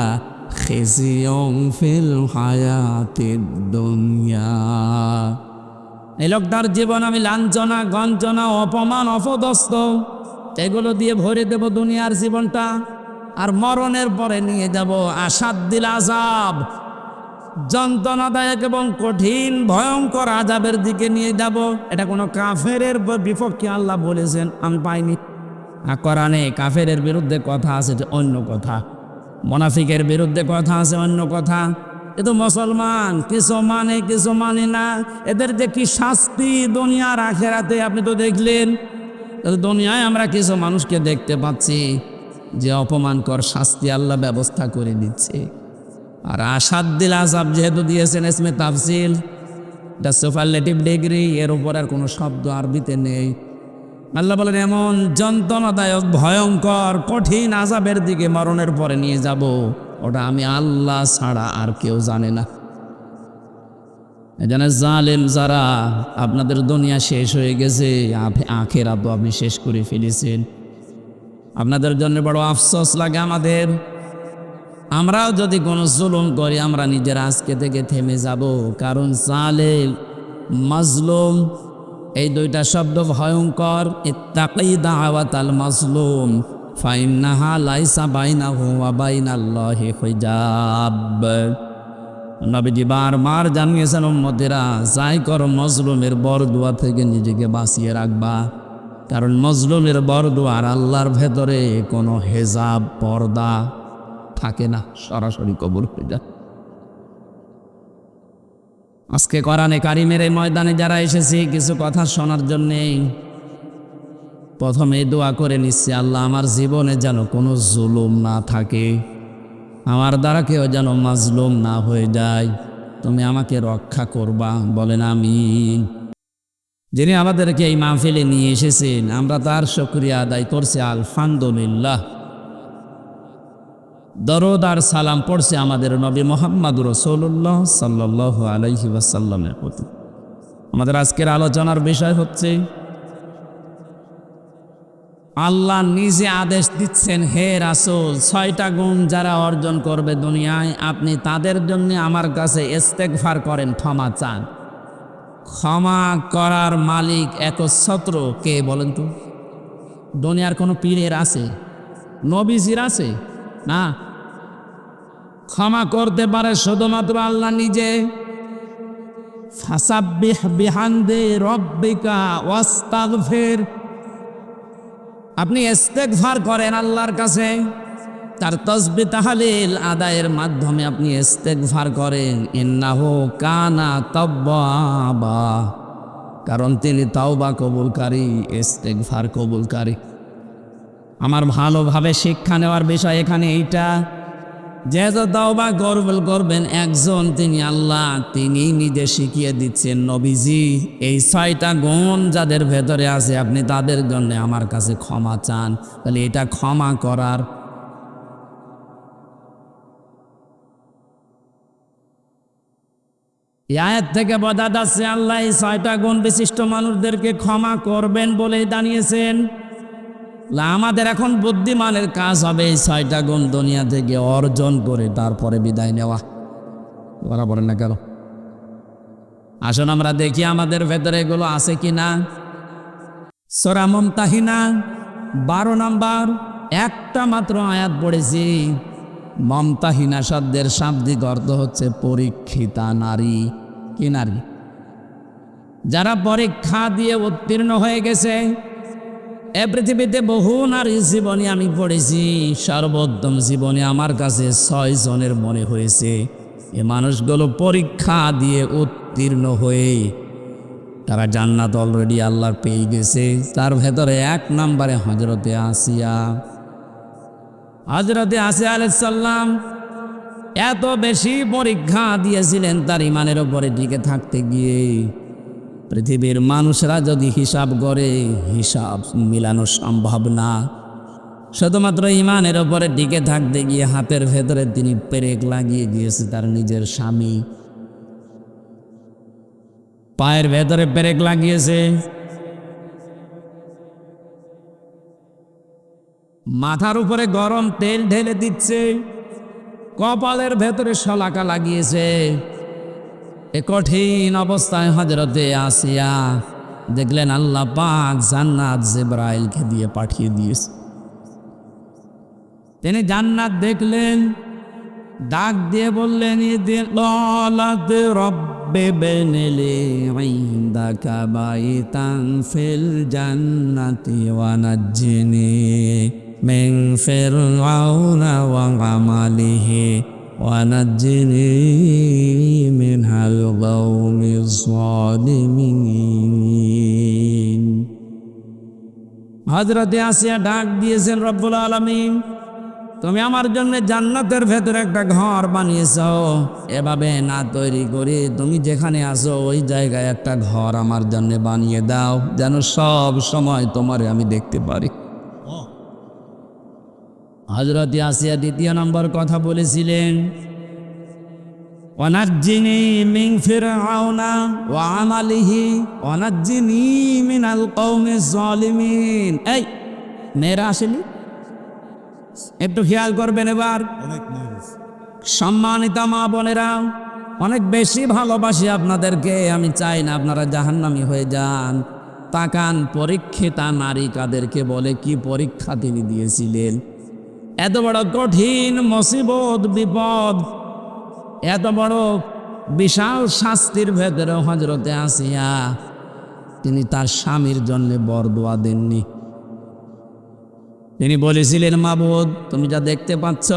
খিজিয়ুন ফিল হায়াতিদ দুনিয়া। এই লোকটার জীবন আমি লাঞ্ছনা, গঞ্জনা, অপমান, অপদস্থ এগুলো দিয়ে ভরে দেব দুনিয়ার জীবনটা, আর মরণের পরে নিয়ে যাব আসাদ্দিল আযাব, যন্ত্রণাদায়ক এবং কঠিন ভয়ঙ্কর আযাবের দিকে নিয়ে যাব। এটা কোনো কাফেরের বিপক্ষে আল্লাহ বলেছেন, আমি পাইনি। আর কোরআনে কাফেরের বিরুদ্ধে কথা আছে, যে অন্য কথা, মুনাফিকের বিরুদ্ধে কথা আছে অন্য কথা। এ তো মুসলমান, কিছু মানে কিছু মানে না। এদের যে কি শাস্তি দুনিয়ার আখেরাতে আপনি তো দেখলেন। দুনিয়ায় আমরা কিছু মানুষকে দেখতে পাচ্ছি যে অপমানকর শাস্তি আল্লাহ ব্যবস্থা করে দিচ্ছে। আর আসাদ্দিল আযাব যেহেতু দিয়েছেন ইসমে তাফসিল, এটা সুপারলেটিভ ডিগ্রি, এর উপর আর কোনো শব্দ আরবিতে নেই। আল্লাহ বলেন এমন যন্ত্রণাদায়ক ভয়ঙ্কর কঠিন আযাবের দিকে মরণের পরে নিয়ে যাব, ওটা আমি আল্লাহ ছাড়া আর কেউ জানে না। এজন্য জালেম যারা, আপনাদের দুনিয়া শেষ হয়ে গেছে, আখিরাত তো আপনি শেষ করে ফেলেছেন। আপনাদের জন্য বড় আফসোস লাগে আমাদের। আমরাও যদি কোনো জুলুম করি, আমরা নিজেরা আজকে থেকে থেমে যাব। কারণ জালেম, মাজলুম, এই দুইটা শব্দ ভয়ঙ্কর। ইত্তাকি দাওয়াতাল মাজলুম ফাইন্নাহা লাইসা বাইনাহু ওয়া বাইনাল্লাহি হিজাব। নবীজি বারবার জানিয়েছেন উম্মতেরা, যাই করো মজলুমের বরদুয়া থেকে নিজেকে বাঁচিয়ে রাখবা, কারণ মজলুমের বরদুয়ার আল্লাহর ভেতরে কোনো হেজাব, পর্দা থাকে না, সরাসরি কবুল হয়ে যায়। আজকে কোরআনে কারিমের এই ময়দানে যারা এসেছি কিছু কথা শোনার জন্যে, প্রথমে দোয়া করে নিচ্ছি, আল্লাহ আমার জীবনে যেন কোনো জুলুম না থাকে, আমার দ্বারা কেউ যেন মাজলুম না হয়ে যায়, তুমি আমাকে রক্ষা করবা, বলেন আমিন। যিনি আমাদেরকে এই মাহফিলে নিয়ে এসেছেন, আমরা তার শুকরিয়া আদায় করছি, আলহামদুলিল্লাহ। দরুদ আর সালাম পড়ছে আমাদের নবী মুহাম্মদুর রাসূলুল্লাহ সাল্লাল্লাহু আলাইহি ওয়াসাল্লামের প্রতি। আমাদের আজকের আলোচনার বিষয় হচ্ছে, আল্লাহ নিজে আদেশ দিচ্ছেন, হে রাসূল, 6টা গুণ যারা অর্জন করবে দুনিয়ায়, আপনি তাদের জন্য আমার কাছে ইস্তেগফার করেন, ক্ষমা চান। ক্ষমা করার মালিক একচ্ছত্র কে বলেন তো? দুনিয়ার কোনো পীরের আছে? নবীজির আছে? না, ক্ষমা করতে পারে শুধুমাত্র আল্লাহ নিজে। ফাসাব্বিহ বিহামদি রাব্বিকা ওয়াস্তাগফির, আপনি ইস্তেগফার করেন আল্লাহর কাছে, তার তাসবিহ তাহলিল আদায়ের মাধ্যমে আপনি ইস্তেগফার করেন। ইন্নাহু কানা তাওয়াবা, কারণ তিনি তাওবা কবুলকারী, ইস্তেগফার কবুলকারী। আমার ভালোভাবে শিক্ষা নেওয়ার বিষয় এখানে এইটা, যেহেতু তওবা করবেন একজন, তিনি আল্লাহ, তিনি নিজে শিখিয়ে দিচ্ছেন, নবীজি এই 6টা গুণ যাদের ভেতরে আছে আপনি তাদের জন্য আমার কাছে ক্ষমা চান। তাহলে এটা ক্ষমা করার এই আয়াত থেকে বোঝা যাচ্ছে আল্লাহ এই 6টা গুণ বিশিষ্ট মানুষদেরকে ক্ষমা করবেন বলে জানিয়েছেন। আমাদের এখন বুদ্ধিমানের কাজ হবে এই 6টা গুণ দুনিয়া থেকে অর্জন করে তারপরে বিদায় নেওয়া। ওরা বলেন না কেন? আসুন আমরা দেখি আমাদের ভেতরে এগুলো আছে কি না। সূরা মুমতাহিনা 12 নম্বর একটা মাত্র আয়াত পড়েছি। মুমতাহিনা শব্দের শাব্দিক অর্থ হচ্ছে পরীক্ষিতা নারী। কি নারী? যারা পরীক্ষা দিয়ে উত্তীর্ণ হয়ে গেছে। এ পৃথিবীতে বহু নারী জীবনী আমি পড়েছি, সর্বোত্তম জীবনী আমার কাছে 6 জনের মনে হয়েছে। এ মানুষগুলো পরীক্ষা দিয়ে উত্তীর্ণ হয়ে তারা জান্নাত অলরেডি আল্লাহ পেয়ে গেছে। তার ভেতরে 1 নম্বরে হযরতে আসিয়া। হযরতে আসিয়া আলাইহিস সালাম এত বেশি পরীক্ষা দিয়েছিলেন তার ইমানের উপরে টিকে থাকতে গিয়ে। পৃথিবীর মানুষরা যদি হিসাব করে হিসাব মিলানো সম্ভব না। শুধুমাত্র ইমানের ওপরে টিকে থাকতে গিয়ে হাতের ভেতরে তিনি পেরেক লাগিয়ে দিয়েছে তার নিজের স্বামী। পায়ের ভেতরে পেরেক লাগিয়েছে, মাথার উপরে গরম তেল ঢেলে দিচ্ছে, কপালের ভেতরে শলাকা লাগিয়েছে। এ কঠিন অবস্থায় হযরতে আসিয়া দেখলেন আল্লাহ পাক জান্নাত জিবরাইলকে দিয়ে পাঠিয়ে দিয়েছে। তিনি জান্নাত দেখলেন, ডাক দিয়ে বললেন ইদিলাত রব্বে বেনলি ইনদাকা বাইতান ফিল জান্নাতি ওয়া নাজ্জিনি মিন ফিরআউনা ওয়া আমালিহি ওয়া নাজ্জিনি মিনাল কওমিজ যালিমিন। হযরতে আসিয়া ডাক দিয়েছেন, রব্বুল আলামিন তুমি আমার জন্য জান্নাতের ভেতরে একটা ঘর বানিয়েছ, এভাবে না তৈরি করে তুমি যেখানে আসো ওই জায়গায় একটা ঘর আমার জন্য বানিয়ে দাও, যেন সব সময় তোমারে আমি দেখতে পারি। হযরত আসিয়া 2 নম্বর কথা বলেছিলেন, ওয়ানাজ্জিনি মিন ফিরআউনা ওয়া আমালিহি ওয়ানাজ্জিনি মিনাল কওমিজ যালিমিন। এই মেয়েরা আসেনি, একটু খেয়াল করবেন। এবার সম্মানিত মা বোনেরা, অনেক বেশি ভালোবাসি আপনাদেরকে, আমি চাই না আপনারা জাহান্নামী হয়ে যান। তাকান পরীক্ষিতা নারী কাদেরকে বলে, কি পরীক্ষা তিনি দিয়েছিলেন। এত বড় কঠিন মুসিবত বিপদ, এত বড় বিশাল শাস্তির ভেতরে হযরতে আসিয়া তিনি তার স্বামীর জন্য বরদোয়া দেননি। তিনি বলেছিলেন, মাবুদ তুমি যা দেখতে পাচ্ছ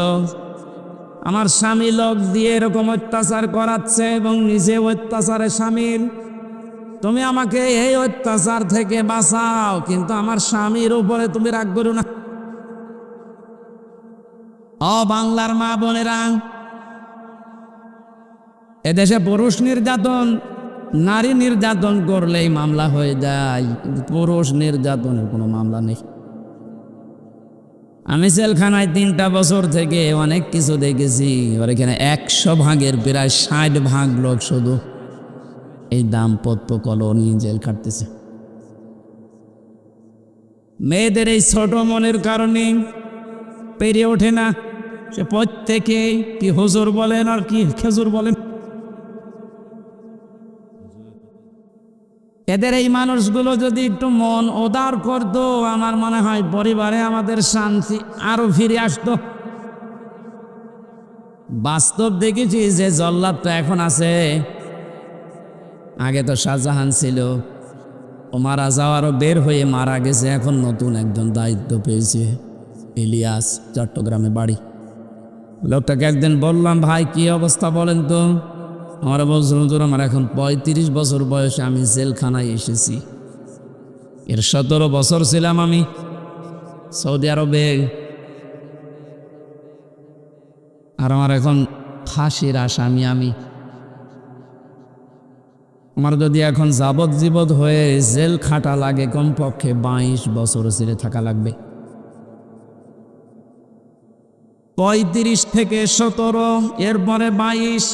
আমার স্বামী লোক দিয়ে এরকম অত্যাচার করাচ্ছে এবং নিজে অত্যাচারে শামিল, তুমি আমাকে এই অত্যাচার থেকে বাঁচাও, কিন্তু আমার স্বামীর উপরে তুমি রাগ করো না। ও বাংলার মা বোনেরা, এদেশে পুরুষ নির্যাতন, নারী নির্যাতন করলেই মামলা হয়ে যায়, কিন্তু পুরুষ নির্যাতনের কোনো মামলা নেই। আমি জেলখানায় 3টা বছর থেকে অনেক কিছু দেখেছি। এবার এখানে 100 ভাগের প্রায় 60 ভাগ লোক শুধু এই দাম্পত্য কলহ নিয়ে জেল কাটতেছে। মেয়েদের এই ছোট মনের কারণে পেরে ওঠে না। সে প্রত্যেকে কি হুজুর বলেন আর কি খেজুর বলেন, এদের এই মানুষগুলো যদি একটু মন উদার করতো, আমার মনে হয় পরিবারে আমাদের শান্তি আরো ফিরে আসতো। বাস্তব দেখেছি যে জল্লাদ তো এখন আছে, আগে তো শাহজাহান ছিল, ও মারা যাওয়ারও বের হয়ে মারা গেছে, এখন নতুন একজন দায়িত্ব পেয়েছে, ইলিয়াস, চট্টগ্রামে বাড়ি। লোকটাকে একদিন বললাম, ভাই কি অবস্থা বলেন তো। আমার বলছিল, হুজুর আমার এখন 35 বছর বয়সে আমি জেলখানায় এসেছি, এর 17 বছর ছিলাম আমি সৌদি আরবে। আর আমার এখন ফাঁসির আসামি আমি। আমার যদি এখন যাবজ্জীবন হয়ে জেল খাটা লাগে, কমপক্ষে 22 বছর জেলে থাকা লাগবে। 35 থেকে 17, এরপরে 22,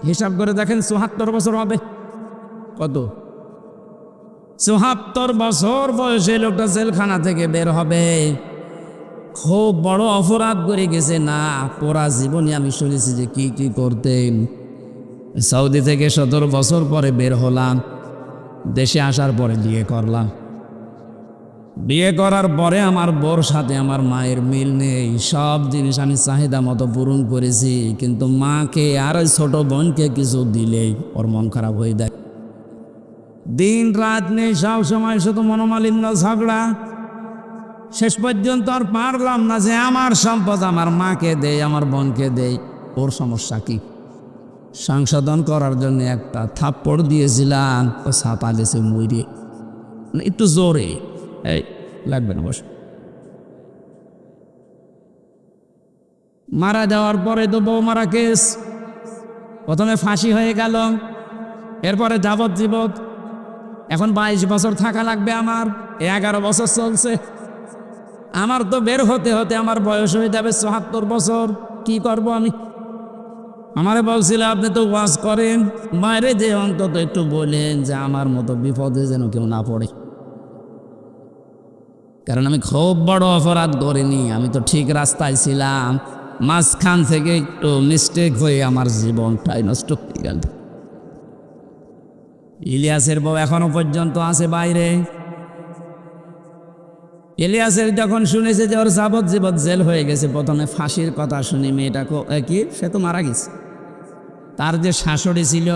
হিসাব করে দেখেন 74 বছর হবে। কত? 74 বছর বয়সে লোকটা জেলখানা থেকে বের হবে। খুব বড় অপরাধ করে গেছে না? পুরা জীবনে আমি শুনেছি যে কি কি করতেন। সৌদি থেকে 17 বছর পরে বের হলাম, দেশে আসার পরে বিয়ে করলাম। বিয়ে করার পরে আমার বউর সাথে আমার মায়ের মিল নেই। সব জিনিস আমি চাহিদা মতো পূরণ করেছি, কিন্তু মাকে আর ওই ছোট বোনকে কিছু দিলেই ওর মন খারাপ হয়ে যায়। দিন রাত নেই, সব সময় শুধু মনোমালিন্য, ঝগড়া। শেষ পর্যন্ত আর পারলাম না যে আমার সম্পদ আমার মাকে দেই, আমার বোনকে দেই। ওর সমস্যা কি? সংশোধন করার জন্য একটা থাপ্পড় দিয়েছিলাম, ও ছাপা গেছে মুইরে, একটু জোরে। এই লাগবে না, বস। মারা যাওয়ার পরে তো বউ মারা কেস, প্রথমে ফাঁসি হয়ে গেল, এরপরে যাবজ্জীবন। এখন 22 বছর থাকা লাগবে আমার। 11 বছর চলছে। আমার তো বের হতে হতে আমার বয়স হয়ে যাবে 74 বছর। কি করব আমি? আমারে বলছিল আপনি তো ওয়াজ করেন, বাইরে যে অন্তত একটু বলেন যে আমার মতো বিপদে যেন কেউ না পড়ে। কারণ আমি খুব বড় অপরাধ করিনি, আমি তো ঠিক রাস্তায় ছিলাম। মাঝখান থেকে একটু মিস্টেক হয়ে আমার জীবনটাই নষ্ট হয়ে গেল। ইলিয়াসের বউ এখনো পর্যন্ত আছে বাইরে। ইলিয়াসের যখন শুনেছে যে ওর যাবজ্জীবন জেল হয়ে গেছে, প্রথমে ফাঁসির কথা শুনি মেয়েটা কি সে তো মারা গেছে। তার যে শাশুড়ি ছিল,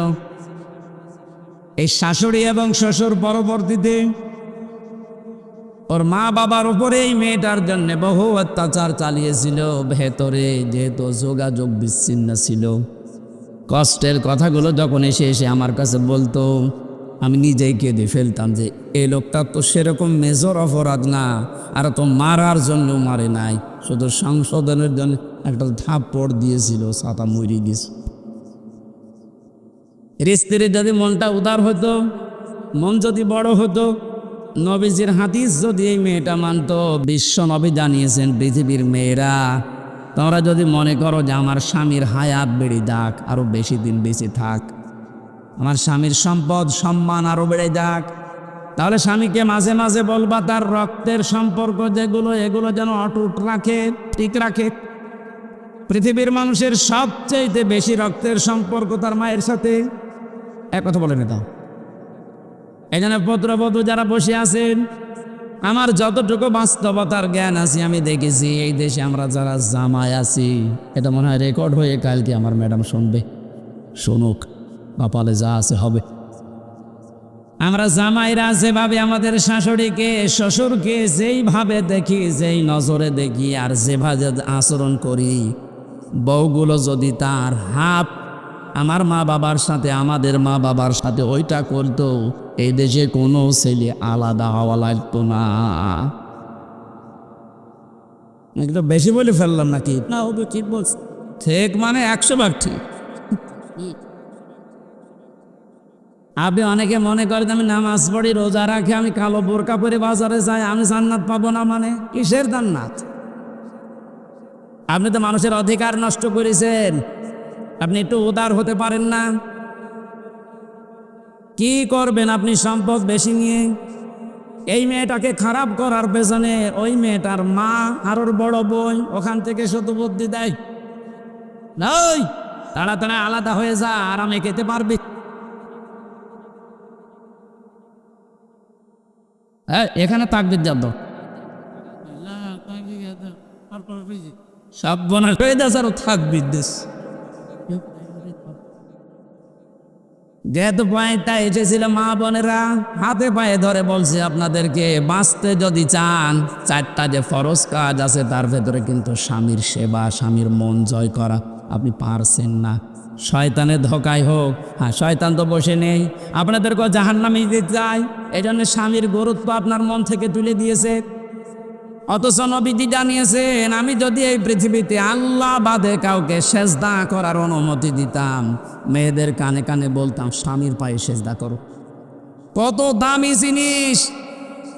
এই শাশুড়ি এবং শ্বশুর পরবর্তীতে ওর মা বাবার উপরে এই মেয়েটার জন্য বহু অত্যাচার চালিয়েছিল। ভেতরে যেহেতু যোগাযোগ বিচ্ছিন্ন ছিল, কষ্টের কথাগুলো যখন এসে এসে আমার কাছে বলতো, আমি নিজেই কেঁদে ফেলতাম যে এই লোকটা তো সেরকম মেজর অপরাধ না, আর তো মারার জন্য মারে নাই, শুধু সংশোধনের জন্য একটা থাপ্পড় দিয়েছিল, ছাতা মরি গেছে। স্ত্রীর যদি মনটা উদার হতো, মন যদি বড় হতো, নবীজির হাদিস যদি এই মেয়েটা মানত। বিশ্ব নবী জানিয়েছেন, পৃথিবীর মেয়েরা, তোমরা যদি মনে করো যে আমার স্বামীর হায়াত বেড়ে যাক, আরো বেশি দিন বেঁচে থাক, আমার স্বামীর সম্পদ সম্মান আরো বেড়ে যাক, তাহলে স্বামীকে মাঝে মাঝে বলবা তার রক্তের সম্পর্ক যেগুলো, এগুলো যেন অটুট রাখে, ঠিক রাখে। পৃথিবীর মানুষের সবচেয়ে বেশি রক্তের সম্পর্ক তার মায়ের সাথে। এক কথা বলে নিতাম। এই জন্য পুত্রবধূ যারা বসে আছেন, আমার যতটুকু বাস্তবতার জ্ঞান আছে আমি দেখেছি, এই দেশে আমরা যারা জামাই আছি, এটা মনে হয় রেকর্ড হয়ে কালকে আমার ম্যাডাম শুনবে, শুনুক, কপালে যা আছে হবে। আমরা জামাইরা যেভাবে আমাদের শাশুড়িকে শ্বশুরকে যেইভাবে দেখি, যেই নজরে দেখি, আর যেভাবে আচরণ করি, বউগুলো যদি তার হাফ আমার মা বাবার সাথে, আমাদের মা বাবার সাথে ওইটা করতো, এই দেশে কোনো ছেলে আলাদা হওয়া লাগতো না। একটু বেশি বলে ফেললাম নাকি? না, ও তো ঠিক বলছে। ঠিক মানে 100 ভাগ ঠিক। আপনি অনেকে মনে করেন আমি নামাজ পড়ি, রোজা রাখি, আমি কালো বোরকা পরে বাজারে যাই, আমি জান্নাত পাবো না। মানে কিসের জান্নাত? আপনি তো মানুষের অধিকার নষ্ট করেছেন। আপনি একটু উদার হতে পারেন না? কি করবেন আপনি সম্পদ বেশি নিয়ে? এই মেয়েটাকে খারাপ করার পেছনে ওই মেয়েটার মা আর ওর বড় বোন ওখান থেকে শুধু বুদ্ধি দেয়, নই তাড়াতাড়ি আলাদা হয়ে যা, আরামে খেতে পারবি। এখানে তাকবীর জাত সব বনার হয়ে দেশ আর তাকবীর দেশ। যেহেতু পয়েন্টটা এসেছিল, মা বোনেরা হাতে পায়ে ধরে বলছে আপনাদেরকে, বাঁচতে যদি চান 4টা যে ফরজ কাজ আছে, তার ভেতরে কিন্তু স্বামীর সেবা, স্বামীর মন জয় করা আপনি পারছেন না। শয়তানের ধোকায় হোক, হ্যাঁ শয়তান তো বসে নেই, আপনাদেরকে জাহান্নামে দিতে চায়। এই জন্য স্বামীর গুরুত্ব আপনার মন থেকে তুলে দিয়েছে। অথচ নবীজি জানিয়েছেন আমি যদি এই পৃথিবীতে আল্লাহ বাদে কাউকে সেজদা করার অনুমতি দিতাম, মেয়েদের কানে কানে বলতাম স্বামীর পায়ে সেজদা করো। কত দামি জিনিস,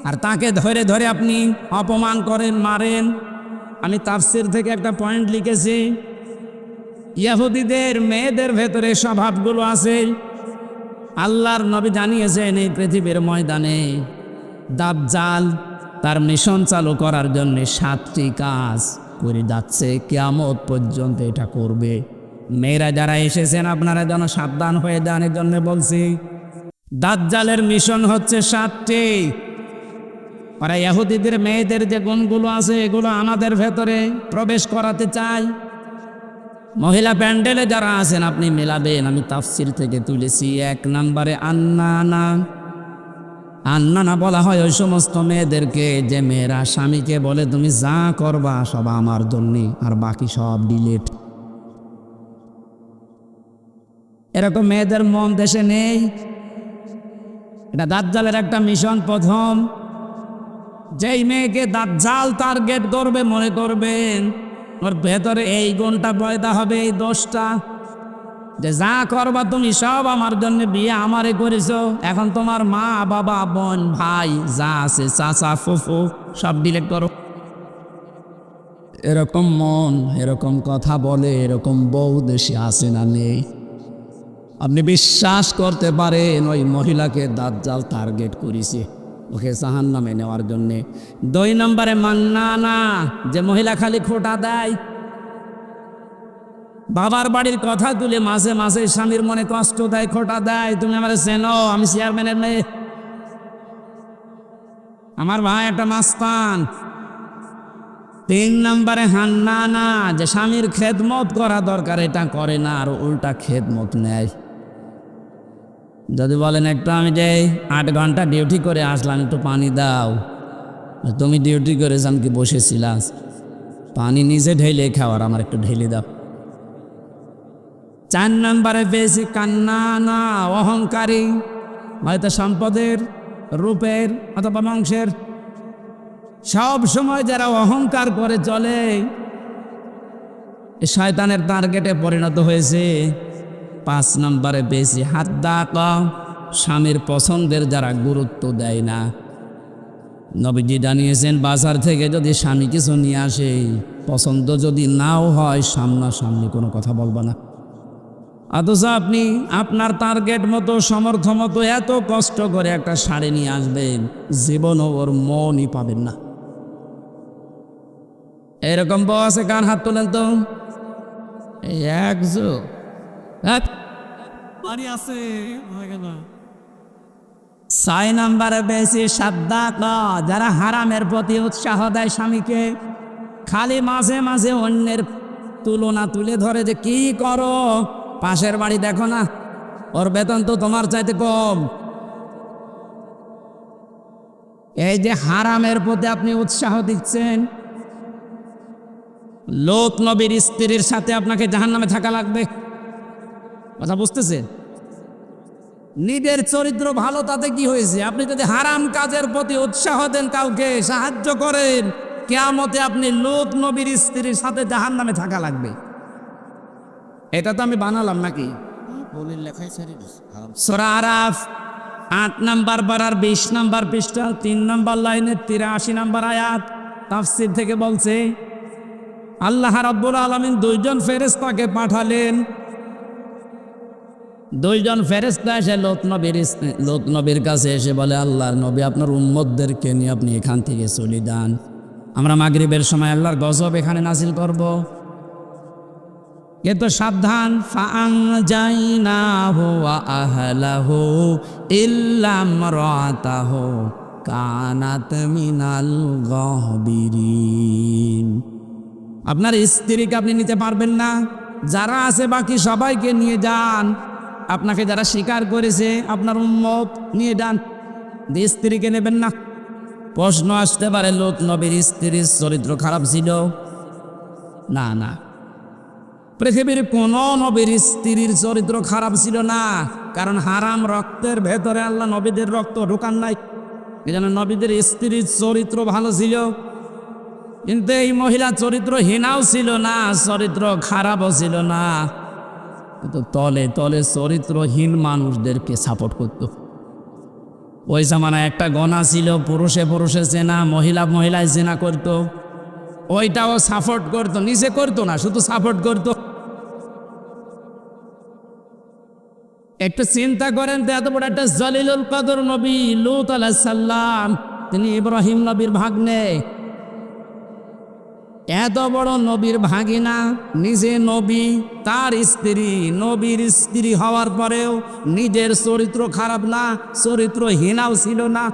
আর তাকে ধরে ধরে আপনি অপমান করেন, মারেন। আমি তাফসীর থেকে একটা পয়েন্ট লিখেছি, ইহুদিদের মেয়েদের ভেতরে স্বভাবগুলো আছে। আল্লাহর নবী জানিয়েছেন এই পৃথিবীর ময়দানে দাজ্জাল তার মিশন চালু করার জন্য 7টি কাজ করে যাচ্ছে, কিয়ামত পর্যন্ত এটা করবে। মেয়েরা যারা এসেছেন আপনারা যেন সাবধান হয়ে যান, এর জন্য বলছি। দাজ্জালের মিশন হচ্ছে 7টি। ওরা ইহুদিদের মেয়েদের যে গুণগুলো আছে এগুলো আমাদের ভেতরে প্রবেশ করাতে চায়। মহিলা প্যান্ডেলে যারা আছেন আপনি মেলাবেন, আমি তাফসীর থেকে তুলেছি। 1 নম্বরে আন্নানা। আন্নানা বলা হয় ওই সমস্ত মেয়েদেরকে যে মেয়েরা স্বামীকে বলে তুমি যা করবা সব আমার জন্যে, আর বাকি সব ডিলেট। এরকম মেয়েদের মন দেশে নেই। এটা দাজ্জালের একটা মিশন। প্রথম যেই মেয়েকে দাজ্জাল টার্গেট করবে, মনে করবেন ওর ভেতরে এই গুণটা পয়দা হবে, এই দোষটা, যে যা করবা তুমি সব আমার জন্য, বিয়ে আমারে করেছো, এখন তোমার মা বাবা বোন ভাই যা আছে চাচা ফুফু সব ডিলেট করো। এরকম মন, এরকম কথা বলে, এরকম বউ দেশে আসে না নেই? আপনি বিশ্বাস করতে পারেন ওই মহিলাকে দাজ্জাল টার্গেট করেছে, ওকে জাহান্নামে নেওয়ার জন্যে। 2 নম্বরে মান্নানা, যে মহিলা খালি খোঁটা দেয়, বাবার বাড়ির কথা তুলে মাঝে মাঝে স্বামীর মনে কষ্ট দেয়, খোঁটা দেয়। তুমি আমার চেনো, আমি চেয়ারম্যানের মেয়ে, আমার ভাই একটা মাস্তান। 3 নম্বরে হান্নানা, যে স্বামীর খেদমত করা দরকার এটা করে না, আর উল্টা খেদমত নেয়। যদি বলেন একটু আমি যে 8 ঘন্টা ডিউটি করে আসলাম, একটু পানি দাও, তুমি ডিউটি করে যান কি বসেছিলাস, পানি নিজে ঢেলে খাওয়ার, আমার একটু ঢেলে দাও। 4 নম্বরে বেশি কান্নানা, অহংকারী, হয়তো সম্পদের, রূপের অথবা বংশের। সব সময় যারা অহংকার করে চলে শয়তানের টার্গেটে পরিণত হয়েছে। 5 নম্বরে বেশি হাদ্দাকা, স্বামীর পছন্দের যারা গুরুত্ব দেয় না। নবীজি জানিয়েছেন বাজার থেকে যদি স্বামী কিছু নিয়ে আসে, পছন্দ যদি নাও হয় সামনাসামনি কোনো কথা বলবা না। অথচ আপনি আপনার টার্গেট মতো সমর্থ মতো এত কষ্ট করে একটা শাড়ি নিয়ে আসবেন, জীবনও ওর মনই পাবেন না। এরকম বউ আছে, কার হাত তোলেন তো? এই একজো আছে। 6 নম্বরে বেশি সাদ্দাকা, যারা হারামের প্রতি উৎসাহ দেয় স্বামীকে, খালি মাঝে মাঝে অন্যের তুলনা তুলে ধরে যে কি করো, পাশের বাড়ি দেখো না, ওর বেতন তো তোমার চাইতে কম। এই যে হারামের প্রতি আপনি উৎসাহ দিচ্ছেন, লোত নবীর স্ত্রীর সাথে আপনাকে জাহান্নামে থাকা লাগবে। কথা বুঝতেছেন? নিজের চরিত্র ভালো তাতে কি হয়েছে? আপনি যদি হারাম কাজের প্রতি উৎসাহ দেন, কাউকে সাহায্য করেন, কিয়ামতে আপনি লোত নবীর স্ত্রীর সাথে জাহান্নামে থাকা লাগবে। এটা তো আমি বানালাম নাকি? সূরা আরাফ 8 নম্বর পারার 20 নম্বর পৃষ্ঠা 3 নম্বর লাইনের 83 নম্বর আয়াত তাফসীর থেকে বলছে, আল্লাহ রাব্বুল আলামিন 2 জন ফেরেশতাকে পাঠালেন। 2 জন ফেরেশতা এসে লোত নবীর কাছে এসে বলে, আল্লাহর নবী আপনার উম্মতদেরকে নিয়ে আপনি এখান থেকে চলে যান, আমরা মাগরিবের সময় আল্লাহর গজব এখানে নাজিল করব। কিন্তু সাবধান, ফাআনজাইনাহু ওয়া আহলাহু ইল্লা ইমরাতাহু কানাত মিনাল গাহবিরিন। আপনার স্ত্রীকে আপনি নিতে পারবেন না, যারা আছে বাকি সবাইকে নিয়ে যান। আপনাকে যারা স্বীকার করেছে আপনার উম্মত, নিয়ে যান, স্ত্রীকে নেবেন না। প্রশ্ন আসতে পারে, লোত নবীর স্ত্রীর চরিত্র খারাপ ছিল? না না, পৃথিবীর কোন নবীর স্ত্রীর চরিত্র খারাপ ছিল না, কারণ হারাম রক্তের ভেতরে আল্লাহ নবীদের রক্ত ঢোকান নাই। এই জন্য নবীদের স্ত্রীর চরিত্র ভালো ছিল। কিন্তু এই মহিলা চরিত্রহীনাও ছিল না, চরিত্র খারাপও ছিল না, কিন্তু তলে তলে চরিত্রহীন মানুষদেরকে সাপোর্ট করত। ওই জামানায় একটা গণা ছিল, পুরুষে পুরুষে চেনা, মহিলা মহিলায় চেনা করত, ওইটাও সাপোর্ট করত, নিজে করতো না, শুধু সাপোর্ট করত। একটু চিন্তা করেন তো, এত বড় একটা জলিলুল কদর নবী লূত আলাইহিস সালাম, তিনি ইব্রাহিম নবীর ভাগ্নে, এত বড় নবীর ভাগিনা, নিজে নবী, তার স্ত্রী নবীর স্ত্রী হওয়ার পরেও নিজের চরিত্র খারাপ না, চরিত্রহীনাও ছিল না,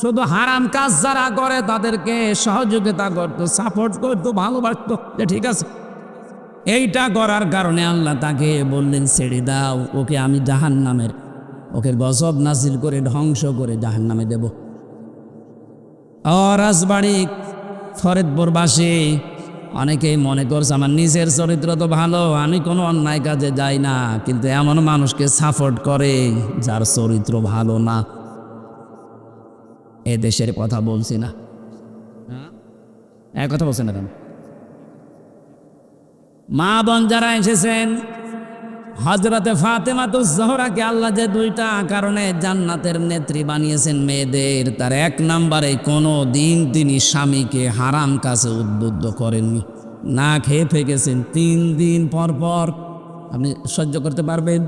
শুধু হারাম কাজ যারা করে তাদেরকে সহযোগিতা করতো, সাপোর্ট করতো, ভালোবাসতো, যে ঠিক আছে। এইটা করার কারণে আল্লাহ তাকে বললেন ছেড়ে দাও, ওকে আমি জাহান্নামের, ওকে গজব নাজিল করে ধ্বংস করে জাহান্নামে দেব। রাজবাড়ি ফরিদপুরবাসী অনেকেই মনে করছে আমার নিজের চরিত্র তো ভালো, আমি কোনো অন্যায় কাজে যাই না, কিন্তু এমন মানুষকে সাপোর্ট করে যার চরিত্র ভালো না। এ দেশের কথা বলছি না, এক কথা বলছে না কেন? মা বোন যারা এসেছেন, হযরতে ফাতেমাতুজ জোহরাকে আল্লাহ যে দুইটা কারণে জান্নাতের নেত্রী বানিয়েছেন মেয়েদের, তার এক নম্বরে কোনো দিন তিনি স্বামীকে হারাম কাজে উদ্বুদ্ধ করেননি। না খেয়ে ফেকেছেন 3 দিন পর পর, আপনি সহ্য করতে পারবেন?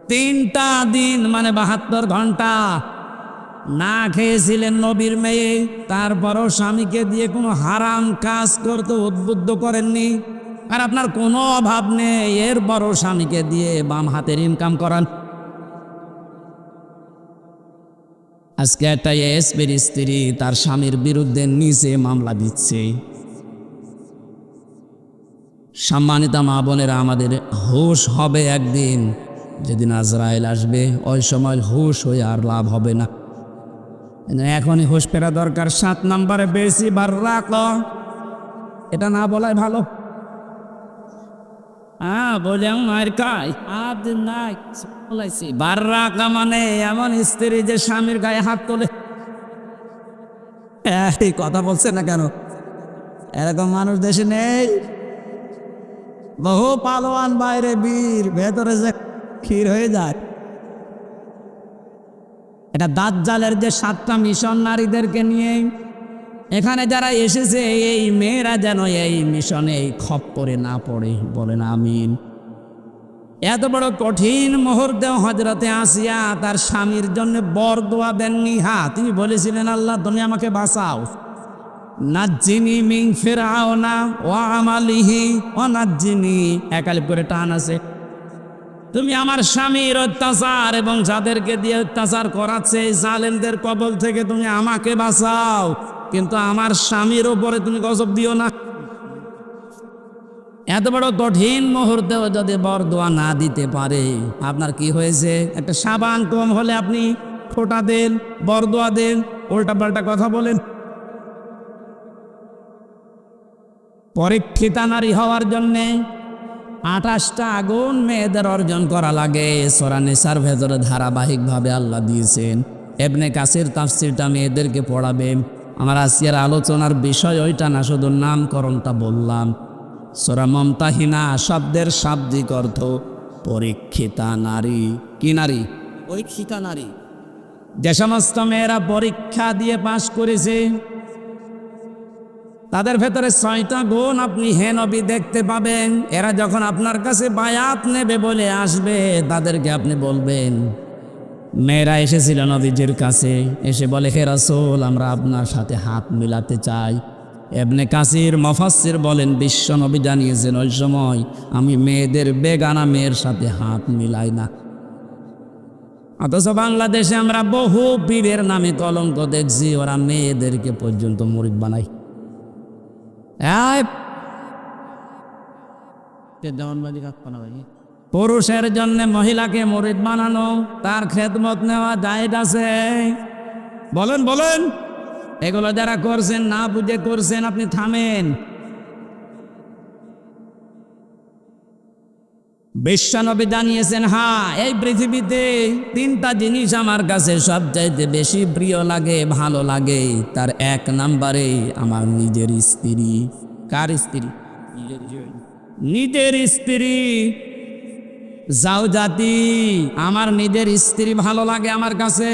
3টা দিন মানে 72 ঘন্টা না খেয়েছিলেন নবীর মেয়ে, তারপরও স্বামীকে দিয়ে কোনো হারাম কাজ করতে উদ্বুদ্ধ করেননি। আর আপনার কোনো অভাব নেই, এরপরও স্বামীকে দিয়ে বাম হাতের ইনকাম করান। আজকে একটা এসপির স্ত্রী তার স্বামীর বিরুদ্ধে নিজে মামলা দিচ্ছে। সম্মানিত মা বোনেরা, আমাদের হুঁশ হবে একদিন, যেদিন আজরাইল আসবে, ওই সময় হুঁশ হয়ে আর লাভ হবে না। এখনই হুঁশ ফেরা দরকার। 7 নম্বরে বেশি বার রাখ, এটা না বলাই ভালো। বলে মায়ের কায় হাত নাই বলাইছি, বার রাখা মানে এমন স্ত্রী যে স্বামীর গায়ে হাত তোলে। এই কথা বলছে না কেন? এরকম মানুষ দেশে নেই। বহু পালোয়ান বাইরে বীর, ভেতরে যে ক্ষীর হয়ে যায়। এটা দাজ্জালের যে 7টা মিশন নারীদেরকে নিয়ে এখানে যারা এসেছে, এই মেয়েরা যেন এই মিশনে এই খপ্পরে না পড়ে, বলেন আমিন। এত বড় কঠিন মুহূর্তে হযরতে আসিয়া তার স্বামীর জন্য বরদোয়া দেননি। তিনি বলেছিলেন, আল্লাহ তুমি আমাকে বাঁচাও, নাজ্জিনি মিন ফিরআউনা ওয়া আমালিহি ওয়া নাজ্জিনি, একালিপ করে টান আছে। তুমি আমার স্বামীর অত্যাচার এবং যাদেরকে দিয়ে অত্যাচার করাচ্ছে জালেমদের কবল থেকে তুমি আমাকে বাঁচাও, কিন্তু আমার স্বামীর উপরে তুমি গজব দিও না। এত বড় কঠিন মুহূর্তেও যদি বরদোয়া না দিতে পারে, আপনার কি হয়েছে? একটা সাবান কম হলে আপনি খোটা দেন, বরদোয়া দেন, উল্টা পাল্টা কথা বলেন। পরীক্ষিতা নারী হওয়ার জন্যে 28টা আগুন মেয়েদের অর্জন করা লাগে। সূরা নিসার ভেতরে ধারাবাহিকভাবে আল্লাহ দিয়েছেন। ইবনে কাসির তাফসীরটা মেয়েদেরকে পড়াবেন। আমার আজকের আলোচনার বিষয় ওইটা না, শুধু নামকরণটা বললাম। সূরা মুমতাহিনা শব্দের শাব্দিক অর্থ পরীক্ষিতা নারী। কি নারী? পরীক্ষিতা নারী। যে সমস্ত মেয়েরা পরীক্ষা দিয়ে পাশ করেছে, তাদের ভেতরে 6টা গুণ আপনি হে নবী দেখতে পাবেন। এরা যখন আপনার কাছে বায়াত নেবে বলে আসবে, তাদেরকে আপনি বলবেন, মেয়েরা এসেছিল নবীজির কাছে, এসে বলে, হে রাসূল, আমরা আপনার সাথে হাত মিলাতে চাই। ইবনে কাসির মুফাসসির বলেন, বিশ্ব নবী জানিয়েছেন, ওই সময় আমি মেয়েদের বেগানা মেয়ের সাথে হাত মিলাই না। অথচ বাংলাদেশে আমরা বহু পীরের নামে কলঙ্ক দেখছি, ওরা মেয়েদেরকে পর্যন্ত মুরিদ বানায়। পুরুষের জন্য মহিলাকে মুরিদ বানানো, তার খেদমত নেওয়া জায়েজ আছে? বলেন বলেন। এগুলো যারা করছেন না বুঝে করছেন, আপনি থামেন। বিশ্বনবী জানিয়েছেন, হ্যাঁ, এই পৃথিবীতে তিনটা জিনিস আমার কাছে সবচাইতে বেশি প্রিয় লাগে, ভালো লাগে। তার এক নম্বরে আমার নিজের স্ত্রী। কার স্ত্রী? নিজের স্ত্রী। জাউজাতি, আমার নিজের স্ত্রী ভালো লাগে আমার কাছে।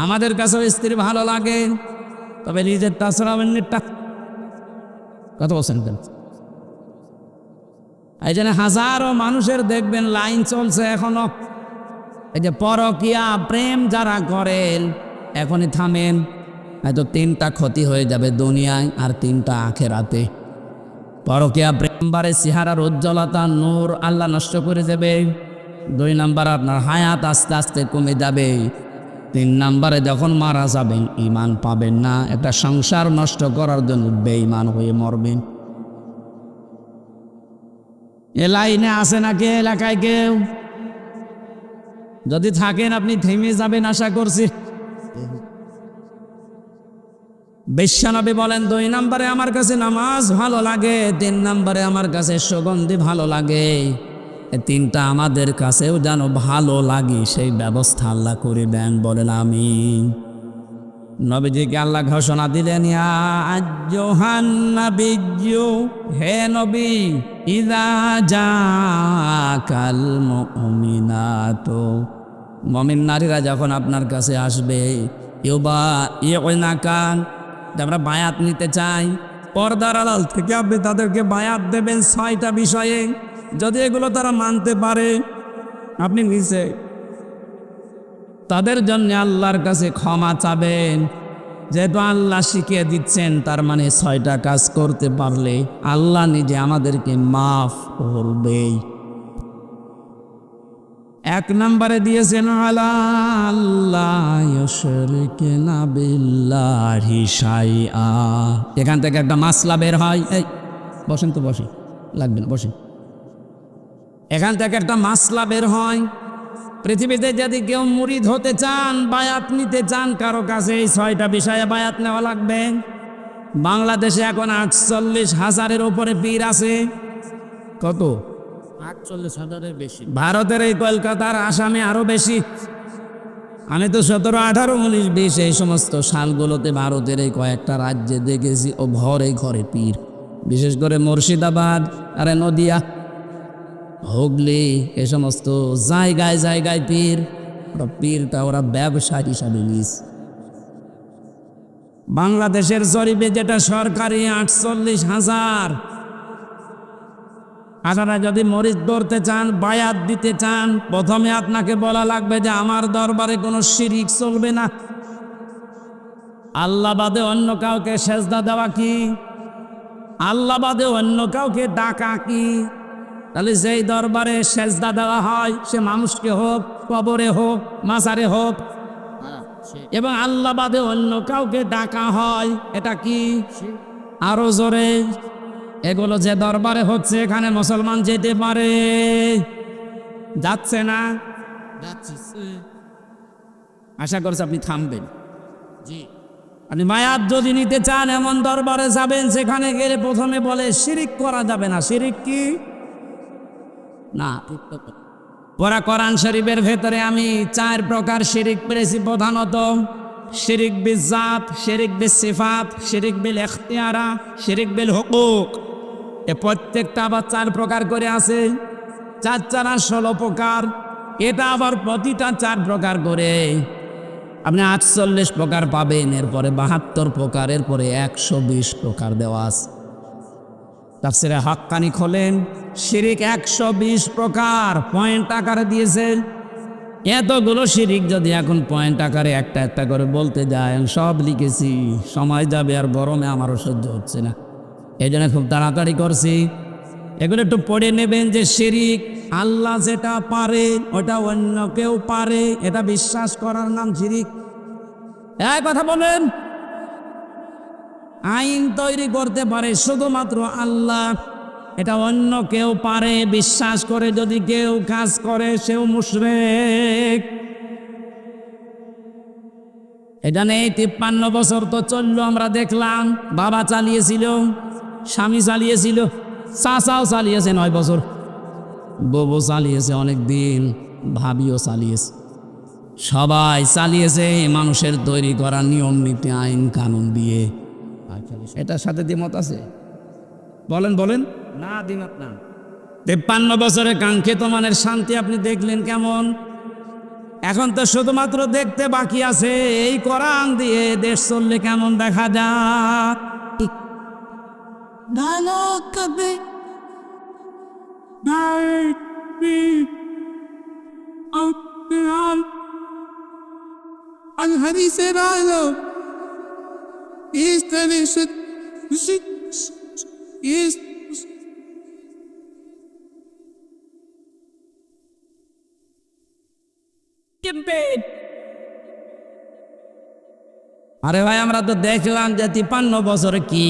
আমাদের কাছেও স্ত্রী ভালো লাগে, তবে নিজের তাছাড়া অন্যেরটা। কত বলছেন কেন? এই জন্য হাজারো মানুষের দেখবেন লাইন চলছে এখনো। এই যে পরকিয়া প্রেম যারা করেন, এখনই থামেন, হয়তো তিনটা ক্ষতি হয়ে যাবে দুনিয়ায় আর তিনটা আখেরাতে। পরকিয়া প্রেমবারে চেহারার উজ্জ্বলতা, নূর আল্লাহ নষ্ট করে দেবে। 2 নাম্বার, আপনার হায়াত আস্তে আস্তে কমে যাবে। 3 নাম্বারে যখন মারা যাবেন ঈমান পাবেন না। একটা সংসার নষ্ট করার জন্য বেঈমান হয়ে মরবেন। এ লাইনে আছে নাকি এলাকায় কেউ? যদি থাকেন আপনি থেমে যাবেন আশা করছি। বিশ্বনবী বলেন, 2 নম্বরে আমার কাছে নামাজ ভালো লাগে, 3 নম্বরে আমার কাছে সুগন্ধি ভালো লাগে। এই তিনটা আমাদের কাছেও যেন ভালো লাগে, সেই ব্যবস্থা আল্লাহ করে দেন। বলেন আমিন। নবীজিকে আল্লাহ ঘোষণা দিলেন, ইয়া আইয়ুহান নাবিয়্যু, হে নবী, ইযা জাকাল মুমিনাতু, মুমিন নারীরা যখন আপনার কাছে আসবে, ইউবাইয়ুনাকা, আমরা বায়াত নিতে চাই, পর্দার আড়াল থেকে আপনি তাদেরকে বায়াত দেবেন 6টা বিষয়ে। যদি এগুলো তারা মানতে পারে, আপনি নিচে তাদের জন্য আল্লাহর কাছে ক্ষমা চাবেন। যেহেতু আল্লাহ শিখিয়ে দিচ্ছেন, তার মানে 6টা কাজ করতে পারলে আল্লাহ নিজে আমাদেরকে মাফ করবেই। 1 নম্বরে দিয়েছেন, আলা আল্লাহ ইউশরিকুনা বিল্লাহি শাইআ। এখান থেকে একটা মাসলা বের হয়। এই বসেন তো, বসি, লাগবে না, বসেন। এখান থেকে একটা মাসলা বের হয়। পৃথিবীতে যদি কেউ মুরিদ হতে চান, বায়াত নিতে চান কারো কাছে, এই 6টা বিষয়ে বায়াত নেওয়া লাগবে। বাংলাদেশে এখন 48,000-এর উপরে পীর আছে। কত? 48,000-এর বেশি। ভারতের এই কলকাতার, আসামে আরো বেশি। আমি তো 17, 18, 19, 20 এই সমস্ত সালগুলোতে ভারতের এই কয়েকটা রাজ্যে দেখেছি ও ঘরে ঘরে পীর। বিশেষ করে মুর্শিদাবাদ, আরে নদিয়া, হুগলি, এ সমস্ত জায়গায় জায়গায় পীর। ওরা পীরটা ওরা ব্যবসা হিসাবে নিয়েছে। বাংলাদেশের জরিপে যেটা সরকারি 48,000। আপনারা যদি মরিদ ধরতে চান, বায়াত দিতে চান, প্রথমে আপনাকে বলা লাগবে যে আমার দরবারে কোনো শিরিক চলবে না। আল্লাহ বাদে অন্য কাউকে সেজদা দেওয়া কি? আল্লাহ বাদে অন্য কাউকে ডাকা কি? তাহলে যেই দরবারে সেজদা দেওয়া হয়, সে মানুষকে হোক, কবরে হোক, মাজারে হোক, এবং আল্লাহ বাদে অন্য কাউকে ডাকা হয়, এটা কি? আরো জোরে। এগুলো যে দরবারে হচ্ছে, এখানে মুসলমান যেতে পারে? যাচ্ছে না? আশা করছি আপনি থামবেন। জি, আপনি বায়াত যদি নিতে চান, এমন দরবারে যাবেন সেখানে গেলে প্রথমে বলে শিরিক করা যাবে না। শিরিক কি? না, পরা কোরআন শরীফের ভেতরে আমি 4 প্রকার শিরিক পেয়েছি প্রধানত। শিরিক বিল জাত, শিরিক বিল সিফাত, শিরিক বিল ইখতিয়ারা, শিরিক বিল হুকুক। এ প্রত্যেকটা আবার 4 প্রকার করে আছে। 4 4 16 প্রকার। এটা আবার প্রতিটা 4 প্রকার করে আপনি 48 প্রকার পাবেন। এরপরে 72 প্রকার, এরপরে 120 প্রকার দেওয়া আছে। তাফসিরে হাক্কানি খোলেন, শিরিক 120 প্রকার পয়েন্ট আকারে দিয়েছেন। এতগুলো শিরিক যদি এখন পয়েন্ট আকারে একটা একটা করে বলতে যায়, সব লিখেছি, সময় যাবে আর গরমে আমারও সহ্য হচ্ছে না। এই জন্য খুব তাড়াতাড়ি করছি। এগুলো একটু পড়ে নেবেন যে শিরিক আল্লাহ যেটা পারে ওটা অন্য কেউ পারে, এটা বিশ্বাস করার নাম শিরিক। এই কথা বলেন, আইন তৈরি করতে পারে শুধুমাত্র আল্লাহ, এটা অন্য কেউ পারে বিশ্বাস করে যদি কেউ কাজ করে, সেও মুশরিক। এটা নেই 53 বছর তো চললো, আমরা দেখলাম। বাবা চালিয়েছিল, স্বামী চালিয়েছিল, চাচাও চালিয়েছে 9 বছর। বউ চালিয়েছে অনেক দিন, ভাবিও চালিয়েছে, সবাই চালিয়েছে মানুষের তৈরি করা নিয়ম নীতি আইন কানুন দিয়ে। এটার সাথে দ্বিমত আছে? বলেন বলেন। না দিনত না। 53 বছরের কাঙ্ক্ষিত মানের শান্তি আপনি দেখলেন কেমন? এখন তো শুধুমাত্র দেখতে বাকি আছে এই কোরআন দিয়ে দেশ চললে কেমন দেখা যায়। الحديث الأعلى يستلشت আরে ভাই, আমরা তো দেখলাম যে 53 বছরে কি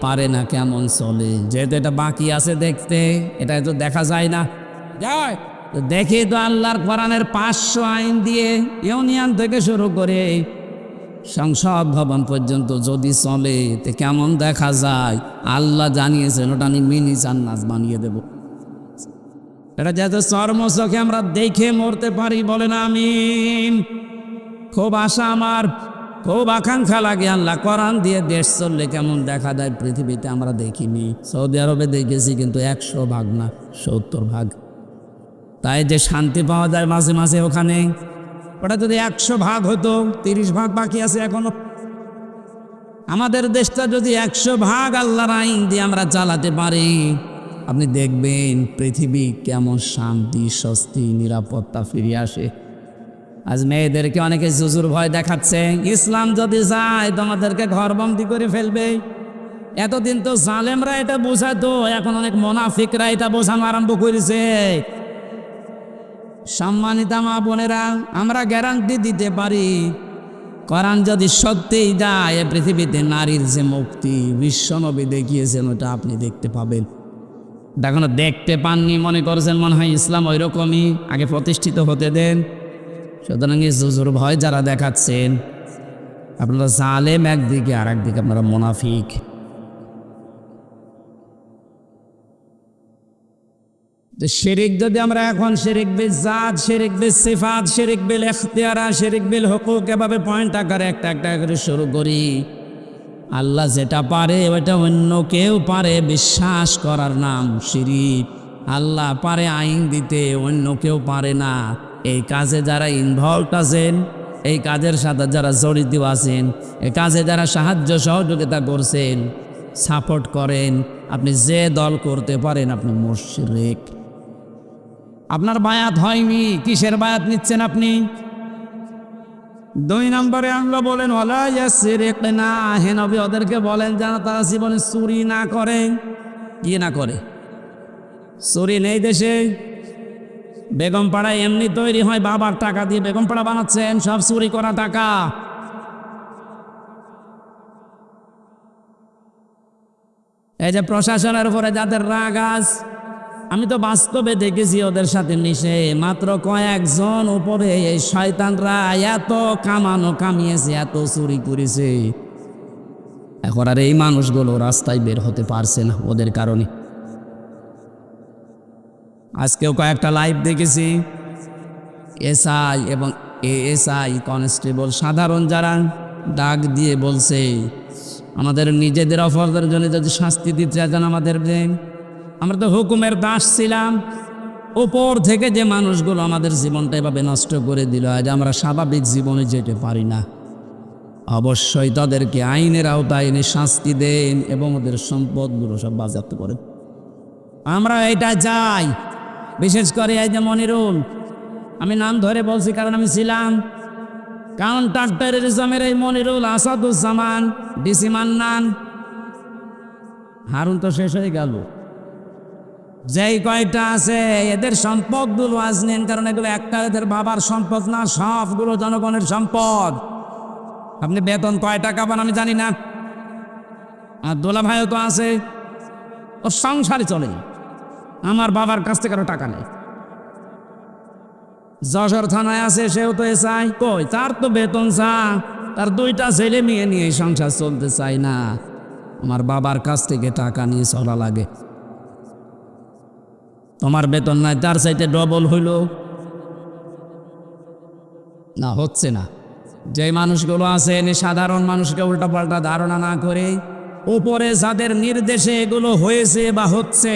পারে না, কেমন চলে। যেহেতু এটা বাকি আছে দেখতে, এটা তো দেখা যায় না, যায় তো দেখি তো আল্লাহর কোরআনের 500 আইন দিয়ে ইউনিয়ন থেকে শুরু করে সংসদ ভবন পর্যন্ত যদি চলে তে কেমন দেখা যায়। আল্লাহ জানিয়েছেন ওটা আমি মিনি জান্নাত বানিয়ে দেব। এটা যাতে চর্মচোখে আমরা দেখে মরতে পারি, বলেন আমিন। খুব আশা আমার, খুব আকাঙ্ক্ষা লাগে আল্লাহ কোরআন দিয়ে দেশ চললে কেমন দেখা যায় পৃথিবীতে আমরা দেখিনি। সৌদি আরবে দেখেছি কিন্তু 100 ভাগ না, 70 ভাগ। তাই যে শান্তি পাওয়া যায় মাঝে মাঝে ওখানে, ওটা যদি 100 ভাগ হতো, 30 ভাগ বাকি আছে এখনো। আমাদের দেশটা যদি 100 ভাগ আল্লাহর আইন দিয়ে আমরা চালাতে পারি, আপনি দেখবেন পৃথিবী কেমন শান্তি, স্বস্তি, নিরাপত্তা ফিরে আসে। আজ মেয়েদেরকে অনেকে জুজুর ভয় দেখাচ্ছে, ইসলাম যদি যায় তোমাদেরকে ঘরবন্দি করে ফেলবে। এতদিন তো জালেমরা এটা বোঝাতো, এখন অনেক মুনাফিকরা এটা বোঝানো আরম্ভ করেছে। সম্মানিতা মা বোনেরা, আমরা গ্যারান্টি দিতে পারি কোরআন যদি সত্যিই যায় পৃথিবীতে নারীর যে মুক্তি বিশ্বনবী দেখিয়েছেন ওটা আপনি দেখতে পাবেন। এখনো দেখতে পাননি, মনে করছেন মনে হয় ইসলাম ওই রকমই, আগে প্রতিষ্ঠিত হতে দেন। সুতরাং এই জুজুর ভয় যারা দেখাচ্ছেন, আপনারা জালেম একদিকে, আর একদিকে আপনারা মুনাফিক। শিরিক যদি আমরা এখন শিরিক বিল জাত, শিরিক বিল সিফাত, শিরিক বিল ইখতিয়ারা, শিরিক বিল হুকুক এভাবে পয়েন্ট আকারে একটা একটা করে শুরু করি, আল্লাহ যেটা পারে ওইটা অন্য কেউ পারে বিশ্বাস করার নাম শিরিক। আল্লাহ পারে আইন দিতে, অন্য কেউ পারে না। এই কাজে যারা ইনভলভ আছেন, এই কাজের সাথে যারা জড়িত আছেন, এই কাজে যারা সাহায্য সহযোগিতা করছেন, সাপোর্ট করেন, আপনি যে দল করতে পারেন আপনি মুশরিক। আপনার বায়াত হয়নি, কিসের বায়াত নিচ্ছেন আপনি? 2 নম্বরে আল্লাহ বলেন ওয়ালা ইয়াসরিকনা, হে নবী ওদেরকে বলেন যেন তারা জীবনে চুরি না করে। কি না করে? চুরি নেই দেশে। বেগম পাড়ায় এমনি তৈরি হয়, বাবার টাকা দিয়ে বেগম পাড়া বানাচ্ছেন, সব চুরি করা টাকা। এই যে প্রশাসনের উপরে যাদের রাগ আজ, আমি তো বাস্তবে দেখেছি ওদের সাথে মিশে, মাত্র কয়েকজন উপরে এই শয়তানরা এত কামিয়েছে, এত চুরি করেছে। এখন আর এই মানুষগুলো রাস্তায় বের হতে পারছে না ওদের কারণে। আজকেও কয়েকটা লাইভ দেখেছি, এসআই এবং এএসআই কনস্টেবল সাধারণ যারা ডাক দিয়ে বলছে আমাদের নিজেদের অপরাধের জন্য যদি শাস্তি দিতে চান আমাদের দেন। আমরা তো হুকুমের দাস ছিলাম, ওপর থেকে যে মানুষগুলো আমাদের জীবনটা এভাবে নষ্ট করে দিল, আজ আমরা স্বাভাবিক জীবনে যেতে পারি না। অবশ্যই তাদেরকে আইনের আওতায় এনে শাস্তি দেন এবং ওদের সম্পদগুলো সব বাজেয়াপ্ত করেন। আমরা এটা চাই। বিশেষ করে এই যে মনিরুল, আমি নাম ধরে বলছি কারণ আমি ছিলাম কাউন্টার টেররিজমের এই মনিরুল, আসাদুজ্জামান, ডিসি মান্নান, হারুন তো শেষ হয়ে গেল। যেই কয়টা আছে এদের সম্পদগুলো আজ নেন, কারণ এগুলো একটা এদের বাবার সম্পদ না, সবগুলো জনগণের সম্পদ। আপনি বেতন কয় টাকা পান আমি জানি না, আর দোলা ভাইও তো আছে, ও সংসারে চলে। আমার বাবার কাছ থেকে কারো টাকা নেই। যশোর থানায় আছে, সেও তো এসআই, কই তার তো বেতন চা, তার 2টা ছেলে মেয়ে নিয়ে সংসার চলতে চাই না, আমার বাবার কাছ থেকে টাকা নিয়ে চলা লাগে। তোমার বেতন নাই তার চাইতে ডবল হইল না, হচ্ছে না। যে মানুষগুলো আছে সাধারণ মানুষকে উল্টাপাল্টা ধারণা না করে উপরে যাদের নির্দেশে এগুলো হয়েছে বা হচ্ছে,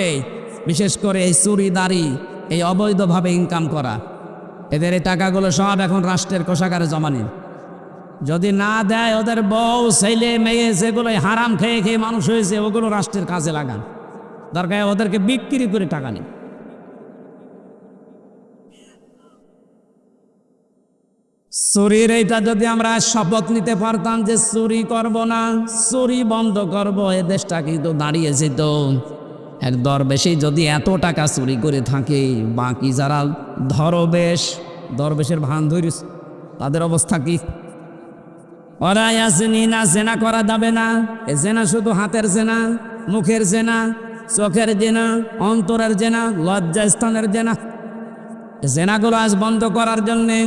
বিশেষ করে এই চুরিদারি, এই অবৈধভাবে ইনকাম করা, এদের এই টাকাগুলো সব এখন রাষ্ট্রের কোষাগারে জমা নিন। যদি না দেয় ওদের বউ ছেলে মেয়ে যেগুলো হারাম খেয়ে খেয়ে মানুষ হয়েছে ওগুলো রাষ্ট্রের কাজে লাগান, দরকার ওদেরকে বিক্রি করে টাকা নিন। চুরির এইটা যদি আমরা শপথ নিতে পারতাম যে চুরি করব না, চুরি বন্ধ করব, এ দেশটা কিন্তু দাঁড়িয়ে যেত। এক দরবেশে যদি এত টাকা চুরি করে থাকে, বাকি যারা দরবেশের ভান ধরিস তাদের অবস্থা কি? ওরা আসেনি না, জেনা করা যাবে না। এ জেনা শুধু হাতের জেনা, মুখের জেনা, চোখের জেনা, অন্তরের জেনা, লজ্জাস্থানের জেনা। জেনাগুলো আজ বন্ধ করার জন্যে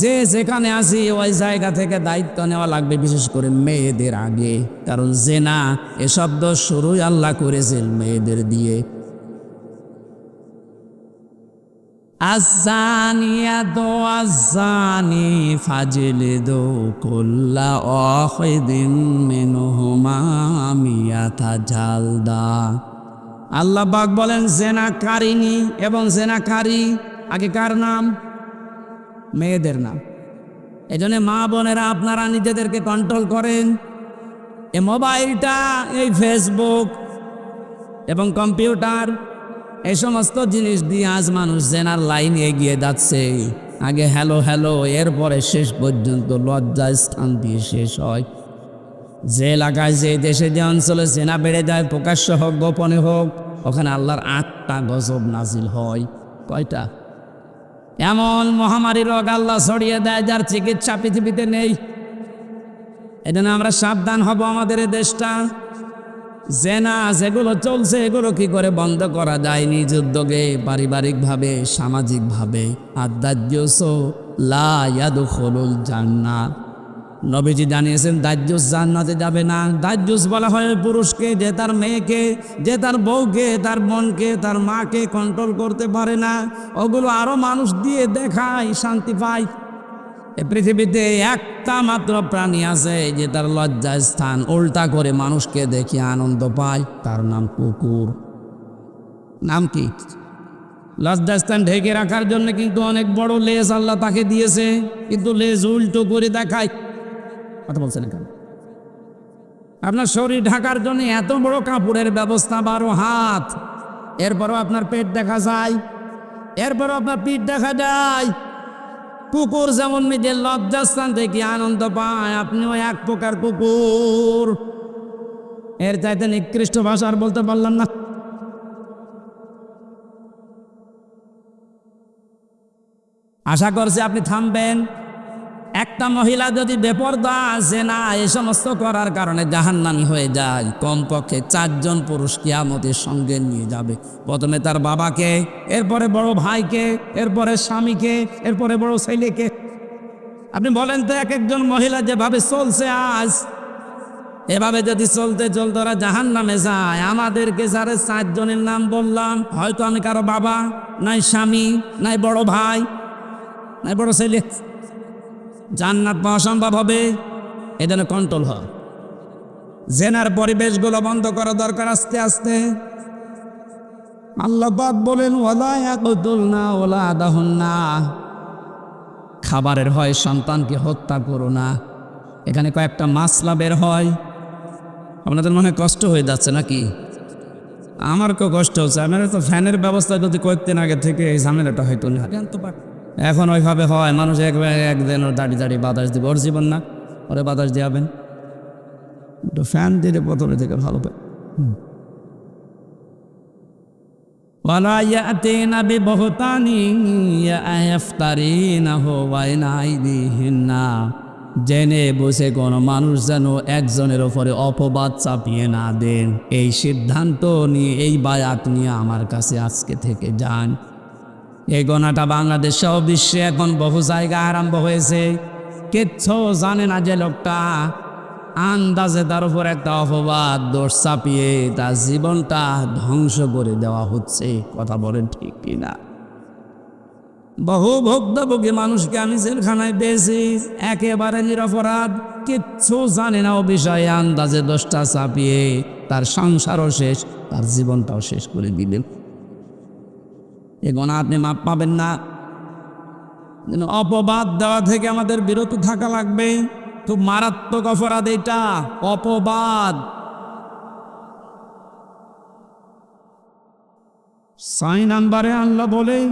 যে যেখানে আসি ওই জায়গা থেকে দায়িত্ব নেওয়া লাগবে, বিশেষ করে মেয়েদের আগে। কারণ জেনা এ শব্দ শুরুই আল্লাহ করেছেন মেয়েদের দিয়ে। আযানিয়াতু আযানি ফাজলিদু কুল্লা ওয়াহিদিন মিনহুমা মিয়াতা জালদা। আল্লাহ পাক বলেন জেনাকারিনী এবং জেনাকারী, আগে কার নাম? মেয়েদের নাম। এই জন্য মা বোনেরা আপনারা নিজেদেরকে কন্ট্রোল করেন। এই মোবাইলটা, এই ফেসবুক এবং কম্পিউটার, এই সমস্ত জিনিস দিয়ে আজ মানুষ জেনার লাইনে এগিয়ে যাচ্ছে। আগে হ্যালো হ্যালো, এরপরে শেষ পর্যন্ত লজ্জার স্থান দিয়ে শেষ হয়। যে এলাকায়, যে দেশে, যে অঞ্চলে জেনা বেড়ে যায়, প্রকাশ্য হোক গোপনে হোক, ওখানে আল্লাহর 8টা গজব নাজিল হয়। কয়টা? এমন মহামারী রোগ আল্লাহ ছড়িয়ে দেয় যার চিকিৎসা পৃথিবীতে নেই। এজন্য আমরা সাবধান হব। আমাদের এই দেশটা জেনা যেগুলো চলছে এগুলো কি করে বন্ধ করা যায়? নিজ উদ্যোগে, পারিবারিকভাবে, সামাজিকভাবে। আদ-দাজ্জুস লা ইয়াদখুলুল জান্নাহ। নবীজি জানিয়েছেন দাজ্জুস জান্নাতে যাবে না। দাজ্জুস বলা হয় পুরুষকে যে তার মেয়েকে, যে তার বউকে, তার বোনকে, তার মাকে কন্ট্রোল করতে পারে না। ওগুলো আরো মানুষ দিয়ে দেখায়, শান্তি পায়। এই পৃথিবীতে একটা মাত্র প্রাণী আছে যে তার লজ্জা স্থান উল্টা করে মানুষকে দেখে আনন্দ পায়, তার নাম কুকুর। নাম কি? লজ্জা স্থান ঢেকে রাখার জন্য কিন্তু অনেক বড় লেজ আল্লাহ তাকে দিয়েছে, কিন্তু লেজ উল্টো করে দেখায়। কথা বলছেন কেন? আপনার শরীর ঢাকার জন্য এত বড় কাপড়ের ব্যবস্থা, 12 হাত, এরপরও আপনার পেট দেখা যায়, এরপরও আপনার পিঠ দেখা যায়। কুকুর যেমন নিজের লজ্জাস্থান থেকে আনন্দ পায়, আপনিও এক প্রকার কুকুর। এর চাইতে নিকৃষ্ট ভাষা আর বলতে পারলাম না। আশা করছি আপনি থামবেন। একটা মহিলা যদি বেপরদা জেনা এই সমস্ত করার কারণে জাহান্নামী হয়ে যায়, কমপক্ষে 4 জন পুরুষ কিয়ামতের সঙ্গে নিয়ে যাবে। প্রথমে তার বাবাকে, এরপরে বড় ভাইকে, এরপরে স্বামীকে, এরপরে বড় ছেলেকে। আপনি বলেন তো, এক একজন মহিলা যেভাবে চলছে আজ, এভাবে যদি চলতে চলতে ওরা জাহান্নামে যায়, আমাদেরকে যারা 4 জনের নাম বললাম, হয়তো আমি কারো বাবা, নাই স্বামী, নাই বড় ভাই, নাই বড় ছেলে, জান্নাত পাওয়া সম্ভব হবে? এজন্য কন্ট্রোল হয়। জেনার পরিবেশগুলো বন্ধ করা দরকার আস্তে আস্তে। আল্লাহ পাক বলেন ওয়ালা ইয়াকুতুলনা ওয়ালাদাহুন্না, খাবারের হয় সন্তানকে হত্যা করো না। এখানে কয়েকটা মাসলা বের হয়। আপনাদের মনে কষ্ট হয়ে যাচ্ছে নাকি? আমার কেউ কষ্ট হচ্ছে। আমার তো ফ্যানের ব্যবস্থা যদি করতেন আগে থেকে, এই ঝামেলাটা হয়তো না। এখন ওইভাবে হয়, মানুষ একদিন ওর দাঁড়িয়ে বাতাস দিবে, ওর জীবন না, ওরে বাতাস দিয়াবেন। ফ্যান দিলে প্রথমে থেকে ভালো পায়। ওয়ালা ইয়াতিনা বিবহতানি ইয়াফতারিনাহু বাইনা আইদিহিন্না, জেনে বসে কোনো মানুষ যেন একজনের ওপরে অপবাদ চাপিয়ে না দেন। এই সিদ্ধান্ত নিয়ে, এই বায়াত নিয়ে আমার কাছে আজকে থেকে যান। এই গোনাটা বাংলাদেশ সহ বিশ্বে এখন বহু জায়গায় আরম্ভ হয়েছে। কিচ্ছু জানে না যে লোকটা, আন্দাজে তার উপর একটা অপবাদ দোষ চাপিয়ে তার জীবনটা ধ্বংস করে দেওয়া হচ্ছে। কথা বলেন ঠিক কিনা? বহু ভুক্তভোগী মানুষকে আমি জেলখানায় পেয়েছি, একেবারে নিরপরাধ, কিচ্ছু জানে না ও বিষয়ে, আন্দাজে দোষটা চাপিয়ে তার সংসারও শেষ, তার জীবনটাও শেষ করে দিলেন। এ গুনাহ আপনি মাপ পাবেন না। অপবাদ দেওয়া থেকে আমাদের বিরত থাকা লাগবে। খুব মারাত্মক অপরাধ এটা, অপবাদ। 6 নম্বরে আল্লাহ বলেন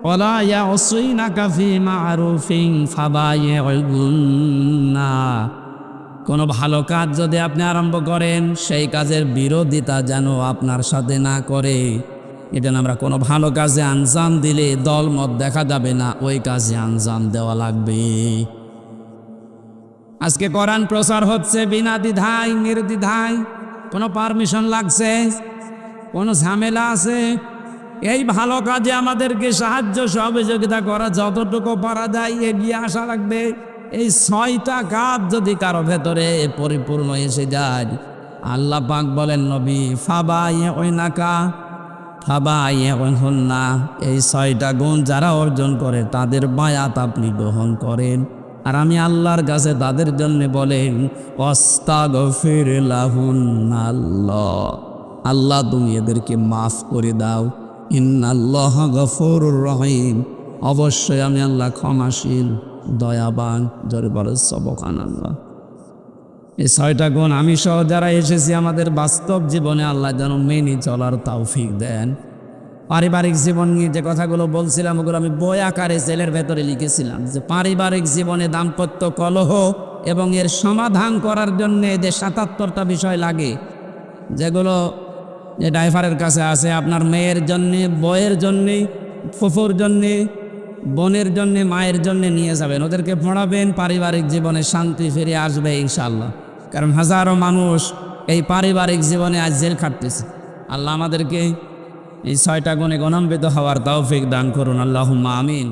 ওয়ালা ইয়াসিনাকা ফি মা'রুফিন ফাবাইউহুন্না। কোনো ভালো কাজ যদি আপনি আরম্ভ করেন, সেই কাজের বিরোধিতা যেন আপনার সাথে না করে। এটা আমরা কোনো ভালো কাজে আঞ্জাম দিলে দলমত দেখা যাবে না, ওই কাজে আঞ্জাম দেওয়া লাগবে। আজকে কোরআন প্রচার হচ্ছে বিনা দ্বিধায় নির্দ্বিধায়, কোনো পারমিশন লাগছে, কোনো ঝামেলা আছে? এই ভালো কাজে আমাদেরকে সাহায্য সহযোগিতা করা যতটুকু পারা যায় এগিয়ে আসা লাগবে। এই 6টা কাজ যদি কারো ভেতরে পরিপূর্ণ এসে যায়, আল্লাহ পাক বলেন নবী ফাবাইউনাকা ফাবাইউহুন্না, এই 6টা গুণ যারা অর্জন করে তাদের বায়াত আপনি গ্রহণ করেন। আর আমি আল্লাহর কাছে তাদের জন্য বলেন আস্তাগফির লাহুন্নাল্লাহ, আল্লাহ তুমি এদেরকে মাফ করে দাও। ইন্নাল্লাহ গফুরুর রহিম, অবশ্যই আমি আল্লাহ ক্ষমাশীল দয়াবান। জোরে বলে সুবহানাল্লাহ। এই 6টা গুণ আমি সহ যারা এসেছি আমাদের বাস্তব জীবনে আল্লাহ যেন মেনে চলার তৌফিক দেন। পারিবারিক জীবন নিয়ে যে কথাগুলো বলছিলাম ওগুলো আমি বই আকারে জেলের ভেতরে লিখেছিলাম, যে পারিবারিক জীবনে দাম্পত্য কলহ এবং এর সমাধান করার জন্যে যে 77টা বিষয় লাগে, যেগুলো যে ড্রাইভারের কাছে আছে, আপনার মেয়ের জন্যে, বউয়ের জন্যে, ফুফুর জন্যে, বোনের জন্যে, মায়ের জন্যে নিয়ে যাবেন, ওদেরকে পড়াবেন, পারিবারিক জীবনে শান্তি ফিরে আসবে ইনশাআল্লাহ। কারণ হাজারো মানুষ এই পারিবারিক জীবনে আজ জেল খাটতেছে। আল্লাহ আমাদেরকে এই 6টা গুণে গুণান্বিত হওয়ার তৌফিক দান করুন, আল্লাহুম্মা আমিন।